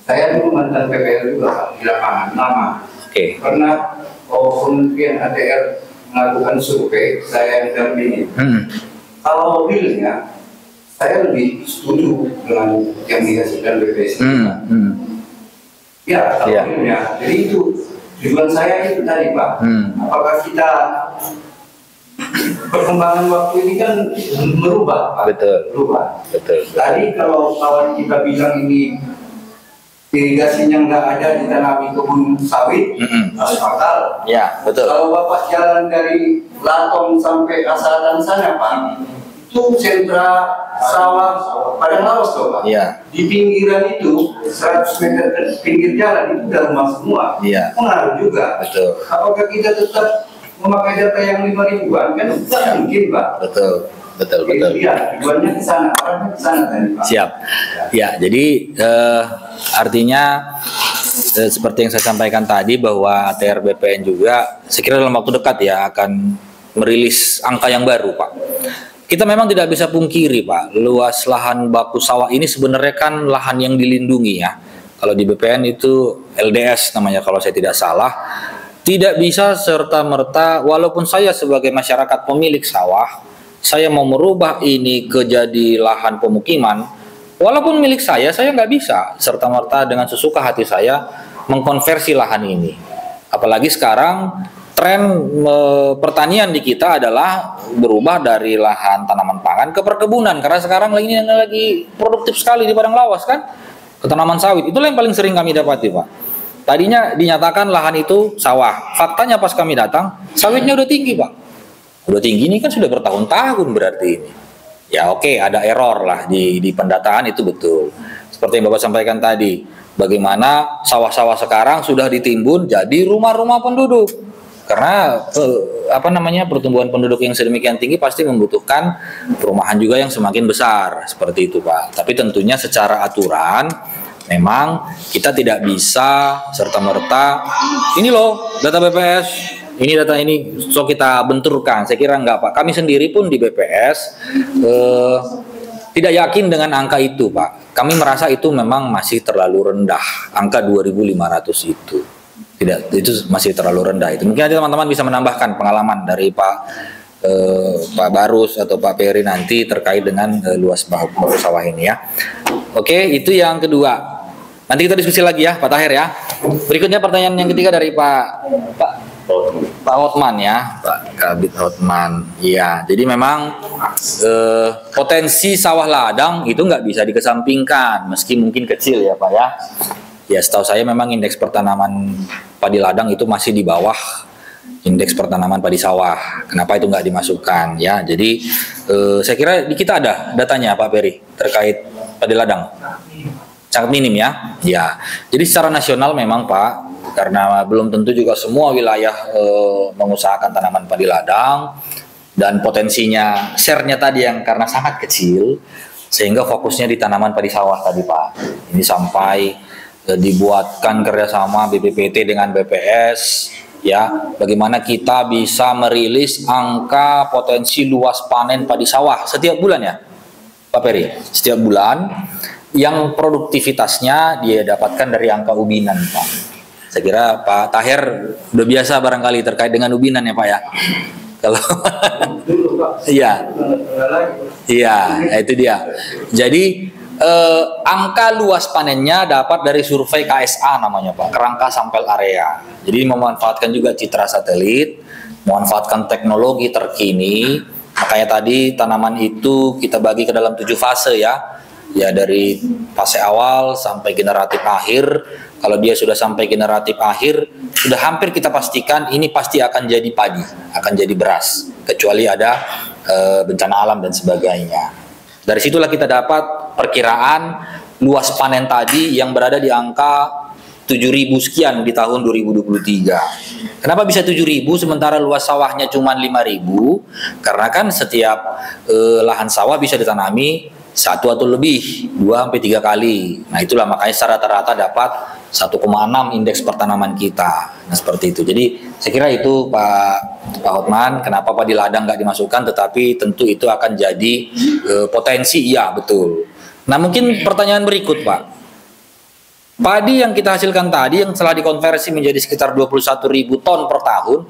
Saya dulu mantan PPL juga, Pak, di lapangan lama. Oke. Karena Kementerian ATR melakukan survei, saya yang dampingi. Kalau realnya, saya lebih setuju dengan yang dihasilkan BPS. Ya, kalau realnya. Jadi itu tujuan saya itu tadi, Pak. Apakah kita perkembangan waktu ini kan merubah, Pak? Berubah. Betul. Tadi kalau kawan kita bilang ini irigasinya nggak ada ditanami kebun sawit, masuk akal. Ya, betul. Kalau Bapak jalan dari Laton sampai Asadan sana, Pak, itu sentra sawah Padang Lawas, Pak. Ya. Di pinggiran itu 100 meter ke pinggir jalan itu udah rumah semua. Ya. Pengaruh juga. Betul. Apakah kita tetap memakai data yang 5.000-an? Kan tidak mungkin, Pak. Betul. Iya, tujuannya ke sana, arahnya ke sana tadi, Pak. Siap. Ya, jadi artinya seperti yang saya sampaikan tadi bahwa ATR BPN juga sekira dalam waktu dekat ya akan merilis angka yang baru, Pak. Kita memang tidak bisa pungkiri, Pak, luas lahan baku sawah ini sebenarnya kan lahan yang dilindungi ya. Kalau di BPN itu LDS namanya kalau saya tidak salah. Tidak bisa serta-merta, walaupun saya sebagai masyarakat pemilik sawah, saya mau merubah ini ke jadi lahan pemukiman, Walaupun milik saya nggak bisa serta-merta dengan sesuka hati saya mengkonversi lahan ini. Apalagi sekarang tren pertanian di kita adalah berubah dari lahan tanaman pangan ke perkebunan, karena sekarang ini lagi produktif sekali di Padang Lawas kan, ke tanaman sawit. Itulah yang paling sering kami dapati, Pak. Tadinya dinyatakan lahan itu sawah, faktanya pas kami datang sawitnya udah tinggi, Pak. Udah tinggi ini kan sudah bertahun-tahun berarti ini. Ya oke, ada error lah di pendataan, itu betul. Seperti yang Bapak sampaikan tadi, bagaimana sawah-sawah sekarang sudah ditimbun jadi rumah-rumah penduduk. Karena pertumbuhan penduduk yang sedemikian tinggi pasti membutuhkan perumahan juga yang semakin besar, seperti itu, Pak. Tapi tentunya secara aturan memang kita tidak bisa serta-merta ini loh data BPS, ini data ini, so kita benturkan. Saya kira enggak, Pak. Kami sendiri pun di BPS tidak yakin dengan angka itu, Pak. Kami merasa itu memang masih terlalu rendah, angka 2.500 itu. Tidak, itu masih terlalu rendah itu. Mungkin aja teman-teman bisa menambahkan pengalaman dari Pak Barus atau Pak Peri nanti terkait dengan luas bahu sawah ini ya. Oke, itu yang kedua. Nanti kita diskusi lagi ya, Pak Tahir ya. Berikutnya pertanyaan yang ketiga dari Pak Hotman ya, Pak Kabit Hotman. Iya, jadi memang potensi sawah ladang itu nggak bisa dikesampingkan, meski mungkin kecil ya, Pak ya. Ya, setahu saya memang indeks pertanaman padi ladang itu masih di bawah indeks pertanaman padi sawah. Kenapa itu nggak dimasukkan? Ya, jadi saya kira di kita ada datanya, Pak Peri, terkait padi ladang. Sangat minim ya. Ya, jadi secara nasional memang, Pak, karena belum tentu juga semua wilayah mengusahakan tanaman padi ladang, dan potensinya share-nya tadi yang karena sangat kecil, sehingga fokusnya di tanaman padi sawah tadi, Pak. Ini sampai dibuatkan kerjasama BPPT dengan BPS ya, bagaimana kita bisa merilis angka potensi luas panen padi sawah setiap bulan ya, Pak Peri, setiap bulan yang produktivitasnya dia dapatkan dari angka ubinan, Pak. Saya kira Pak Tahir udah biasa barangkali terkait dengan ubinan ya, Pak ya. Kalau iya, itu dia. Jadi angka luas panennya dapat dari survei KSA namanya, Pak, kerangka sampel area. Jadi memanfaatkan juga citra satelit, memanfaatkan teknologi terkini. Makanya tadi tanaman itu kita bagi ke dalam 7 fase ya. Ya, dari fase awal sampai generatif akhir. Kalau dia sudah sampai generatif akhir, sudah hampir kita pastikan ini pasti akan jadi padi, akan jadi beras, kecuali ada bencana alam dan sebagainya. Dari situlah kita dapat perkiraan luas panen tadi yang berada di angka 7.000 sekian di tahun 2023. Kenapa bisa 7.000 sementara luas sawahnya cuma 5.000? Karena kan setiap lahan sawah bisa ditanami 1 atau lebih, 2-3 kali. Nah, itulah makanya secara rata-rata dapat 1,6 indeks pertanaman kita. Nah, seperti itu. Jadi saya kira itu Pak Hotman, kenapa padi ladang nggak dimasukkan, tetapi tentu itu akan jadi potensi, iya betul. Nah, mungkin pertanyaan berikut, Pak. Padi yang kita hasilkan tadi yang telah dikonversi menjadi sekitar 21.000 ton per tahun,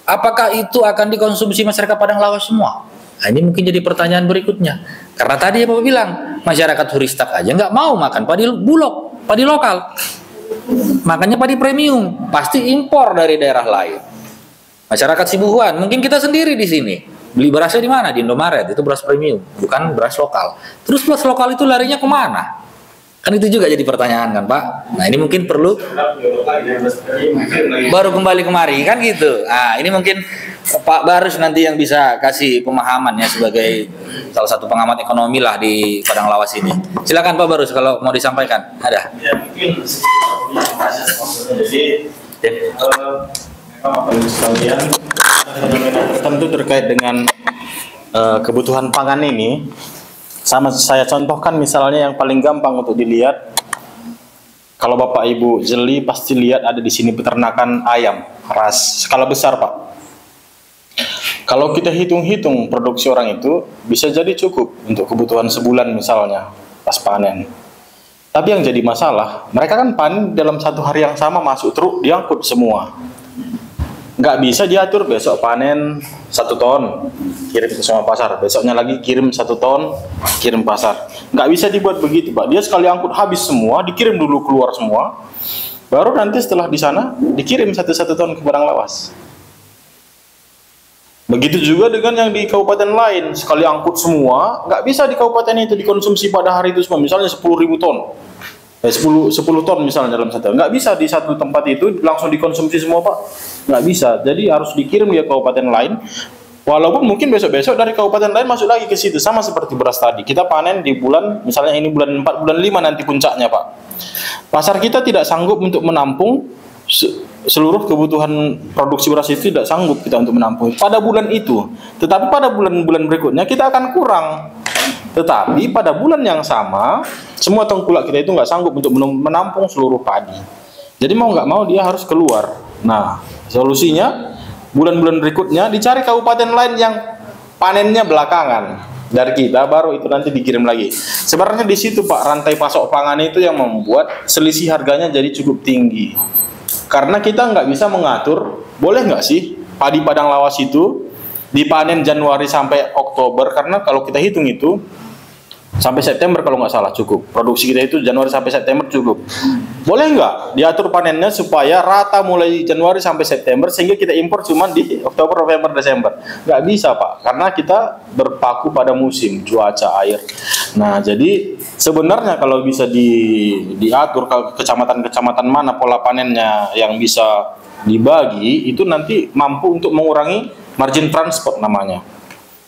apakah itu akan dikonsumsi masyarakat Padang Lawas semua? Nah, ini mungkin jadi pertanyaan berikutnya. Karena tadi Bapak bilang, masyarakat Huristak aja nggak mau makan padi bulog, padi lokal. Makanya padi premium, pasti impor dari daerah lain. Masyarakat Sibuhuan, mungkin kita sendiri di sini. Beli berasnya di mana? Di Indomaret, itu beras premium, bukan beras lokal. Terus beras lokal itu larinya kemana? Kan itu juga jadi pertanyaan kan, Pak. Nah, ini mungkin perlu baru kembali kemari kan gitu. Nah, ini mungkin Pak Barus nanti yang bisa kasih pemahaman ya sebagai salah satu pengamat ekonomi lah di Padang Lawas ini. Silakan Pak Barus kalau mau disampaikan. Ada. Ya, mungkin jadi Bapak sekalian, fenomena tertentu terkait dengan kebutuhan pangan ini. Sama saya contohkan misalnya yang paling gampang untuk dilihat. Kalau Bapak Ibu jeli pasti lihat ada di sini peternakan ayam ras skala besar, Pak. Kalau kita hitung-hitung produksi orang itu bisa jadi cukup untuk kebutuhan sebulan misalnya pas panen. Tapi yang jadi masalah, mereka kan panen dalam 1 hari yang sama masuk truk diangkut semua. Nggak bisa diatur besok panen 1 ton, kirim ke semua pasar. Besoknya lagi kirim 1 ton, kirim pasar. Nggak bisa dibuat begitu, Pak. Dia sekali angkut habis semua, dikirim dulu keluar semua. Baru nanti setelah di sana, dikirim 1 ton ke barang lawas. Begitu juga dengan yang di kabupaten lain. Sekali angkut semua, nggak bisa di kabupaten itu dikonsumsi pada hari itu semua. Misalnya 10.000 ton. 10 ton misalnya dalam satu, nggak bisa di satu tempat itu langsung dikonsumsi semua, Pak, nggak bisa. Jadi harus dikirim dia ke kabupaten lain, walaupun mungkin besok-besok dari kabupaten lain masuk lagi ke situ. Sama seperti beras tadi, kita panen di bulan, misalnya ini bulan 4, bulan 5 nanti puncaknya, Pak. Pasar kita tidak sanggup untuk menampung seluruh kebutuhan produksi beras, itu tidak sanggup kita untuk menampung pada bulan itu. Tetapi pada bulan-bulan berikutnya kita akan kurang. Tetapi pada bulan yang sama, semua tengkulak kita itu nggak sanggup untuk menampung seluruh padi. Jadi mau nggak mau dia harus keluar. Nah, solusinya bulan-bulan berikutnya dicari kabupaten lain yang panennya belakangan dari kita, baru itu nanti dikirim lagi. Sebenarnya di situ, Pak, rantai pasok pangan itu yang membuat selisih harganya jadi cukup tinggi. Karena kita nggak bisa mengatur, boleh nggak sih padi padang lawas itu dipanen Januari sampai Oktober, karena kalau kita hitung itu sampai September kalau nggak salah cukup. Produksi kita itu Januari sampai September cukup. Boleh nggak diatur panennya supaya rata mulai Januari sampai September, sehingga kita impor cuma di Oktober, November, Desember? Nggak bisa, Pak, karena kita berpaku pada musim, cuaca, air. Nah, jadi sebenarnya kalau bisa diatur ke kecamatan-kecamatan mana pola panennya yang bisa dibagi, itu nanti mampu untuk mengurangi margin transport namanya.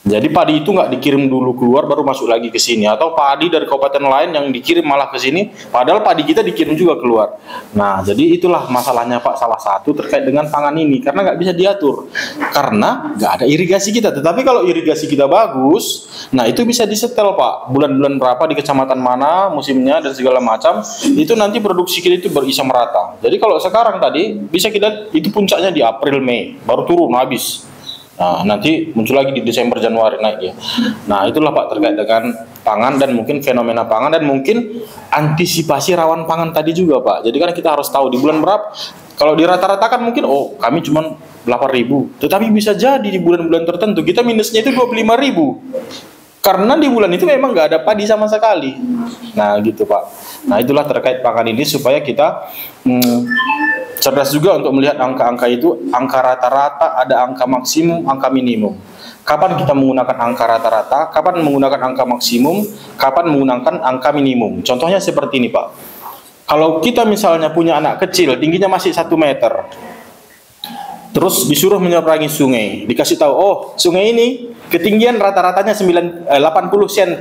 Jadi padi itu nggak dikirim dulu keluar baru masuk lagi ke sini, atau padi dari kabupaten lain yang dikirim malah ke sini, padahal padi kita dikirim juga keluar. Nah, jadi itulah masalahnya, Pak, salah satu terkait dengan pangan ini, karena nggak bisa diatur, karena nggak ada irigasi kita. Tetapi kalau irigasi kita bagus, nah itu bisa disetel, Pak, bulan-bulan berapa di kecamatan mana musimnya dan segala macam, itu nanti produksi kita itu berisa merata. Jadi kalau sekarang tadi bisa kita itu puncaknya di April Mei, baru turun habis. Nah, nanti muncul lagi di Desember Januari naik ya. Nah, itulah, Pak, terkait dengan pangan dan mungkin fenomena pangan dan mungkin antisipasi rawan pangan tadi juga, Pak. Jadi kan kita harus tahu di bulan berapa. Kalau dirata-ratakan mungkin kami cuma 8.000, tetapi bisa jadi di bulan-bulan tertentu kita minusnya itu 25.000. Karena di bulan itu memang nggak ada padi sama sekali. Nah, gitu, Pak. Nah, itulah terkait pangan ini supaya kita cerdas juga untuk melihat angka-angka itu, angka rata-rata, ada angka maksimum, angka minimum. Kapan kita menggunakan angka rata-rata, kapan menggunakan angka maksimum, kapan menggunakan angka minimum. Contohnya seperti ini, Pak. Kalau kita misalnya punya anak kecil, tingginya masih 1 meter, terus disuruh menyeberangi sungai, dikasih tahu, sungai ini ketinggian rata-ratanya 80 cm.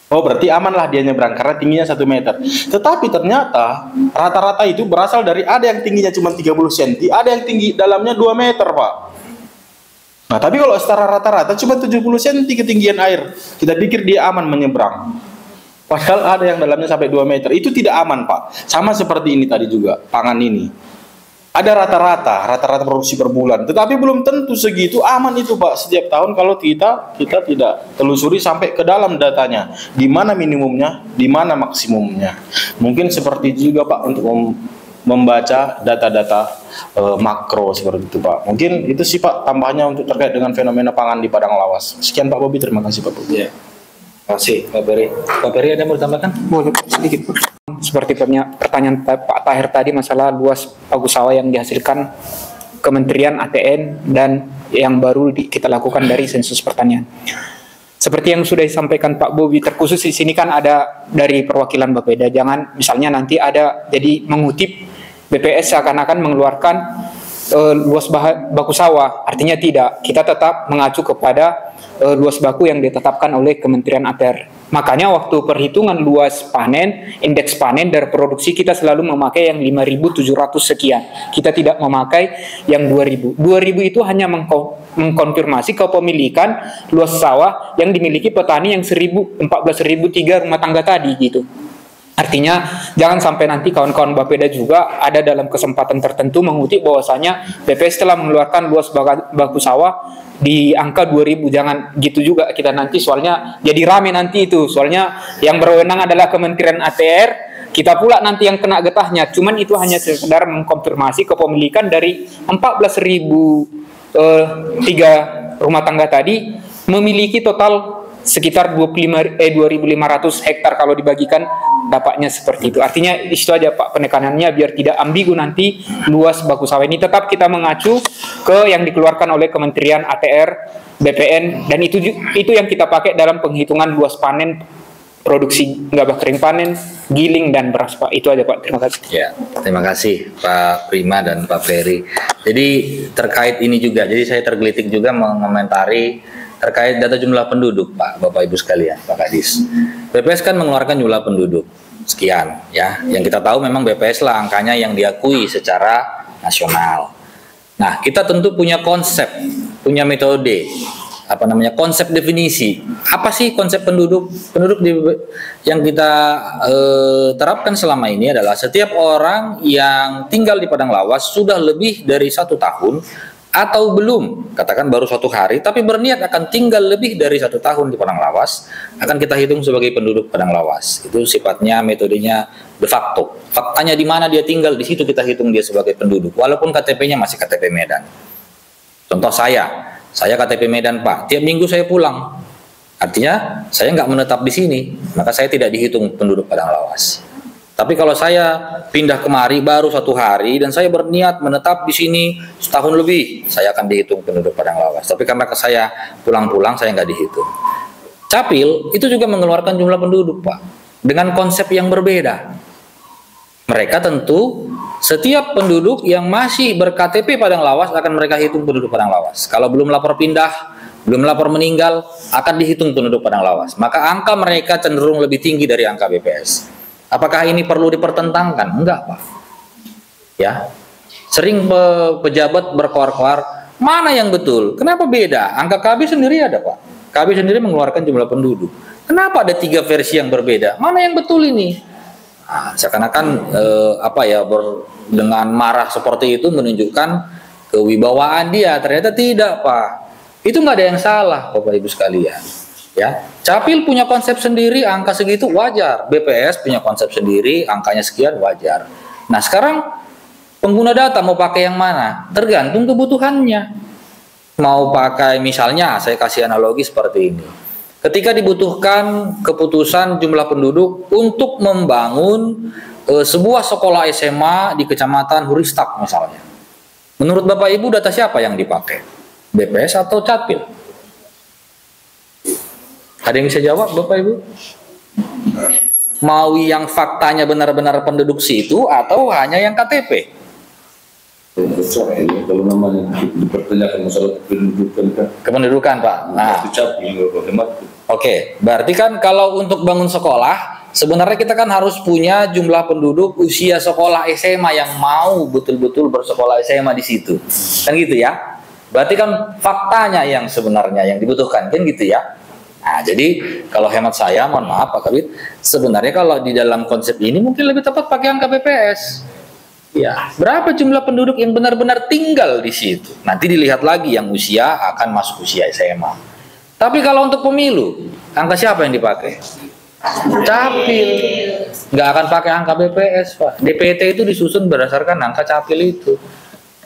Berarti amanlah dia nyebrang karena tingginya 1 meter. Tetapi ternyata rata-rata itu berasal dari ada yang tingginya cuma 30 cm, ada yang tinggi dalamnya 2 meter, Pak. Nah, tapi kalau secara rata-rata cuma 70 cm ketinggian air, kita pikir dia aman menyeberang. Padahal ada yang dalamnya sampai 2 meter. Itu tidak aman, Pak. Sama seperti ini tadi juga, pangan ini. Ada rata-rata produksi per bulan, tetapi belum tentu segitu aman itu, Pak, setiap tahun kalau kita tidak telusuri sampai ke dalam datanya, di mana minimumnya, di mana maksimumnya. Mungkin seperti itu juga, Pak, untuk membaca data-data makro seperti itu, Pak. Mungkin itu sih, Pak, tambahnya untuk terkait dengan fenomena pangan di Padang Lawas. Sekian, Pak Bobi, terima kasih, Pak Bobi. Ya. Terima kasih, Pak Beri. Pak Beri ada mau ditambahkan? Boleh sedikit. Seperti pertanyaan Pak Tahir tadi, masalah luas bagus sawah yang dihasilkan Kementerian ATN dan yang baru kita lakukan dari sensus pertanian. Seperti yang sudah disampaikan Pak Bobi, terkhusus di sini kan ada dari perwakilan Bapeda. Jangan misalnya nanti ada jadi mengutip BPS seakan-akan mengeluarkan luas baku sawah. Artinya tidak, kita tetap mengacu kepada luas baku yang ditetapkan oleh Kementerian ATR. Makanya waktu perhitungan luas panen, indeks panen dari produksi kita selalu memakai yang 5.700 sekian. Kita tidak memakai yang 2.000. 2.000 itu hanya mengkonfirmasi kepemilikan luas sawah yang dimiliki petani yang 14.003 rumah tangga tadi gitu. Artinya jangan sampai nanti kawan-kawan Bapeda juga ada dalam kesempatan tertentu mengutip bahwasanya BPS telah mengeluarkan luas baku sawah di angka 2.000. Jangan gitu juga kita nanti, soalnya jadi rame nanti itu. Soalnya yang berwenang adalah Kementerian ATR, kita pula nanti yang kena getahnya. Cuman itu hanya sekedar mengkonfirmasi kepemilikan dari 14.003 rumah tangga tadi memiliki total sekitar 2.500 hektar kalau dibagikan dapatnya seperti itu. Artinya di situ aja Pak penekanannya biar tidak ambigu nanti luas baku sawah ini. Tetap kita mengacu ke yang dikeluarkan oleh Kementerian ATR, BPN, dan itu yang kita pakai dalam penghitungan luas panen, produksi gabah kering panen, giling dan beras Pak. Itu aja Pak. Terima kasih. Ya, terima kasih Pak Prima dan Pak Ferry. Jadi terkait ini juga, jadi saya tergelitik juga mengomentari terkait data jumlah penduduk Pak, Bapak Ibu sekalian, Pak Kadis. BPS kan mengeluarkan jumlah penduduk sekian ya. Yang kita tahu memang BPS lah angkanya yang diakui secara nasional. Nah, kita tentu punya konsep, punya metode, konsep definisi. Apa sih konsep penduduk? Penduduk yang kita terapkan selama ini adalah setiap orang yang tinggal di Padang Lawas sudah lebih dari 1 tahun atau belum, katakan baru 1 hari, tapi berniat akan tinggal lebih dari 1 tahun di Padang Lawas, akan kita hitung sebagai penduduk Padang Lawas. Itu sifatnya metodenya de facto. Faktanya di mana dia tinggal, di situ kita hitung dia sebagai penduduk, walaupun KTP-nya masih KTP Medan. Contoh saya KTP Medan Pak, tiap minggu saya pulang. Artinya saya nggak menetap di sini, maka saya tidak dihitung penduduk Padang Lawas. Tapi kalau saya pindah kemari baru 1 hari dan saya berniat menetap di sini setahun lebih, saya akan dihitung penduduk Padang Lawas. Tapi karena saya pulang-pulang, saya nggak dihitung. Capil itu juga mengeluarkan jumlah penduduk Pak, dengan konsep yang berbeda. Mereka tentu setiap penduduk yang masih ber-KTP Padang Lawas akan mereka hitung penduduk Padang Lawas. Kalau belum lapor pindah, belum lapor meninggal, akan dihitung penduduk Padang Lawas. Maka angka mereka cenderung lebih tinggi dari angka BPS. Apakah ini perlu dipertentangkan? Enggak Pak. Ya, sering pejabat berkoar-koar, mana yang betul? Kenapa beda? Angka KB sendiri ada Pak. KB sendiri mengeluarkan jumlah penduduk. Kenapa ada 3 versi yang berbeda? Mana yang betul ini? Nah, seakan-akan dengan marah seperti itu menunjukkan kewibawaan dia. Ternyata tidak Pak. Itu nggak ada yang salah Bapak Ibu sekalian. Ya, Capil punya konsep sendiri, angka segitu wajar. BPS punya konsep sendiri, angkanya sekian wajar. Nah sekarang pengguna data mau pakai yang mana? Tergantung kebutuhannya. Mau pakai misalnya, saya kasih analogi seperti ini. Ketika dibutuhkan keputusan jumlah penduduk untuk membangun sebuah sekolah SMA di Kecamatan Huristak misalnya. Menurut Bapak Ibu data siapa yang dipakai? BPS atau Capil? Ada yang bisa jawab Bapak Ibu? Mau yang faktanya benar-benar penduduk situ atau hanya yang KTP? Kalau namanya dipertanyakan masalah kependudukan Pak. Nah, oke, berarti kan kalau untuk bangun sekolah sebenarnya kita kan harus punya jumlah penduduk usia sekolah SMA yang mau betul-betul bersekolah SMA di situ. Kan gitu ya? Berarti kan faktanya yang sebenarnya yang dibutuhkan, kan gitu ya? Nah, jadi kalau hemat saya, mohon maaf Pak Kabit, sebenarnya kalau di dalam konsep ini mungkin lebih tepat pakai angka BPS. Ya, berapa jumlah penduduk yang benar-benar tinggal di situ? Nanti dilihat lagi yang usia akan masuk usia SMA. Tapi kalau untuk pemilu, angka siapa yang dipakai? Capil. Nggak akan pakai angka BPS Pak. DPT itu disusun berdasarkan angka Capil itu.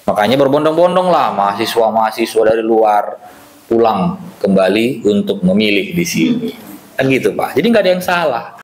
Makanya berbondong-bondong lah mahasiswa-mahasiswa dari luar pulang kembali untuk memilih di sini. Kan gitu Pak. Jadi nggak ada yang salah.